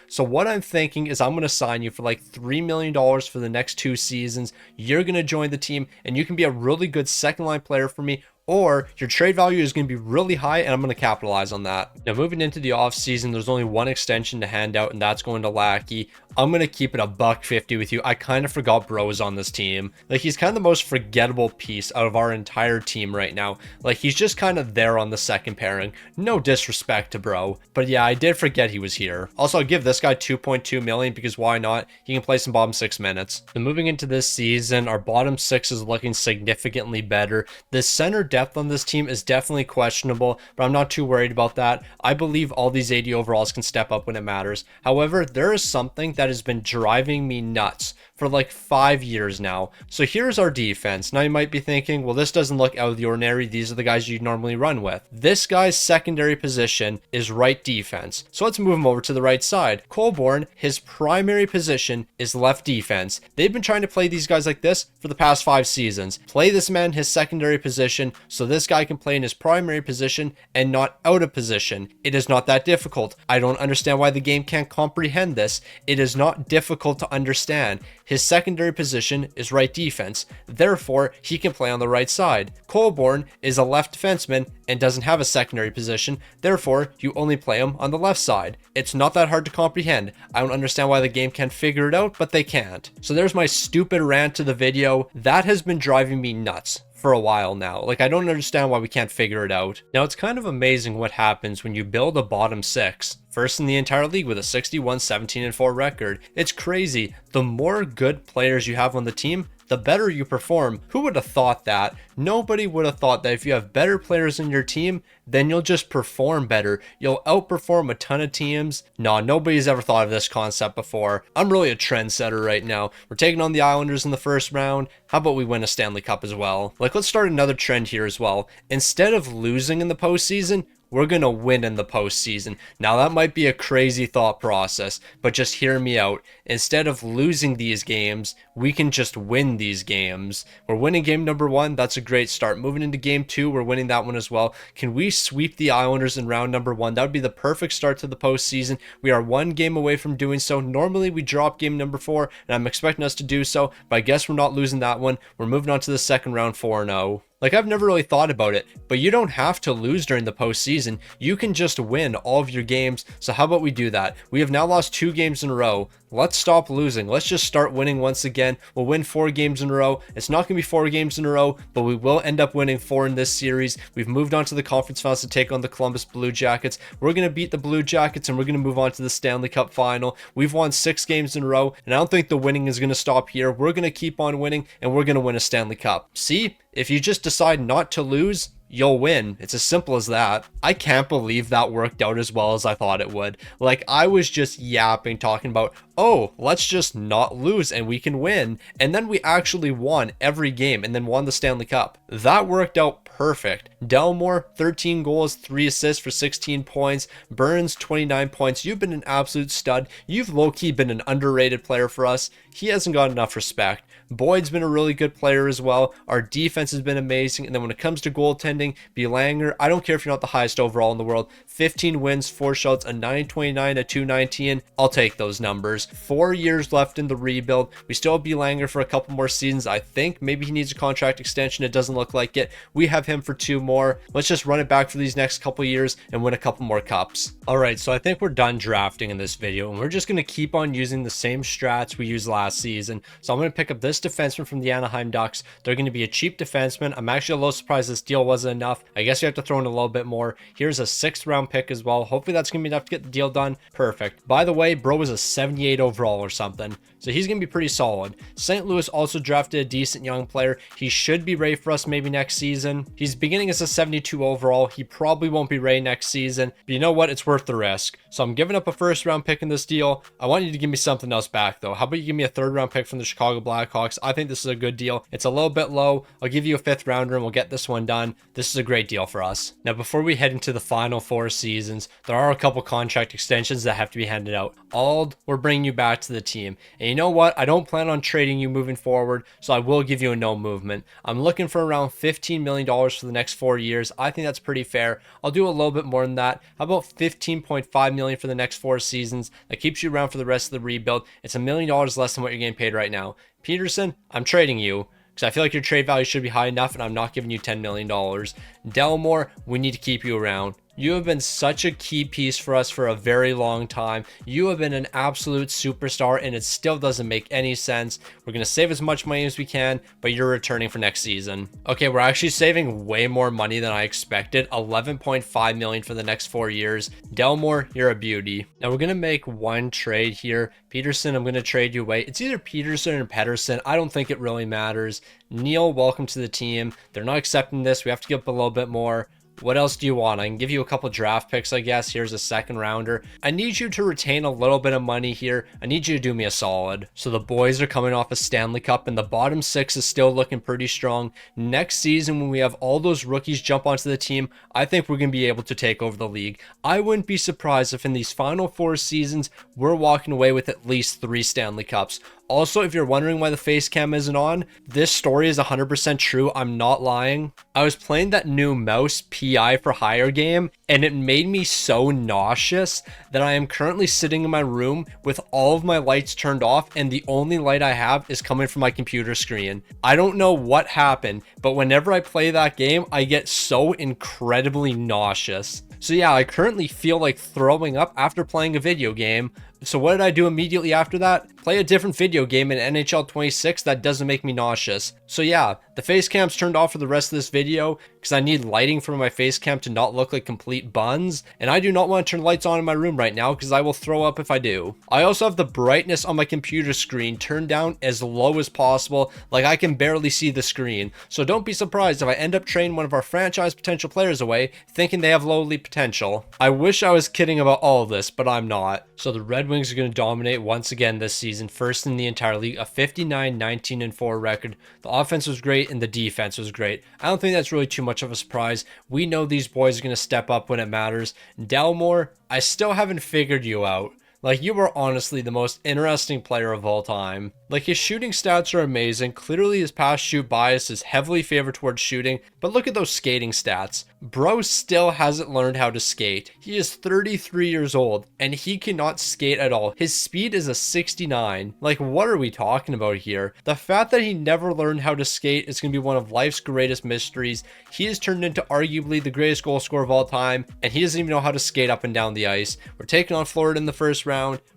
[SPEAKER 1] So what I'm thinking is I'm going to sign you for like $3 million for the next 2 seasons. You're going to join the team, and you can be a really good second line player for me, or your trade value is going to be really high, and I'm going to capitalize on that. Now, moving into the offseason, there's only one extension to hand out, and that's going to Lackey. I'm going to keep it $150 with you. I kind of forgot Bro is on this team. Like, he's kind of the most forgettable piece out of our entire team right now. Like, he's just kind of there on the second pairing. No disrespect to Bro, but yeah, I did forget he was here. Also, I'll give this guy $2.2 million because why not? He can play some bottom 6 minutes. Then moving into this season, our bottom 6 is looking significantly better. The center depth on this team is definitely questionable, but I'm not too worried about that. I believe all these 80 overalls can step up when it matters. However, there is something that has been driving me nuts for like 5 years now. So here's our defense. Now you might be thinking, well, this doesn't look out of the ordinary. These are the guys you'd normally run with. This guy's secondary position is right defense. So let's move him over to the right side. Colborne, his primary position is left defense. They've been trying to play these guys like this for the past 5 seasons. Play this man his secondary position. so this guy can play in his primary position and not out of position. It is not that difficult. I don't understand why the game can't comprehend this. It is not difficult to understand. His secondary position is right defense. Therefore, he can play on the right side. Colborne is a left defenseman and doesn't have a secondary position. Therefore, you only play him on the left side. It's not that hard to comprehend. I don't understand why the game can't figure it out, but they can't. So there's my stupid rant to the video. That has been driving me nuts for a while now. Like, I don't understand why we can't figure it out. Now, it's kind of amazing what happens when you build a bottom six. First in the entire league with a 61-17-4 record. It's crazy. The more good players you have on the team, the better you perform. Who would have thought that? Nobody would have thought that if you have better players in your team, then you'll just perform better. You'll outperform a ton of teams. Nah, nobody's ever thought of this concept before. I'm really a trendsetter right now. We're taking on the Islanders in the first round. How about we win a Stanley Cup as well? Like, let's start another trend here as well. Instead of losing in the postseason, we're going to win in the postseason. Now, that might be a crazy thought process, but just hear me out. Instead of losing these games, we can just win these games. We're winning game number 1. That's a great start. Moving into game 2, we're winning that one as well. Can we sweep the Islanders in round number 1? That would be the perfect start to the postseason. We are 1 game away from doing so. Normally, we drop game number 4, and I'm expecting us to do so, but I guess we're not losing that one. We're moving on to the second round 4-0. Like, I've never really thought about it, but you don't have to lose during the postseason. You can just win all of your games. So how about we do that? We have now lost 2 games in a row. Let's stop losing. Let's just start winning once again. We'll win 4 games in a row. It's not going to be 4 games in a row, but we will end up winning 4 in this series. We've moved on to the conference finals to take on the Columbus Blue Jackets. We're going to beat the Blue Jackets, and we're going to move on to the Stanley Cup final. We've won 6 games in a row, and I don't think the winning is going to stop here. We're going to keep on winning, and we're going to win a Stanley Cup. See? If you just decide not to lose, you'll win. It's as simple as that. I can't believe that worked out as well as I thought it would. Like, I was just yapping, talking about, oh, let's just not lose and we can win. And then we actually won every game and then won the Stanley Cup. That worked out perfect. Delmore, 13 goals, 3 assists for 16 points. Burns, 29 points. You've been an absolute stud. You've low-key been an underrated player for us. He hasn't got enough respect. Boyd's been a really good player as well. Our defense has been amazing. And then when it comes to goaltending, Belanger, I don't care if you're not the highest overall in the world. 15 wins, 4 shots, a 929, a 219. I'll take those numbers. 4 years left in the rebuild. We still have Belanger for a couple more seasons. I think maybe he needs a contract extension. It doesn't look like it. We have him for 2 more. Let's just run it back for these next couple years and win a couple more cups. All right, so I think we're done drafting in this video, and we're just going to keep on using the same strats we used last season. So I'm going to pick up this defenseman from the Anaheim Ducks. They're going to be a cheap defenseman. I'm actually a little surprised this deal wasn't enough. I guess you have to throw in a little bit more. Here's a 6th round pick as well. Hopefully that's going to be enough to get the deal done. Perfect. By the way, bro was a 78 overall or something, so he's going to be pretty solid. St. Louis also drafted a decent young player. He should be ready for us maybe next season. He's beginning as a 72 overall. He probably won't be ready next season, but you know what? It's worth the risk. So I'm giving up a 1st round pick in this deal. I want you to give me something else back though. How about you give me a 3rd round pick from the Chicago Blackhawks? I think this is a good deal. It's a little bit low. I'll give you a 5th rounder and we'll get this one done. This is a great deal for us. Now, before we head into the final 4 seasons, there are a couple contract extensions that have to be handed out. Ald, we're bringing you back to the team. And you know what? I don't plan on trading you moving forward, so I will give you a no movement. I'm looking for around $15 million for the next 4 years. I think that's pretty fair. I'll do a little bit more than that. How about $15.5 million for the next 4 seasons? That keeps you around for the rest of the rebuild. It's $1 million less than what you're getting paid right now. Peterson, I'm trading you, because I feel like your trade value should be high enough, and I'm not giving you $10 million. Delmore, we need to keep you around. You have been such a key piece for us for a very long time. You have been an absolute superstar, and it still doesn't make any sense. We're going to save as much money as we can, but you're returning for next season. Okay, we're actually saving way more money than I expected. $11.5 million for the next 4 years. Delmore, you're a beauty. Now we're going to make one trade here. Peterson, I'm going to trade you away. It's either Peterson or Pedersen. I don't think it really matters. Neil, welcome to the team. They're not accepting this. We have to give up a little bit more. What else do you want? I can give you a couple draft picks, I guess. Here's a 2nd rounder. I need you to retain a little bit of money here. I need you to do me a solid. So the boys are coming off a Stanley Cup, and the bottom 6 is still looking pretty strong. Next season, when we have all those rookies jump onto the team, I think we're going to be able to take over the league. I wouldn't be surprised if in these final 4 seasons, we're walking away with at least 3 Stanley Cups. Also, if you're wondering why the face cam isn't on, this story is 100% true. I'm not lying. I was playing that new mouse PI for hire game, and it made me so nauseous that I am currently sitting in my room with all of my lights turned off, and the only light I have is coming from my computer screen. I don't know what happened, but whenever I play that game, I get so incredibly nauseous. So yeah, I currently feel like throwing up after playing a video game. So what did I do immediately after that? Play a different video game in NHL 26 that doesn't make me nauseous. So yeah, the face cam's turned off for the rest of this video because I need lighting for my face cam to not look like complete buns. And I do not want to turn lights on in my room right now because I will throw up if I do. I also have the brightness on my computer screen turned down as low as possible, like I can barely see the screen. So don't be surprised if I end up trading one of our franchise potential players away thinking they have lowly potential. I wish I was kidding about all of this, but I'm not. So the Red Wings are going to dominate once again this season, first in the entire league, a 59-19-4 record. The offense was great and the defense was great. I don't think that's really too much of a surprise. We know these boys are going to step up when it matters. Delmore, I still haven't figured you out. Like, you are honestly the most interesting player of all time. Like, his shooting stats are amazing. Clearly, his pass shoot bias is heavily favored towards shooting, but look at those skating stats. Bro still hasn't learned how to skate. He is 33 years old, and he cannot skate at all. His speed is a 69. Like, what are we talking about here? The fact that he never learned how to skate is going to be one of life's greatest mysteries. He has turned into arguably the greatest goal scorer of all time, and he doesn't even know how to skate up and down the ice. We're taking on Florida in the first round.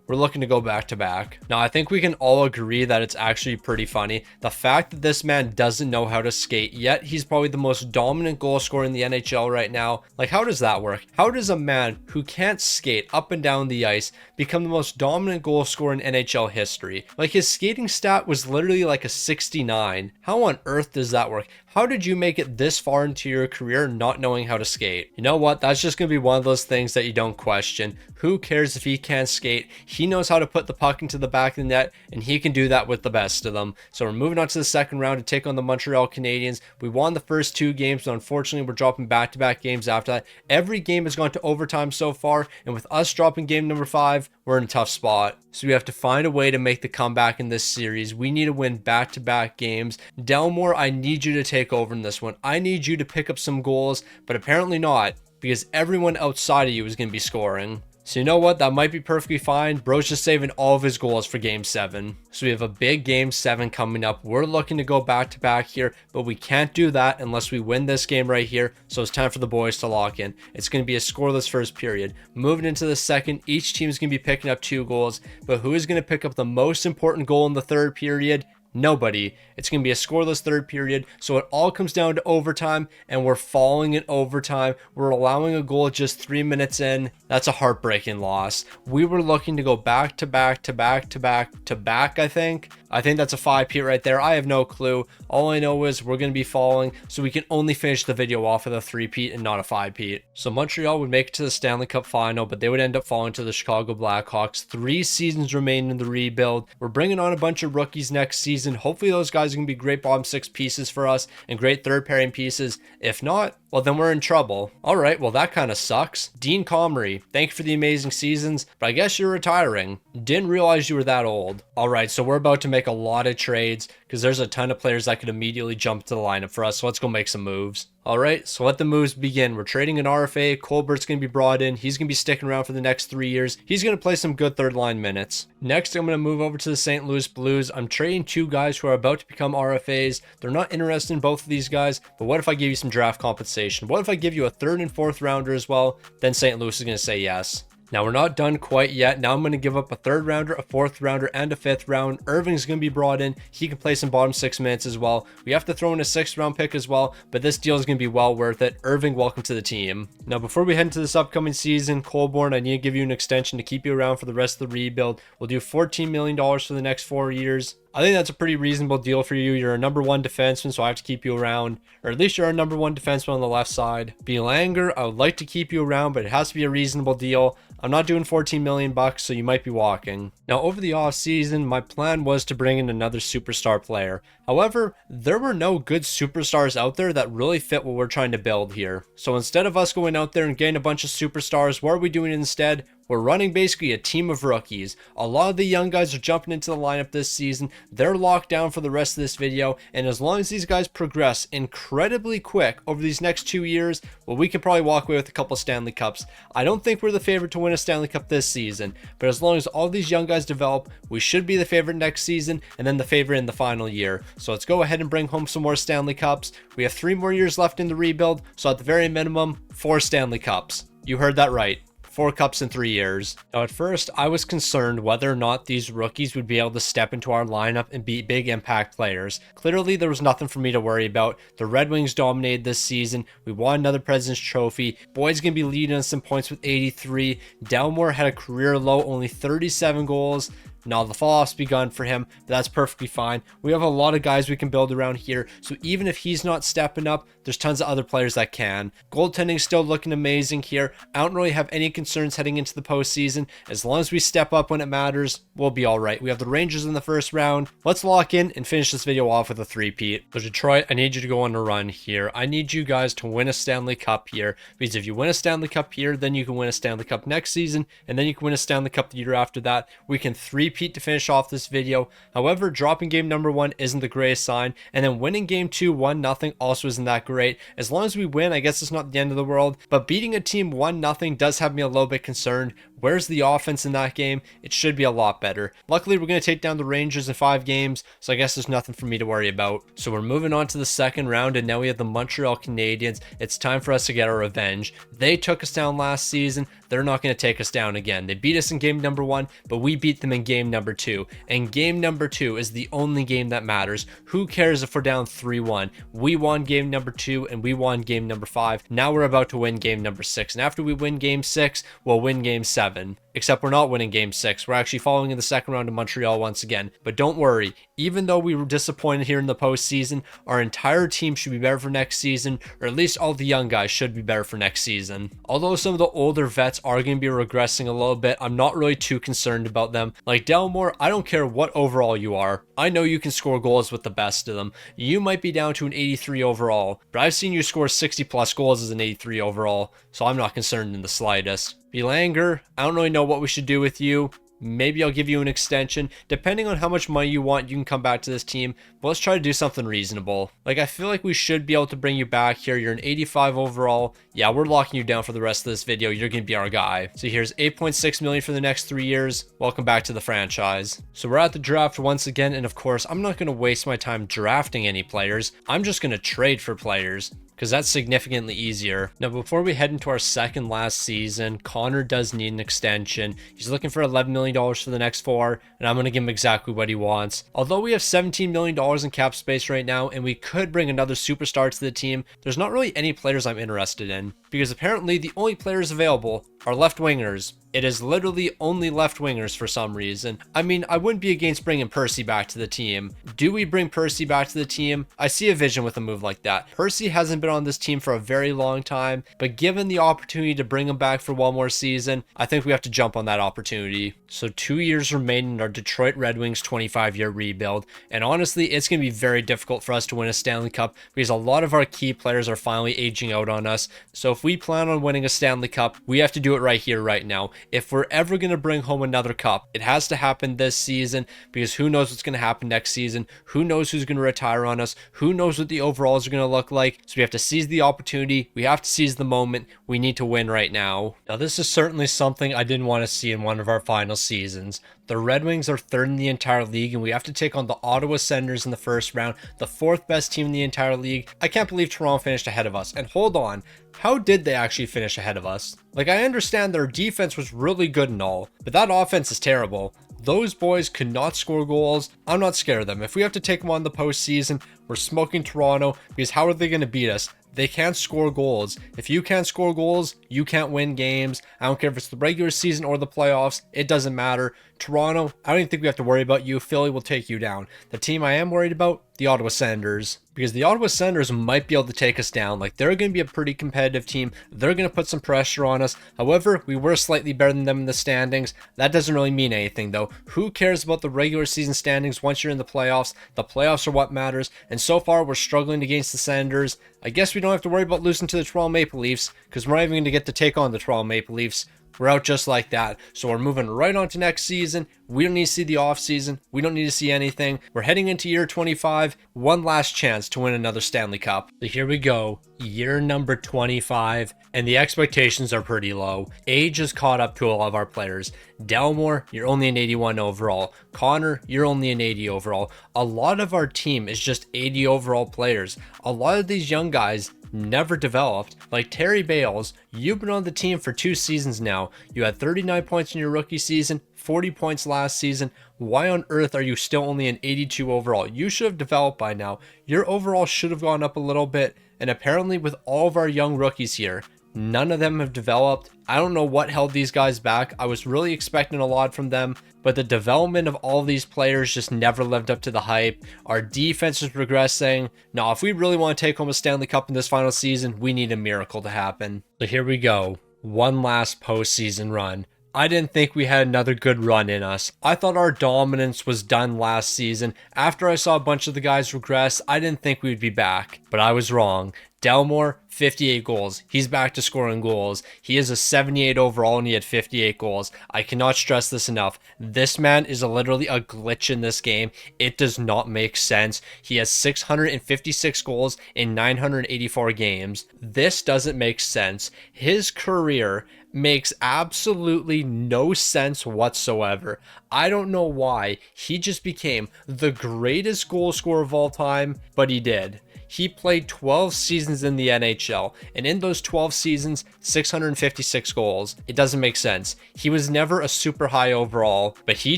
[SPEAKER 1] We're looking to go back to back. Now, I think we can all agree that it's actually pretty funny. The fact that this man doesn't know how to skate, yet he's probably the most dominant goal scorer in the NHL right now. Like, how does that work? How does a man who can't skate up and down the ice become the most dominant goal scorer in NHL history? Like, his skating stat was literally like a 69. How on earth does that work? How did you make it this far into your career not knowing how to skate? You know what? That's just going to be one of those things that you don't question. Who cares if he can't skate? He knows how to put the puck into the back of the net, and he can do that with the best of them. So we're moving on to the second round to take on the Montreal Canadiens. We won the first two games, but unfortunately we're dropping back-to-back games after that. Every game has gone to overtime so far, and with us dropping game number 5, we're in a tough spot. So we have to find a way to make the comeback in this series. We need to win back-to-back games. Delmore, I need you to take over in this one. I need you to pick up some goals, but apparently not, because everyone outside of you is going to be scoring. So you know what? That might be perfectly fine. Bro's just saving all of his goals for Game 7. So we have a big Game 7 coming up. We're looking to go back-to-back here, but we can't do that unless we win this game right here. So it's time for the boys to lock in. It's going to be a scoreless first period. Moving into the second, each team is going to be picking up 2 goals, but who is going to pick up the most important goal in the third period? Nobody. It's going to be a scoreless third period, so it all comes down to overtime, and we're falling in overtime. We're allowing a goal just 3 minutes in. That's a heartbreaking loss. We were looking to go back to back to back to back to back, I think. I think that's a 5-peat right there. I have no clue. All I know is we're going to be falling, so we can only finish the video off with a 3-peat and not a 5-peat. So Montreal would make it to the Stanley Cup final, but they would end up falling to the Chicago Blackhawks. 3 seasons remain in the rebuild. We're bringing on a bunch of rookies next season. Hopefully those guys are going to be great bottom 6 pieces for us and great third pairing pieces. If not, well, then we're in trouble. All right, well, that kind of sucks. Dean Comrie, thank you for the amazing seasons, but I guess you're retiring. Didn't realize you were that old. All right, so we're about to make a lot of trades because there's a ton of players that could immediately jump to the lineup for us. So let's go make some moves. All right, so let the moves begin. We're trading an RFA. Colbert's going to be brought in. He's going to be sticking around for the next 3 years. He's going to play some good third line minutes. Next, I'm going to move over to the St. Louis Blues. I'm trading 2 guys who are about to become RFAs. They're not interested in both of these guys, but what if I give you some draft compensation? What if I give you a 3rd and 4th rounder as well? Then St. Louis is going to say yes. Now, we're not done quite yet. Now I'm going to give up a 3rd rounder, a 4th rounder, and a 5th round. Irving's going to be brought in. He can play some bottom 6 minutes as well. We have to throw in a 6th round pick as well, but this deal is going to be well worth it. Irving, welcome to the team. Now, before we head into this upcoming season, Colborne, I need to give you an extension to keep you around for the rest of the rebuild. We'll do $14 million for the next 4 years. I think that's a pretty reasonable deal for you. You're a number 1 defenseman, so I have to keep you around. Or at least you're a number 1 defenseman on the left side. Belanger, I would like to keep you around, but it has to be a reasonable deal. I'm not doing $14 million, so you might be walking. Now, over the offseason, my plan was to bring in another superstar player. However, there were no good superstars out there that really fit what we're trying to build here. So instead of us going out there and getting a bunch of superstars, what are we doing instead? we're running basically a team of rookies. A lot of the young guys are jumping into the lineup this season. They're locked down for the rest of this video, and as long as these guys progress incredibly quick over these next 2 years, well, we can probably walk away with a couple Stanley Cups. I don't think we're the favorite to win a Stanley Cup this season, but as long as all these young guys develop, we should be the favorite next season and then the favorite in the final year. So let's go ahead and bring home some more Stanley Cups. We have 3 more years left in the rebuild, so at the very minimum, 4 Stanley Cups. You heard that right. 4 cups in 3 years. Now, at first, I was concerned whether or not these rookies would be able to step into our lineup and be big impact players. Clearly, there was nothing for me to worry about. The Red Wings dominated this season. We won another President's Trophy. Boyd's going to be leading us in points with 83. Delmore had a career low, only 37 goals. Now the fall-off's begun for him, but that's perfectly fine. We have a lot of guys we can build around here, so even if he's not stepping up, there's tons of other players that can. Goaltending's still looking amazing here. I don't really have any concerns heading into the postseason. As long as we step up when it matters, we'll be all right. We have the Rangers in the first round. Let's lock in and finish this video off with a three-peat. So Detroit, I need you to go on a run here. I need you guys to win a Stanley Cup here, because if you win a Stanley Cup here, then you can win a Stanley Cup next season, and then you can win a Stanley Cup the year after that. We can three-peat to finish off this video. However, dropping game number 1 isn't the greatest sign, and then winning game 2 1-0 also isn't that great. As long as we win, I guess it's not the end of the world, but beating a team 1-0 does have me a little bit concerned. Where's the offense in that game? It should be a lot better. Luckily, we're going to take down the Rangers in 5 games, so I guess there's nothing for me to worry about. So we're moving on to the second round, and now we have the Montreal Canadiens. It's time for us to get our revenge. They took us down last season. They're not going to take us down again. They beat us in game number 1, but we beat them in game number 2. And game number 2 is the only game that matters. Who cares if we're down 3-1? We won game number 2, and we won game number 5. Now we're about to win game number 6. And after we win game 6, we'll win game 7. Except we're not winning game 6. We're actually following in the second round of Montreal once again. But don't worry, even though we were disappointed here in the postseason, our entire team should be better for next season, or at least all the young guys should be better for next season. Although some of the older vets are going to be regressing a little bit, I'm not really too concerned about them. Like Delmore, I don't care what overall you are. I know you can score goals with the best of them. You might be down to an 83 overall, but I've seen you score 60 plus goals as an 83 overall, so I'm not concerned in the slightest. Belanger, I don't really know what we should do with you. Maybe I'll give you an extension. Depending on how much money you want, you can come back to this team. But let's try to do something reasonable. Like, I feel like we should be able to bring you back here. You're an 85 overall. Yeah, we're locking you down for the rest of this video. You're going to be our guy. So here's $8.6 million for the next 3 years. Welcome back to the franchise. So we're at the draft once again. And of course, I'm not going to waste my time drafting any players. I'm just going to trade for players, because that's significantly easier. Now, before we head into our second last season, Connor does need an extension. He's looking for $11 million for the next 4, and I'm going to give him exactly what he wants. Although we have $17 million in cap space right now, and we could bring another superstar to the team, there's not really any players I'm interested in, because apparently the only players available are left wingers. It is literally only left wingers for some reason. I mean, I wouldn't be against bringing Percy back to the team. Do we bring Percy back to the team? I see a vision with a move like that. Percy hasn't been on this team for a very long time, but given the opportunity to bring him back for one more season, I think we have to jump on that opportunity. So 2 years remain in our Detroit Red Wings 25-year rebuild, and honestly, it's going to be very difficult for us to win a Stanley Cup because a lot of our key players are finally aging out on us. So if we plan on winning a Stanley Cup, we have to do it right here, right now. If we're ever going to bring home another cup, it has to happen this season, because who knows what's going to happen next season? Who knows who's going to retire on us? Who knows what the overalls are going to look like? So we have to seize the opportunity. We have to seize the moment. We need to win right now. Now, this is certainly something I didn't want to see in one of our final seasons. The Red Wings are 3rd in the entire league, and we have to take on the Ottawa Senators in the first round, the 4th best team in the entire league. I can't believe Toronto finished ahead of us. And hold on, how did they actually finish ahead of us? Like, I understand their defense was really good and all, but that offense is terrible. Those boys could not score goals. I'm not scared of them. If we have to take them on the postseason, we're smoking Toronto, because how are they going to beat us? They can't score goals. If you can't score goals, you can't win games. I don't care if it's the regular season or the playoffs. It doesn't matter. Toronto, I don't even think we have to worry about you. Philly will take you down. The team I am worried about, the Ottawa Senators. Because the Ottawa Senators might be able to take us down. Like, they're going to be a pretty competitive team. They're going to put some pressure on us. However, we were slightly better than them in the standings. That doesn't really mean anything, though. Who cares about the regular season standings once you're in the playoffs? The playoffs are what matters. And so far, we're struggling against the Senators. I guess we don't have to worry about losing to the Toronto Maple Leafs, because we're not even going to get to take on the Toronto Maple Leafs. we're out just like that. So we're moving right on to next season. We don't need to see the off season. We don't need to see anything. We're heading into year 25. One last chance to win another Stanley Cup. So here we go. Year number 25, and the expectations are pretty low. Age has caught up to a lot of our players. Delmore, you're only an 81 overall. Connor, you're only an 80 overall. A lot of our team is just 80 overall players. A lot of these young guys never developed. Like Terry Bales, you've been on the team for 2 seasons now. You had 39 points in your rookie season, 40 points last season. Why on earth are you still only an 82 overall? You should have developed by now. Your overall should have gone up a little bit, and apparently with all of our young rookies here, none of them have developed. I don't know what held these guys back. I was really expecting a lot from them, but the development of all these players just never lived up to the hype. Our defense is regressing. Now, if we really want to take home a Stanley Cup in this final season, we need a miracle to happen. So here we go. One last postseason run. I didn't think we had another good run in us. I thought our dominance was done last season. After I saw a bunch of the guys regress, I didn't think we'd be back, but I was wrong. Delmore, 58 goals. He's back to scoring goals. He is a 78 overall and he had 58 goals. I cannot stress this enough. This man is literally a glitch in this game. It does not make sense. He has 656 goals in 984 games. This doesn't make sense. His career makes absolutely no sense whatsoever. I don't know why. He just became the greatest goal scorer of all time, but he did. He played 12 seasons in the NHL, and in those 12 seasons, 656 goals. It doesn't make sense. He was never a super high overall, but he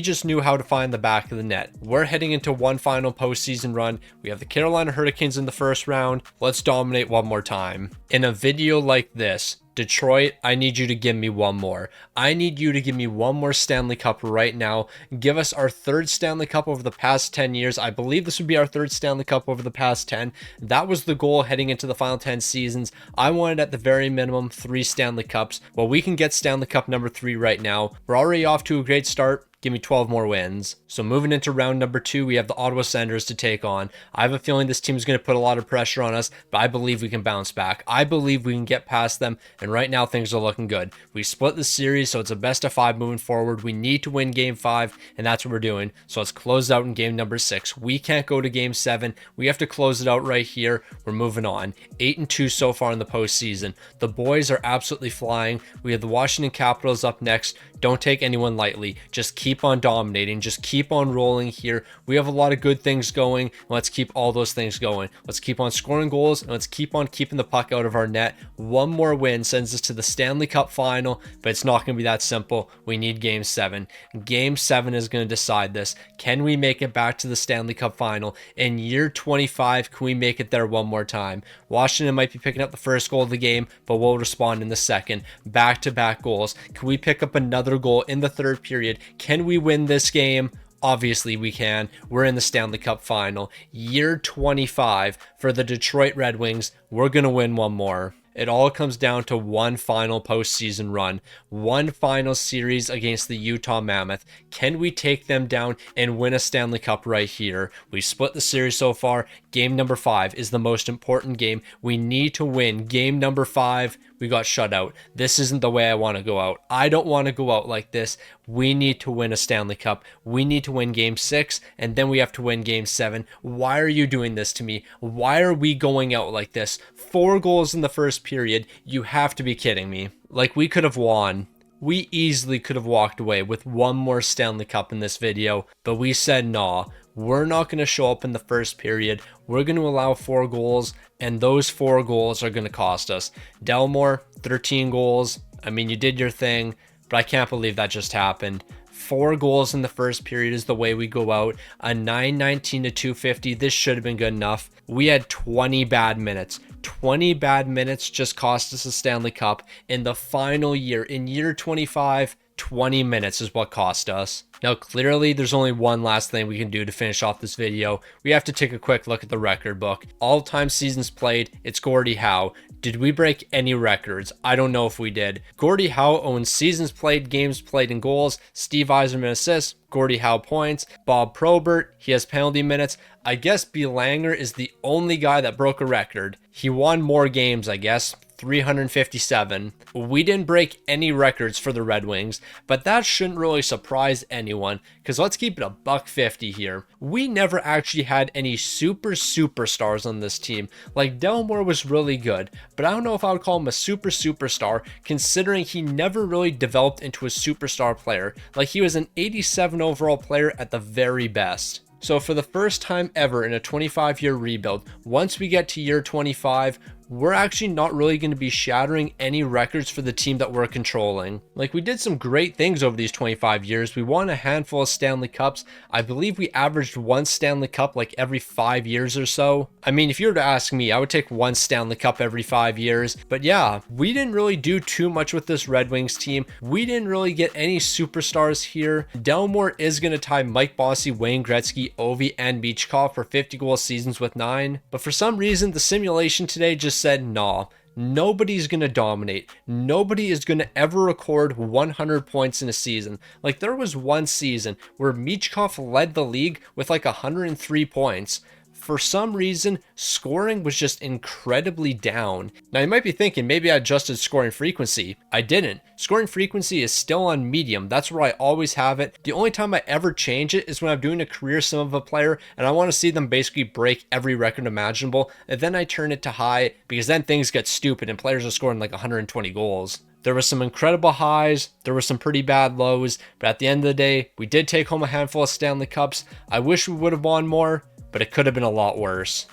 [SPEAKER 1] just knew how to find the back of the net. We're heading into one final postseason run. We have the Carolina Hurricanes in the first round. Let's dominate one more time. In a video like this, Detroit, I need you to give me one more. I need you to give me one more Stanley Cup right now. Give us our 3rd Stanley Cup over the past 10 years. I believe this would be our 3rd Stanley Cup over the past 10. That was the goal heading into the final 10 seasons. I wanted at the very minimum 3 Stanley Cups. Well, we can get Stanley Cup number 3 right now. We're already off to a great start. Give me 12 more wins. So moving into round number 2, we have the Ottawa Senators to take on. I have a feeling this team is going to put a lot of pressure on us, but I believe we can bounce back. I believe we can get past them, and right now things are looking good. We split the series, so it's a best of 5 moving forward. We need to win game 5, and that's what we're doing. So let's close out in game number 6. We can't go to game 7. We have to close it out right here. We're moving on. 8-2 so far in the postseason. The boys are absolutely flying. We have the Washington Capitals up next. Don't take anyone lightly. Just keep on dominating. Just keep on rolling here. We have a lot of good things going. Let's keep all those things going. Let's keep on scoring goals, and let's keep on keeping the puck out of our net. One more win sends us to the Stanley Cup final, but it's not going to be that simple. We need game 7. Game 7 is going to decide this. Can we make it back to the Stanley Cup final? In year 25, can we make it there one more time? Washington might be picking up the first goal of the game, but we'll respond in the second. Back-to-back goals. Can we pick up another goal in the 3rd period? Can we win this game? Obviously we can. We're in the Stanley Cup final. Year 25 for the Detroit Red Wings. We're going to win one more. It all comes down to one final postseason run, one final series against the Utah Mammoth. Can we take them down and win a Stanley Cup right here? We split the series so far. Game number 5 is the most important game. We need to win game number 5. We got shut out. This isn't the way I want to go out. I don't want to go out like this. We need to win a Stanley Cup. We need to win game 6, and then we have to win game 7. Why are you doing this to me? Why are we going out like this? 4 goals in the first period. You have to be kidding me. Like, we could have won. We easily could have walked away with one more Stanley Cup in this video, but we said nah. We're not going to show up in the first period. We're going to allow 4 goals, and those 4 goals are going to cost us. Delmore, 13 goals. I mean, you did your thing, but I can't believe that just happened. 4 goals in the first period is the way we go out. A 919 to 250. This should have been good enough. We had 20 bad minutes. 20 bad minutes just cost us a Stanley Cup in the final year. In year 25, 20 minutes is what cost us. Now, clearly, there's only one last thing we can do to finish off this video. We have to take a quick look at the record book. All-time seasons played, it's Gordie Howe. Did we break any records? I don't know if we did. Gordie Howe owns seasons played, games played, and goals. Steve Yzerman assists. Gordie Howe points. Bob Probert, he has penalty minutes. I guess Belanger is the only guy that broke a record. He won more games, I guess. 357. We didn't break any records for the Red Wings, but that shouldn't really surprise anyone, because let's keep it a buck 50 here. We never actually had any superstars on this team. Like, Delmore was really good, but I don't know if I would call him a superstar, considering he never really developed into a superstar player. Like, he was an 87 overall player at the very best. So for the first time ever in a 25-year rebuild, once we get to year 25, we're actually not really going to be shattering any records for the team that we're controlling. Like, we did some great things over these 25 years. We won a handful of Stanley Cups. I believe we averaged one Stanley Cup like every 5 years or so. I mean, if you were to ask me, I would take one Stanley Cup every 5 years. But yeah, we didn't really do too much with this Red Wings team. We didn't really get any superstars here. Delmore is going to tie Mike Bossy, Wayne Gretzky, Ovi, and Michkov for 50-goal seasons with 9. But for some reason, the simulation today just said, nah, nobody's gonna dominate. Nobody is gonna ever record 100 points in a season. Like, there was one season where Michkov led the league with like 103 points. For some reason, scoring was just incredibly down. Now, you might be thinking, maybe I adjusted scoring frequency. I didn't. Scoring frequency is still on medium. That's where I always have it. The only time I ever change it is when I'm doing a career sim of a player and I want to see them basically break every record imaginable, and then I turn it to high, because then things get stupid and players are scoring like 120 goals. There were some incredible highs, there were some pretty bad lows, but at the end of the day, we did take home a handful of Stanley Cups. I wish we would have won more, but it could have been a lot worse.